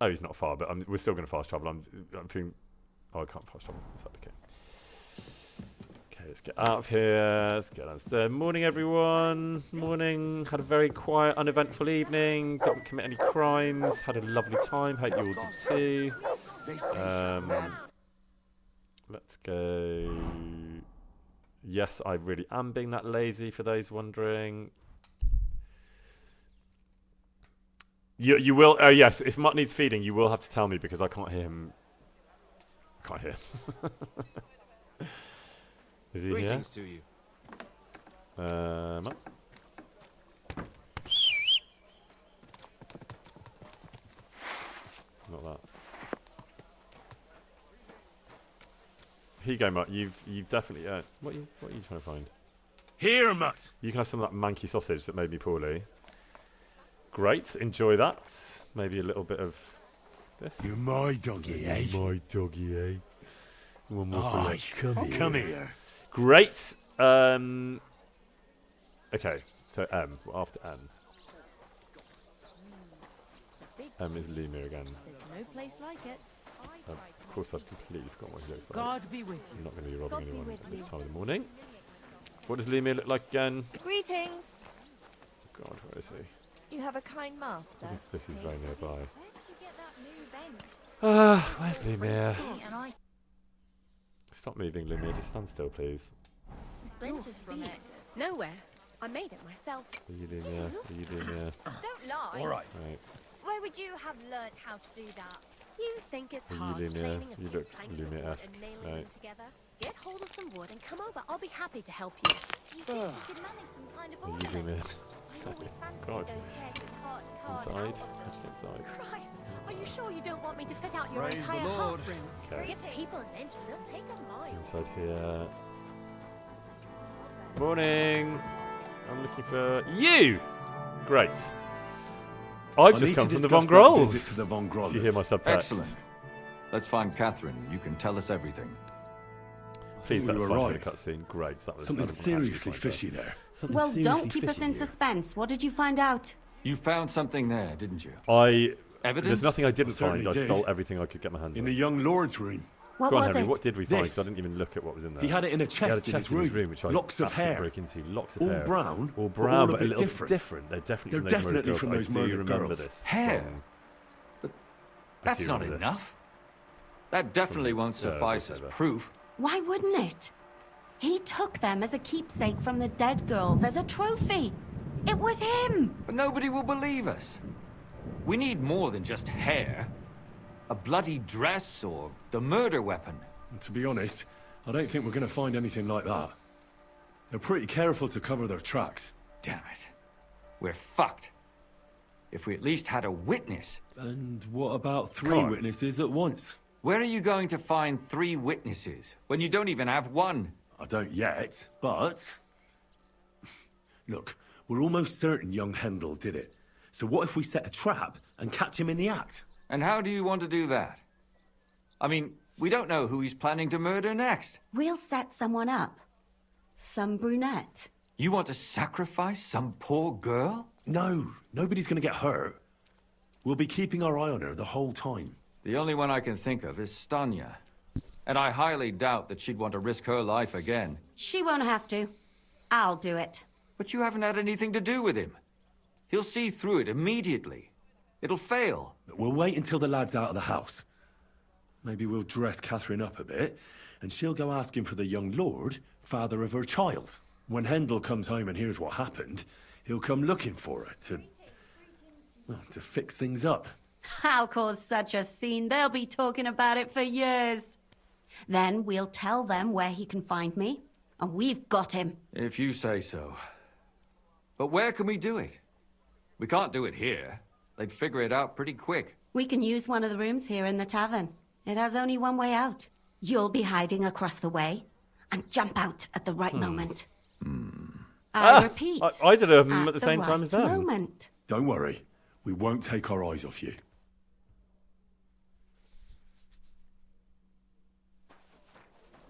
Oh, he's not far, but we're still going to fast travel. I'm feeling... Oh, I can't fast travel. Is that okay? Okay, let's get out of here. Let's get downstairs. Morning, everyone. Morning. Had a very quiet, uneventful evening. Didn't commit any crimes. Had a lovely time. Hope you all did too. Let's go. Yes, I really am being that lazy, for those wondering. You will. Oh yes, if Mutt needs feeding, you will have to tell me because I can't hear him. I can't hear. Is he Greetings to you. Mutt? Not that. Here you go, Mutt. You've definitely. What are you trying to find? Here, Mutt. You can have some of that manky sausage that made me poorly. Great, enjoy that. Maybe a little bit of this. You're my doggy, eh? My doggy, eh? One more for you. Come here. Great. Okay, so M, after M. M is Lemur again. There's no place like it. Of course, I've completely forgotten what he looks like. God be with you. I'm not going to be robbing anyone at this time of the morning. What does Lemur look like again? Greetings. God, where is he? You have a kind master. This is very nearby. Where did you get that new bench? Where's Lemur? And I Stop moving, Lemur. Just stand still, please. splinters from it. Nowhere. I made it myself. Are you Lemur? Are you Lemur? Don't lie. All right. Right. Where would you have learnt how to do that? You think it's Are you hard Lemur? training a You few look planks of wood Lemur-esque. and nailing Right. them together? Get hold of some wood and come over. I'll be happy to help you. Do you think you could manage some kind of Are you ornament? Lemur? I always fancied God. those chairs with hearts carved Inside. out of How'd them. you get inside? Christ, are you sure you don't want me to fit out your Praise the entire Lord. heart room? Okay. Get people and engine, they'll take a mile. Inside here. Morning. I'm looking for you. Great. I've just come from the Von Grolls. Visit to the Von Grolls. If you hear my subtext. Excellent. Let's find Catherine. You can tell us everything. Please, We that's were fine right. in the cutscene. Great. That was Something that was seriously actually quite fishy good. there. Something Well, seriously don't keep us fishy in here. suspense. What did you find out? You found something there, didn't you? Evidence? There's nothing I didn't Certainly find. I did. stole everything I could get my hands In on. the young lord's room. What Go on, was Henry. it? What did we find? This. 'Cause I didn't even look at what was in there. He had it in a He had a chest in chest his in his room. room, which I Locks of absolutely hair. broke into. Locks of All hair. brown, All but brown, all a but a bit little different. different. They're definitely They're from those murdered definitely girls. from I those do murdered remember girls. this. Hair? From- But I that's do not remember this. enough. That definitely won't suffice as whatever. proof. Why wouldn't it? He took them as a keepsake from the dead girls, as a trophy. It was him. But nobody will believe us. We need more than just hair. A bloody dress or the murder weapon. And to be honest, I don't think we're going to find anything like that. They're pretty careful to cover their tracks. Damn it. We're fucked. If we at least had a witness. And what about Come three on. witnesses at once? Where are you going to find 3 witnesses when you don't even have one? I don't yet, but... Look, we're almost certain young Hendel did it. So what if we set a trap and catch him in the act? And how do you want to do that? I mean, we don't know who he's planning to murder next. We'll set someone up. Some brunette. You want to sacrifice some poor girl? No, nobody's going to get hurt. We'll be keeping our eye on her the whole time. The only one I can think of is Stanya. And I highly doubt that she'd want to risk her life again. She won't have to. I'll do it. But you haven't had anything to do with him. He'll see through it immediately. It'll fail. We'll wait until the lad's out of the house. Maybe we'll dress Catherine up a bit, and she'll go asking for the young lord, father of her child. When Hendel comes home and hears what happened, he'll come looking for her to fix things up. I'll cause such a scene, they'll be talking about it for years. Then we'll tell them where he can find me, and we've got him. If you say so. But where can we do it? We can't do it here. They'd figure it out pretty quick. We can use one of the rooms here in the tavern. It has only one way out. You'll be hiding across the way, and jump out at the right moment. I repeat. I did them at the same time as them. Moment. Don't worry, we won't take our eyes off you.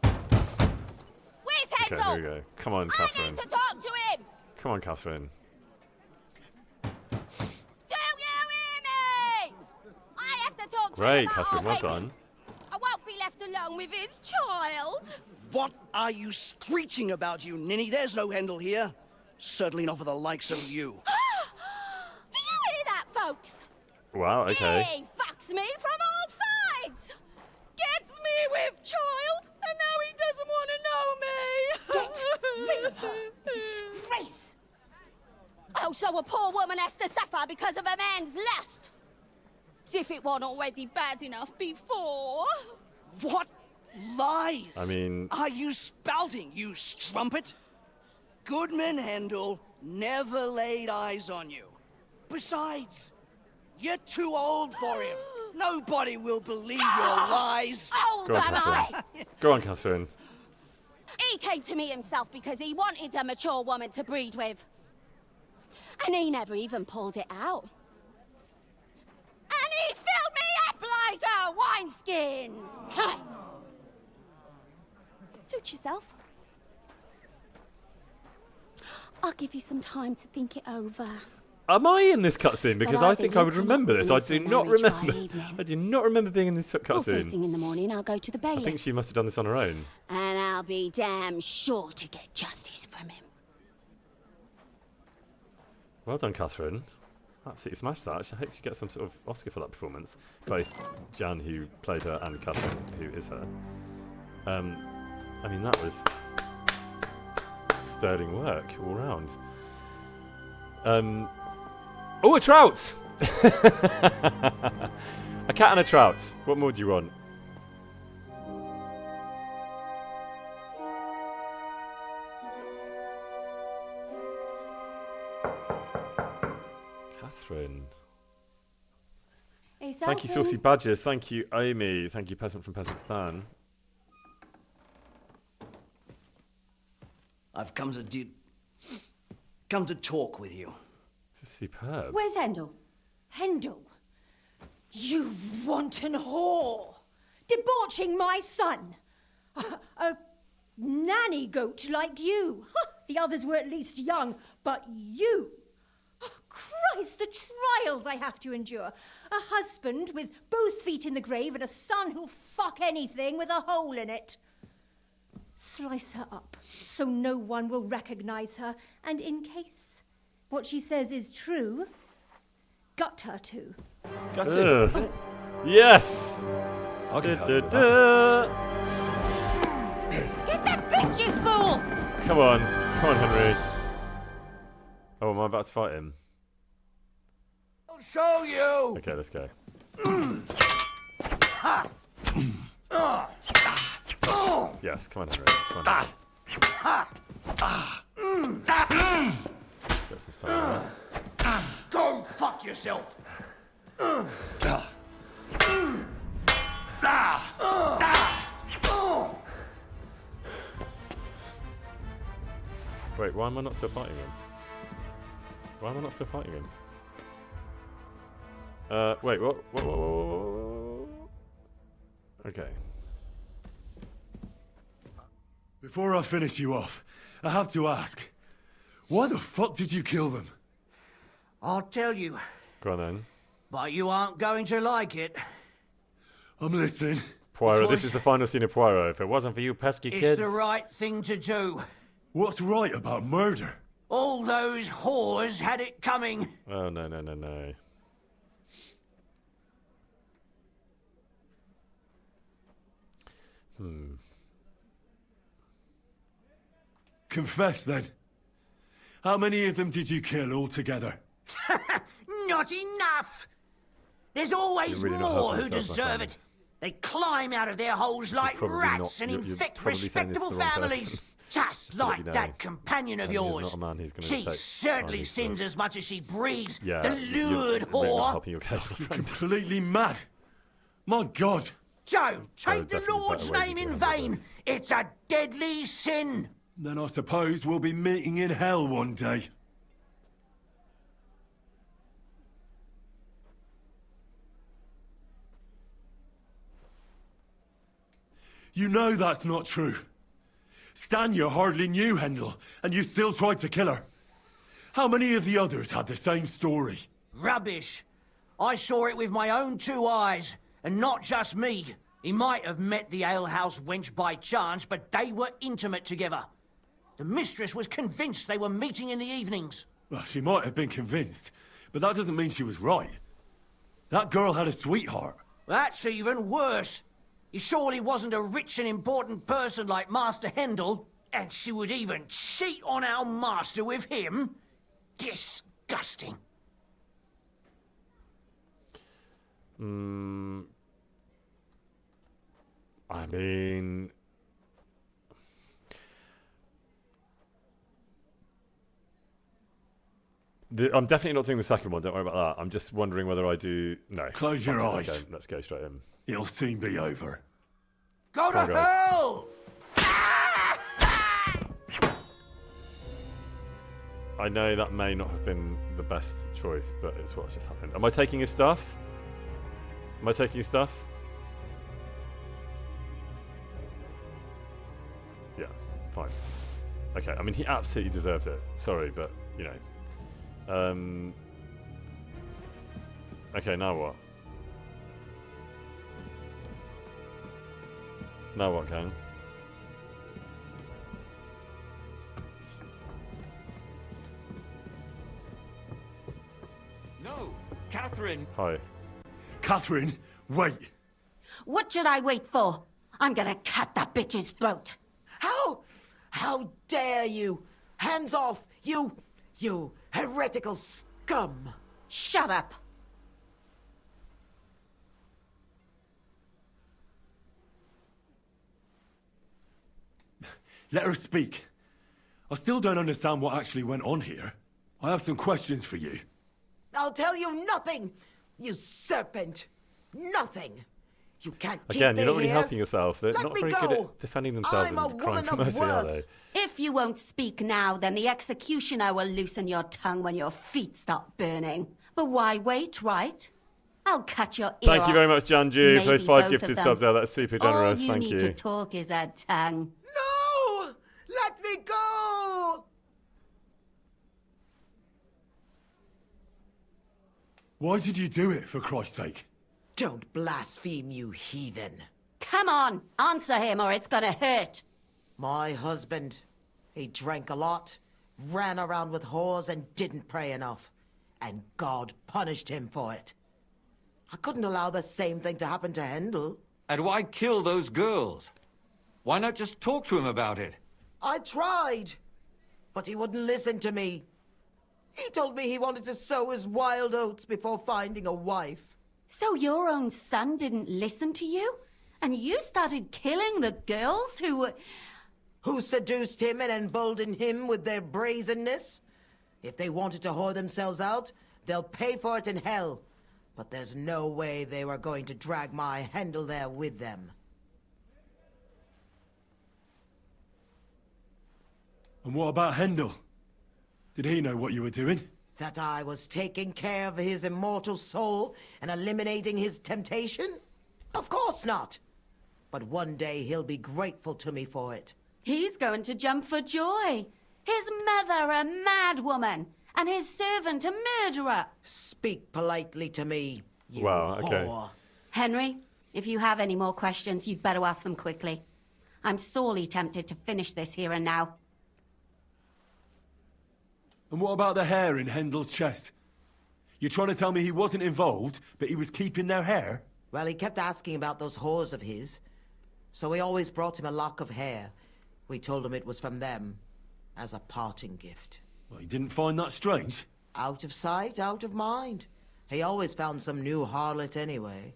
Where's Okay, here we go. Come on, Catherine. to talk to him! Come on, Catherine. Do you hear me? I have to talk to Great, him about Catherine. our Well wedding. done. I won't be left alone with his child. What are you screeching about, you ninny? There's no Hendel here. Certainly not for the likes of you. Do you hear that, folks? Wow. Okay. He fucks me from all sides. Gets me with child, and now he doesn't want to know me. Disgrace. Oh, so a poor woman has to suffer because of a man's lust. As if it wasn't already bad enough before. What lies I mean, are you spouting, you strumpet? Goodman Hendel never laid eyes on you. Besides, you're too old for him. Nobody will believe your lies. Old Go on, am I? Catherine. Go on, Catherine. He came to me himself because he wanted a mature woman to breed with. And he never even pulled it out. Suit yourself. I'll give you some time to think it over. Am I in this cutscene? Because I think I would remember this. I do not remember. I do not remember being in this Well, first cutscene. thing in the morning, I'll go to the bailiff. I think she must have done this on her own. And I'll be damn sure to get justice from him. Well done, Catherine. Absolutely smashed that. I hope she gets some sort of Oscar for that performance. Both Jan, who played her, and Catherine, who is her. I mean, that was sterling work all round. Oh, a trout! A cat and a trout. What more do you want? Catherine. Thank you, Saucy Badgers. Thank you, Amy. Thank you, Peasant from Peasantstan. I've come to talk with you. This is superb. Where's Hendel? Hendel? You wanton whore! Debauching my son! A nanny goat like you! The others were at least young, but you! Christ, the trials I have to endure! A husband with both feet in the grave and a son who'll fuck anything with a hole in it. Slice her up so no one will recognize her, and in case what she says is true, gut her too. Gut it? Yes! I'll get Get that bitch, you fool! Come on, Henry. Oh, am I about to fight him? I'll show you! Okay, let's go. Yes, come on, Henry. Come on. Get some stuff. Go fuck yourself! Wait, why am I not still fighting him? Why am I not still fighting him? Wait, what? Okay. Before I finish you off, I have to ask, why the fuck did you kill them? I'll tell you, Go on then. but you aren't going to like it. I'm listening. Poirot, this is the final scene of Poirot. If it wasn't for you pesky It's kids... the right thing to do. What's right about murder? All those whores had it coming. Oh, no. Confess then. How many of them did you kill altogether? Not enough. There's always You're really not more helping who yourself, my deserve friend. it. They climb out of their holes like probably rats not- and you're infect probably saying this to respectable the wrong families. person. Just to let like you know. that companion of And he's yours. not a man who's gonna She take certainly armies sins for- as much as she breathes. Yeah, The you're lured really not whore. helping your case, my You're friend. completely mad. My God. Joe, take the definitely Lord's better ways name of in dealing with vain. this. It's a deadly sin. Then I suppose we'll be meeting in hell one day. You know that's not true. Stanya hardly knew Hendel, and you still tried to kill her. How many of the others had the same story? Rubbish. I saw it with my own two eyes, and not just me. He might have met the alehouse wench by chance, but they were intimate together. The mistress was convinced they were meeting in the evenings. Well, she might have been convinced, but that doesn't mean she was right. That girl had a sweetheart. That's even worse. He surely wasn't a rich and important person like Master Hendel, and she would even cheat on our master with him? Disgusting. I mean... I'm definitely not doing the second one, don't worry about that. I'm just wondering whether I do... No. Close your Fuck it, I eyes. don't. Let's go straight in. It'll soon be over. Go Come on, to guys. hell! I know that may not have been the best choice, but it's what's just happened. Am I taking his stuff? Am I taking his stuff? fine. Okay, I mean, he absolutely deserves it. Sorry, but, you know. Okay, now what? Now what, gang? No! Catherine! Hi. Catherine, wait! What should I wait for? I'm gonna cut that bitch's throat. How dare you? Hands off, you heretical scum! Shut up. Let her speak. I still don't understand what actually went on here. I have some questions for you. I'll tell you nothing, you serpent. Nothing. You can't keep Again, me you're not really here. helping yourself. They're Let not me very go. good at defending themselves I'm a and crying woman for of mercy, are worth. they? If you won't speak now, then the executioner will loosen your tongue when your feet start burning. But why wait, right? I'll cut your ear Thank you very much, Janju, for those Maybe 5 both gifted of them. subs there. That's super generous. All you Thank need you. to talk is a tongue. No! Let me go! Why did you do it, for Christ's sake? Don't blaspheme, you heathen. Come on, answer him or it's gonna hurt. My husband, he drank a lot, ran around with whores and didn't pray enough. And God punished him for it. I couldn't allow the same thing to happen to Hendel. And why kill those girls? Why not just talk to him about it? I tried, but he wouldn't listen to me. He told me he wanted to sow his wild oats before finding a wife. So your own son didn't listen to you? And you started killing the girls who seduced him and emboldened him with their brazenness? If they wanted to whore themselves out, they'll pay for it in hell. But there's no way they were going to drag my Hendel there with them. And what about Hendel? Did he know what you were doing? That I was taking care of his immortal soul and eliminating his temptation? Of course not. But one day he'll be grateful to me for it. He's going to jump for joy. His mother a mad woman, and his servant a murderer. Speak politely to me, you Wow, okay. whore. Henry, if you have any more questions, you'd better ask them quickly. I'm sorely tempted to finish this here and now. And what about the hair in Hendel's chest? You're trying to tell me he wasn't involved, but he was keeping their hair? Well, he kept asking about those whores of his. So we always brought him a lock of hair. We told him it was from them, as a parting gift. Well, he didn't find that strange? Out of sight, out of mind. He always found some new harlot anyway.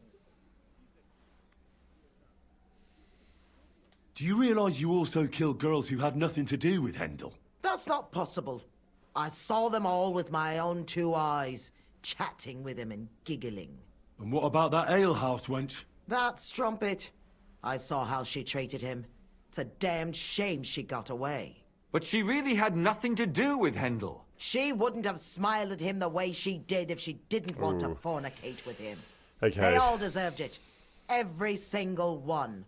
Do you realise you also killed girls who had nothing to do with Hendel? That's not possible. I saw them all with my own 2 eyes, chatting with him and giggling. And what about that alehouse wench? That strumpet. I saw how she treated him. It's a damned shame she got away. But she really had nothing to do with Hendel. She wouldn't have smiled at him the way she did if she didn't want to fornicate with him. Okay. They all deserved it. Every single one.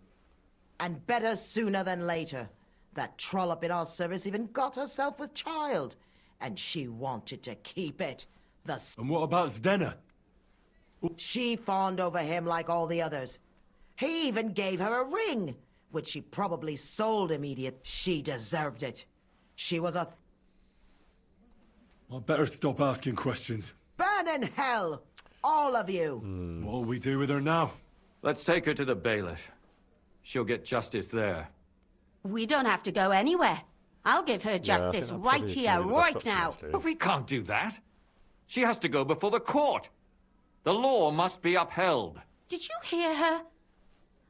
And better sooner than later. That trollop in our service even got herself with child. And she wanted to keep it. And what about Stanya? She fawned over him like all the others. He even gave her a ring, which she probably sold immediate. She deserved it. She was a... I better stop asking questions. Burn in hell! All of you! What'll we do with her now? Let's take her to the bailiff. She'll get justice there. We don't have to go anywhere. I'll give her justice right here, right now. But we can't do that. She has to go before the court. The law must be upheld. Did you hear her?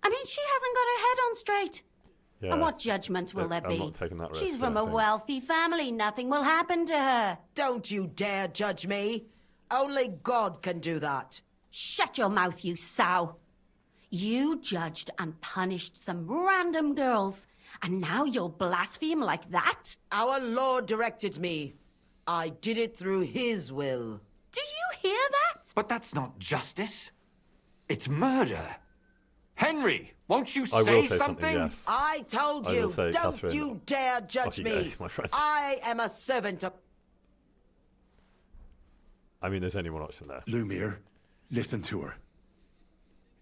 I mean, she hasn't got her head on straight. Yeah. And what judgment will there I'm be? not taking that risk, She's I from don't a think. wealthy family. Nothing will happen to her. Don't you dare judge me. Only God can do that. Shut your mouth, you sow. You judged and punished some random girls, and now you'll blaspheme like that? Our Lord directed me. I did it through His will. Do you hear that? But that's not justice. It's murder. Henry, won't you I will say say something? yes. I told I you, will say, don't Catherine, you dare judge off you go, me. my friend. I am a servant of... I mean, there's only one option there. Lumiere, listen to her.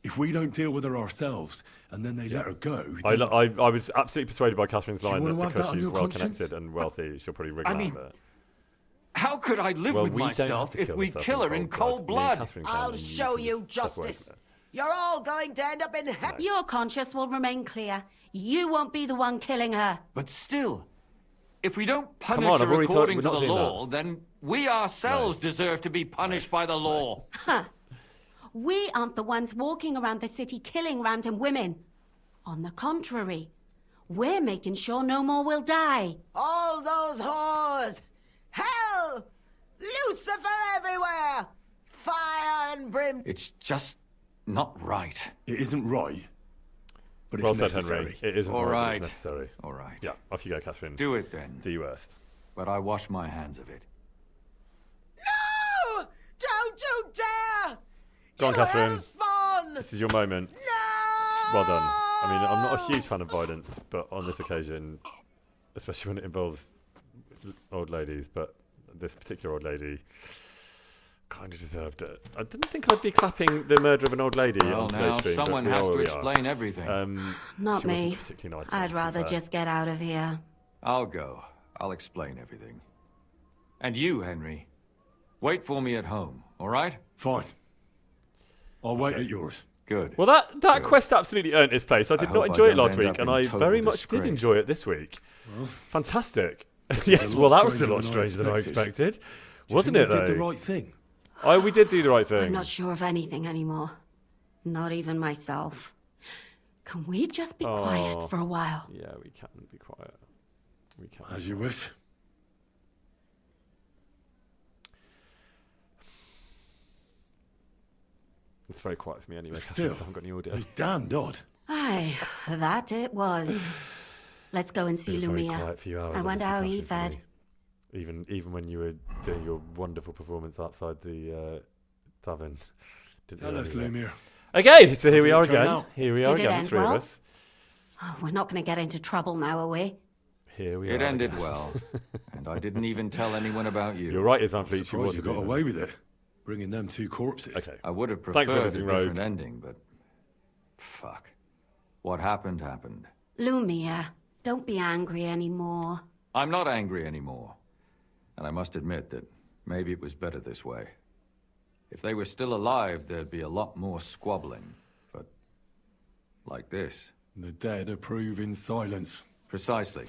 If we don't deal with her ourselves, and then they let her go... I was absolutely persuaded by Catherine's Do you line wanna that have because that on she's your well conscience? connected and wealthy, she'll probably wriggle I mean, out of it. How could I live Well, with we don't myself have to if we ourselves kill her in cold Me and blood? Catherine can, I'll and show can you just step away justice. from it. You're all going to end up in hell. Your conscience will remain clear. You won't be the one killing her. But still, if we don't Come punish on, I've her already told- according we're to not the doing law, then we ourselves deserve to be punished by the law. Huh. We aren't the ones walking around the city killing random women. On the contrary, we're making sure no more will die. All those whores! Hell! Lucifer everywhere! Fire and brim. It's just not right. It isn't right, but it's Well said, necessary. Henry. It isn't All right, but right. it's necessary. All right. Yeah, off you go, Catherine. Do it then. Do you worst. But I wash my hands of it. No! Don't you dare! Go on, You Catherine. hellspawn! This is your moment. No! Well done. I mean, I'm not a huge fan of violence, but on this occasion, especially when it involves old ladies, but this particular old lady kind of deserved it. I didn't think I'd be clapping the murder of an old lady Well, on today's now stream. someone but we has are to where we are. explain everything. Not she me. wasn't particularly nice to me, I'd to be rather fair. just get out of here. I'll go. I'll explain everything. And you, Henry, wait for me at home, all right? Fine. I'll wait at yours. Good. Well, that quest absolutely earned its place. I did I not hope I enjoy it don't last end week, up and in I total very much did disgrace. enjoy it this week. Well, Fantastic. was Yes, a well, lot that was a stranger lot than I stranger than I expected. expected. Wasn't Do you it, think though? we did the right thing? We did do the right thing. I'm not sure of anything anymore. Not even myself. Can we just be quiet for a while? Yeah, we can be quiet. We can. As you wish. It's very quiet for me anyway. But Catherine, still, so I haven't got any audio. It was damned odd. Aye, that it was. Let's go and see It was a very Lumia. quiet few hours, I wonder how obviously, he Catherine, fed. for me. Even when you were doing your wonderful performance outside the tavern. Didn't Tell hear us, any of it. Lumiere. Okay, so here we Did it are turn again. out? Here we are Did it again, the end three well? of us. Oh, we're not going to get into trouble now, are we? Here we are. It ended again. well, and I didn't even tell anyone about you. You're right, Isanfleet. She Surprised was you a got demon. away with it. Bringing them two corpses. Okay. I would have Thanks for preferred a visiting, Rogue. different ending, but fuck. What happened, happened. Lumia, don't be angry anymore. I'm not angry anymore. And I must admit that maybe it was better this way. If they were still alive, there'd be a lot more squabbling. But like this. The dead approve in silence. Precisely.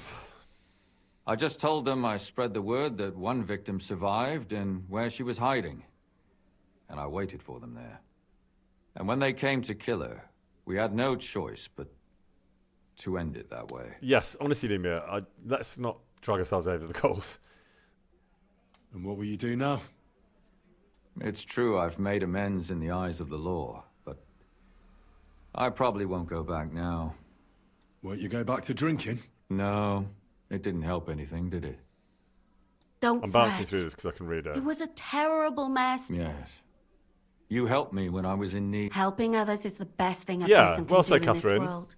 I just told them I spread the word that one victim survived and where she was hiding. And I waited for them there. And when they came to kill her, we had no choice but to end it that way. Yes, honestly, Lumia, let's not drag ourselves over the coals. And what will you do now? It's true I've made amends in the eyes of the law, but I probably won't go back now. Won't you go back to drinking? No, it didn't help anything, did it? Don't I'm fret. bouncing through this because I can read it. It was a terrible mess. Yes. You helped me when I was in need. Helping others is the best thing a Yeah, person can well do said, in this Catherine. world.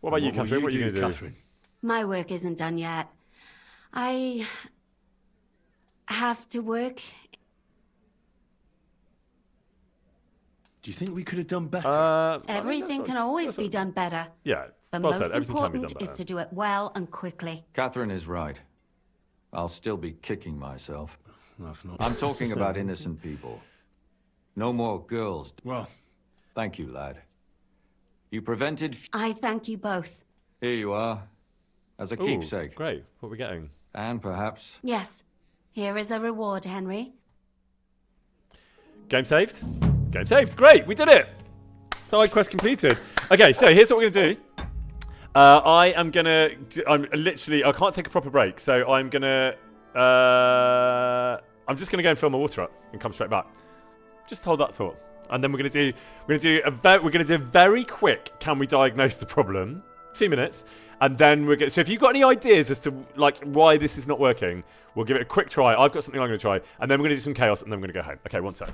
What about you, What will Catherine? What are you going to do? Catherine? My work isn't done yet. I have to work. Do you think we could have done better? Everything can always be done better. Yeah, The well most said. Everything can be important done is better. to do it well and quickly. Catherine is right. I'll still be kicking myself. That's not... I'm talking about innocent people. No more girls. Well... Thank you, lad. You prevented... I thank you both. Here you are. As a Ooh, keepsake. Great. What are we getting? And perhaps... Yes, here is a reward, Henry. Game saved? Game saved. Great. We did it. Side quest completed. Okay, so here's what we're going to do. I am going to... I'm literally... I can't take a proper break, so I'm going to... I'm just going to go and fill my water up and come straight back. Just hold that thought. And then we're going to do a very quick can we diagnose the problem? 2 minutes. And then we're going to... So if you've got any ideas as to like why this is not working, we'll give it a quick try. I've got something I'm going to try. And then we're going to do some chaos and then we're going to go home. Okay, one sec.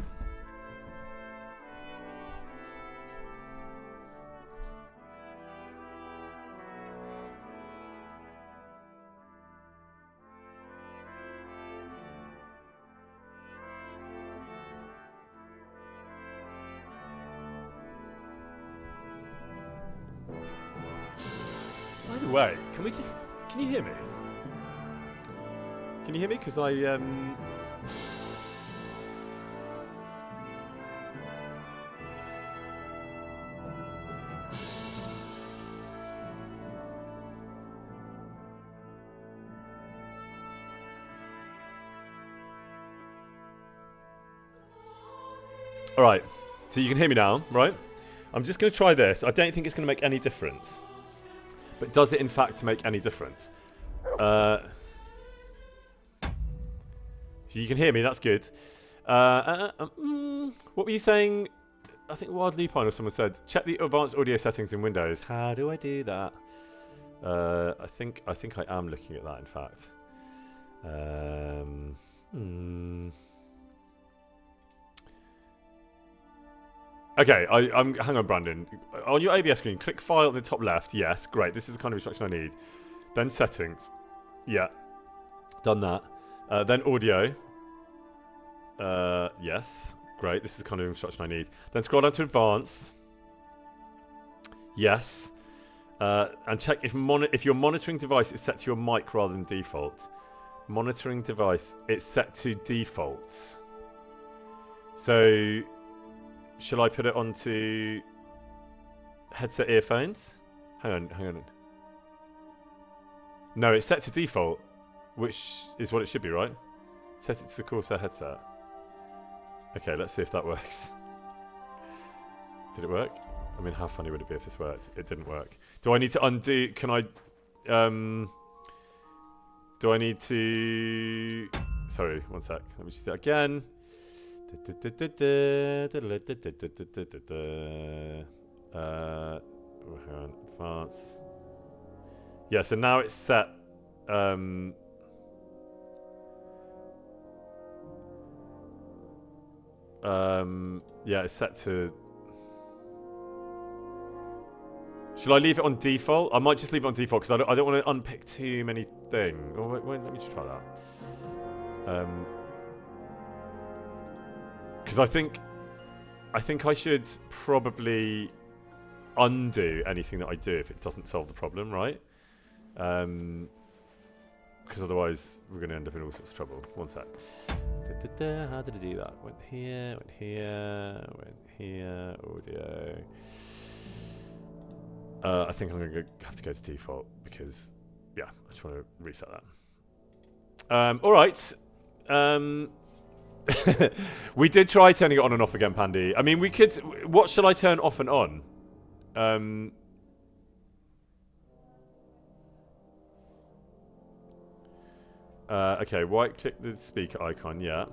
wait. Can you hear me? Can you hear me? Because I, All right, so you can hear me now, right? I'm just going to try this. I don't think it's going to make any difference. But does it in fact make any difference? So you can hear me, that's good. What were you saying? I think Wild Lupine or someone said, check the advanced audio settings in Windows. How do I do that? I think I am looking at that, in fact. Okay, hang on, Brandon. On your OBS screen, click File in the top left. Yes, great. This is the kind of instruction I need. Then Settings. Yeah, done that. Then Audio. Yes, great. This is the kind of instruction I need. Then scroll down to Advanced. Yes. And check if your monitoring device is set to your mic rather than default. Monitoring device, it's set to default. So, shall I put it onto headset earphones? Hang on. No, it's set to default, which is what it should be, right? Set it to the Corsair headset. Okay, let's see if that works. Did it work? I mean, how funny would it be if this worked? It didn't work. Do I need to undo? Can I... do I need to... Sorry, one sec. Let me just do that again. Hang on. Advance. Yeah, so now it's set... yeah, it's set to... Should I leave it on default? I might just leave it on default because I don't want to unpick too many things. Oh, wait, let me just try that. Because I think I should probably undo anything that I do if it doesn't solve the problem, right? Because otherwise we're going to end up in all sorts of trouble. One sec. How did I do that? Went here, audio. I think I'm going to have to go to default because, yeah, I just want to reset that. All right. We did try turning it on and off again, Pandy. I mean, we could... What shall I turn off and on? Okay, right-click the speaker icon, yeah.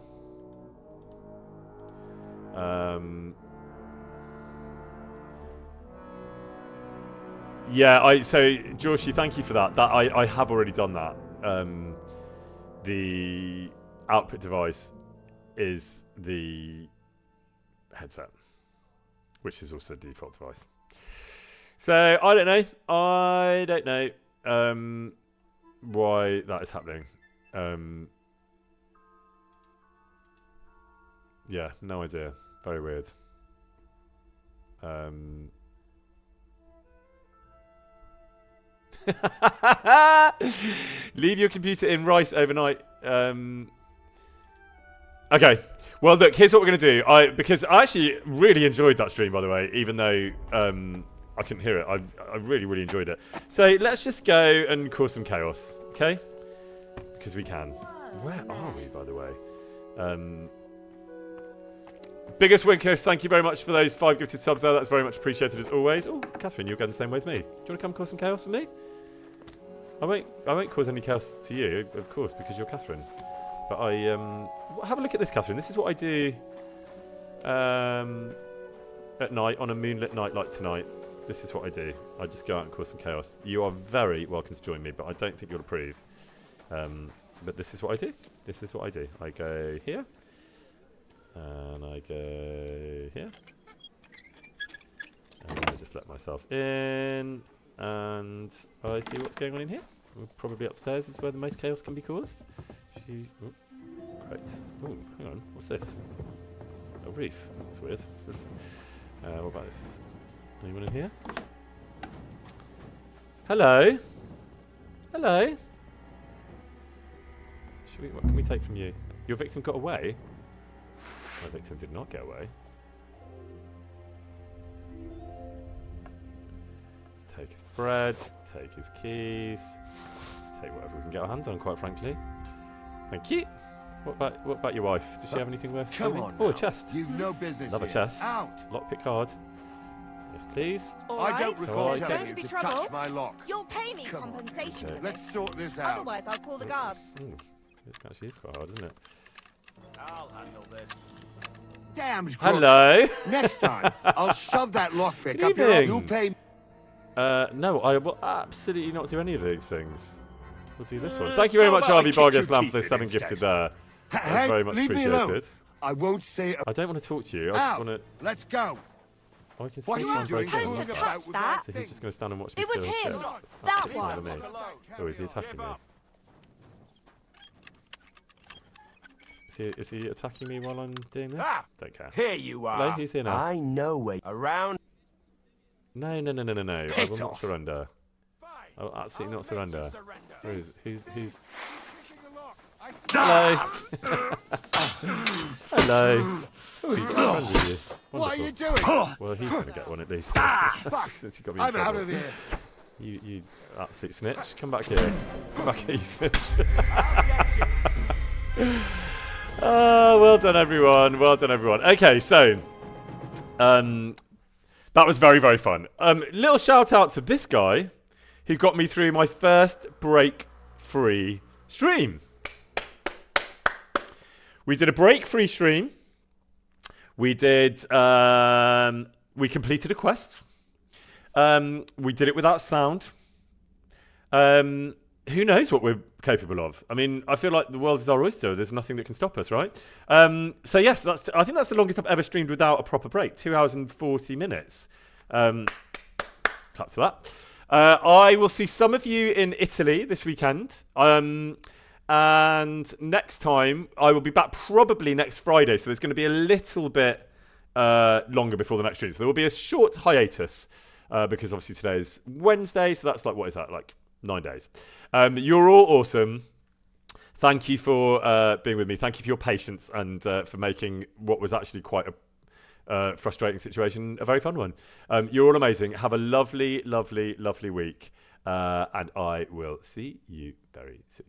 Yeah, so Joshi, thank you for that. I have already done that. The output device is the headset, which is also the default device. So I don't know why that is happening. Yeah, no idea. Very weird. Leave your computer in rice overnight. Okay. Well, look, here's what we're going to do. Because I actually really enjoyed that stream, by the way, even though I couldn't hear it. I really, really enjoyed it. So let's just go and cause some chaos, okay? Because we can. Where are we, by the way? Biggest Winkers, thank you very much for those 5 gifted subs there. That's very much appreciated as always. Oh, Catherine, you're going the same way as me. Do you want to come cause some chaos with me? I won't cause any chaos to you, of course, because you're Catherine. But have a look at this, Catherine. This is what I do at night, on a moonlit night like tonight. This is what I do. I just go out and cause some chaos. You are very welcome to join me, but I don't think you'll approve. But this is what I do. This is what I do. I go here. And I go here. And I just let myself in. And I see what's going on in here. Probably upstairs is where the most chaos can be caused. Great. Oh, hang on. What's this? A reef. That's weird. What about this? Anyone in here? Hello. Hello. What can we take from you? Your victim got away? My victim did not get away. Take his bread, take his keys, take whatever we can get our hands on, quite frankly. Thank you. What about your wife? Does she have anything worth Come stealing? on Oh, a now. chest. You've no business Another here. chest. Out. Lockpick card. Yes, please. I don't recall There's telling going to you be to trouble. touch my lock. You'll pay me Come on. compensation Okay. for Let's this. sort this out. Otherwise, I'll call the guards. Ooh, it actually is quite hard, isn't it? I'll handle this. Damn crook. Hello. Next time, I'll shove that lockpick Good up your evening. You'll pay. No, I will absolutely not do any of these things. We'll do this one. Thank you very much, Harvey Bargas Lamb, for the 7 gifted there. That's Hey, very much leave me alone. appreciated. I won't say. I don't want to talk to you. I just Out. want to. Let's go. I can What see are you doing? supposed to touch that. So he's just going to stand and watch me It was steal him. shit. That That's one. mad at me. Oh, is he attacking me? Is he attacking me while I'm doing this? Don't care. Here you are. Hello, who's here now? I know where. Around. No. I will Piss not off. surrender. I will absolutely not surrender. Where is who's Hello. Hello. Oh, you got a friend with you. What are you Wonderful. doing? Well, he's going to get one at least. Fuck. Since he got me in I'm out trouble. of here. You absolute snitch. Come back here. Come back here, you snitch. Well done, everyone. Well done, everyone. Okay, so that was very, very fun. Little shout out to this guy who got me through my first break-free stream. We did a break-free stream. We did. We completed a quest. We did it without sound. Who knows what we're capable of? I mean, I feel like the world is our oyster. There's nothing that can stop us, right? So yes, I think that's the longest I've ever streamed without a proper break. 2 hours and 40 minutes. Clap to that. I will see some of you in Italy this weekend. And next time, I will be back probably next Friday. So there's going to be a little bit longer before the next stream. So there will be a short hiatus because obviously today is Wednesday. So that's like, what is that? Like 9 days. You're all awesome. Thank you for being with me. Thank you for your patience and for making what was actually quite a frustrating situation a very fun one. You're all amazing. Have a lovely, lovely, lovely week. And I will see you very soon.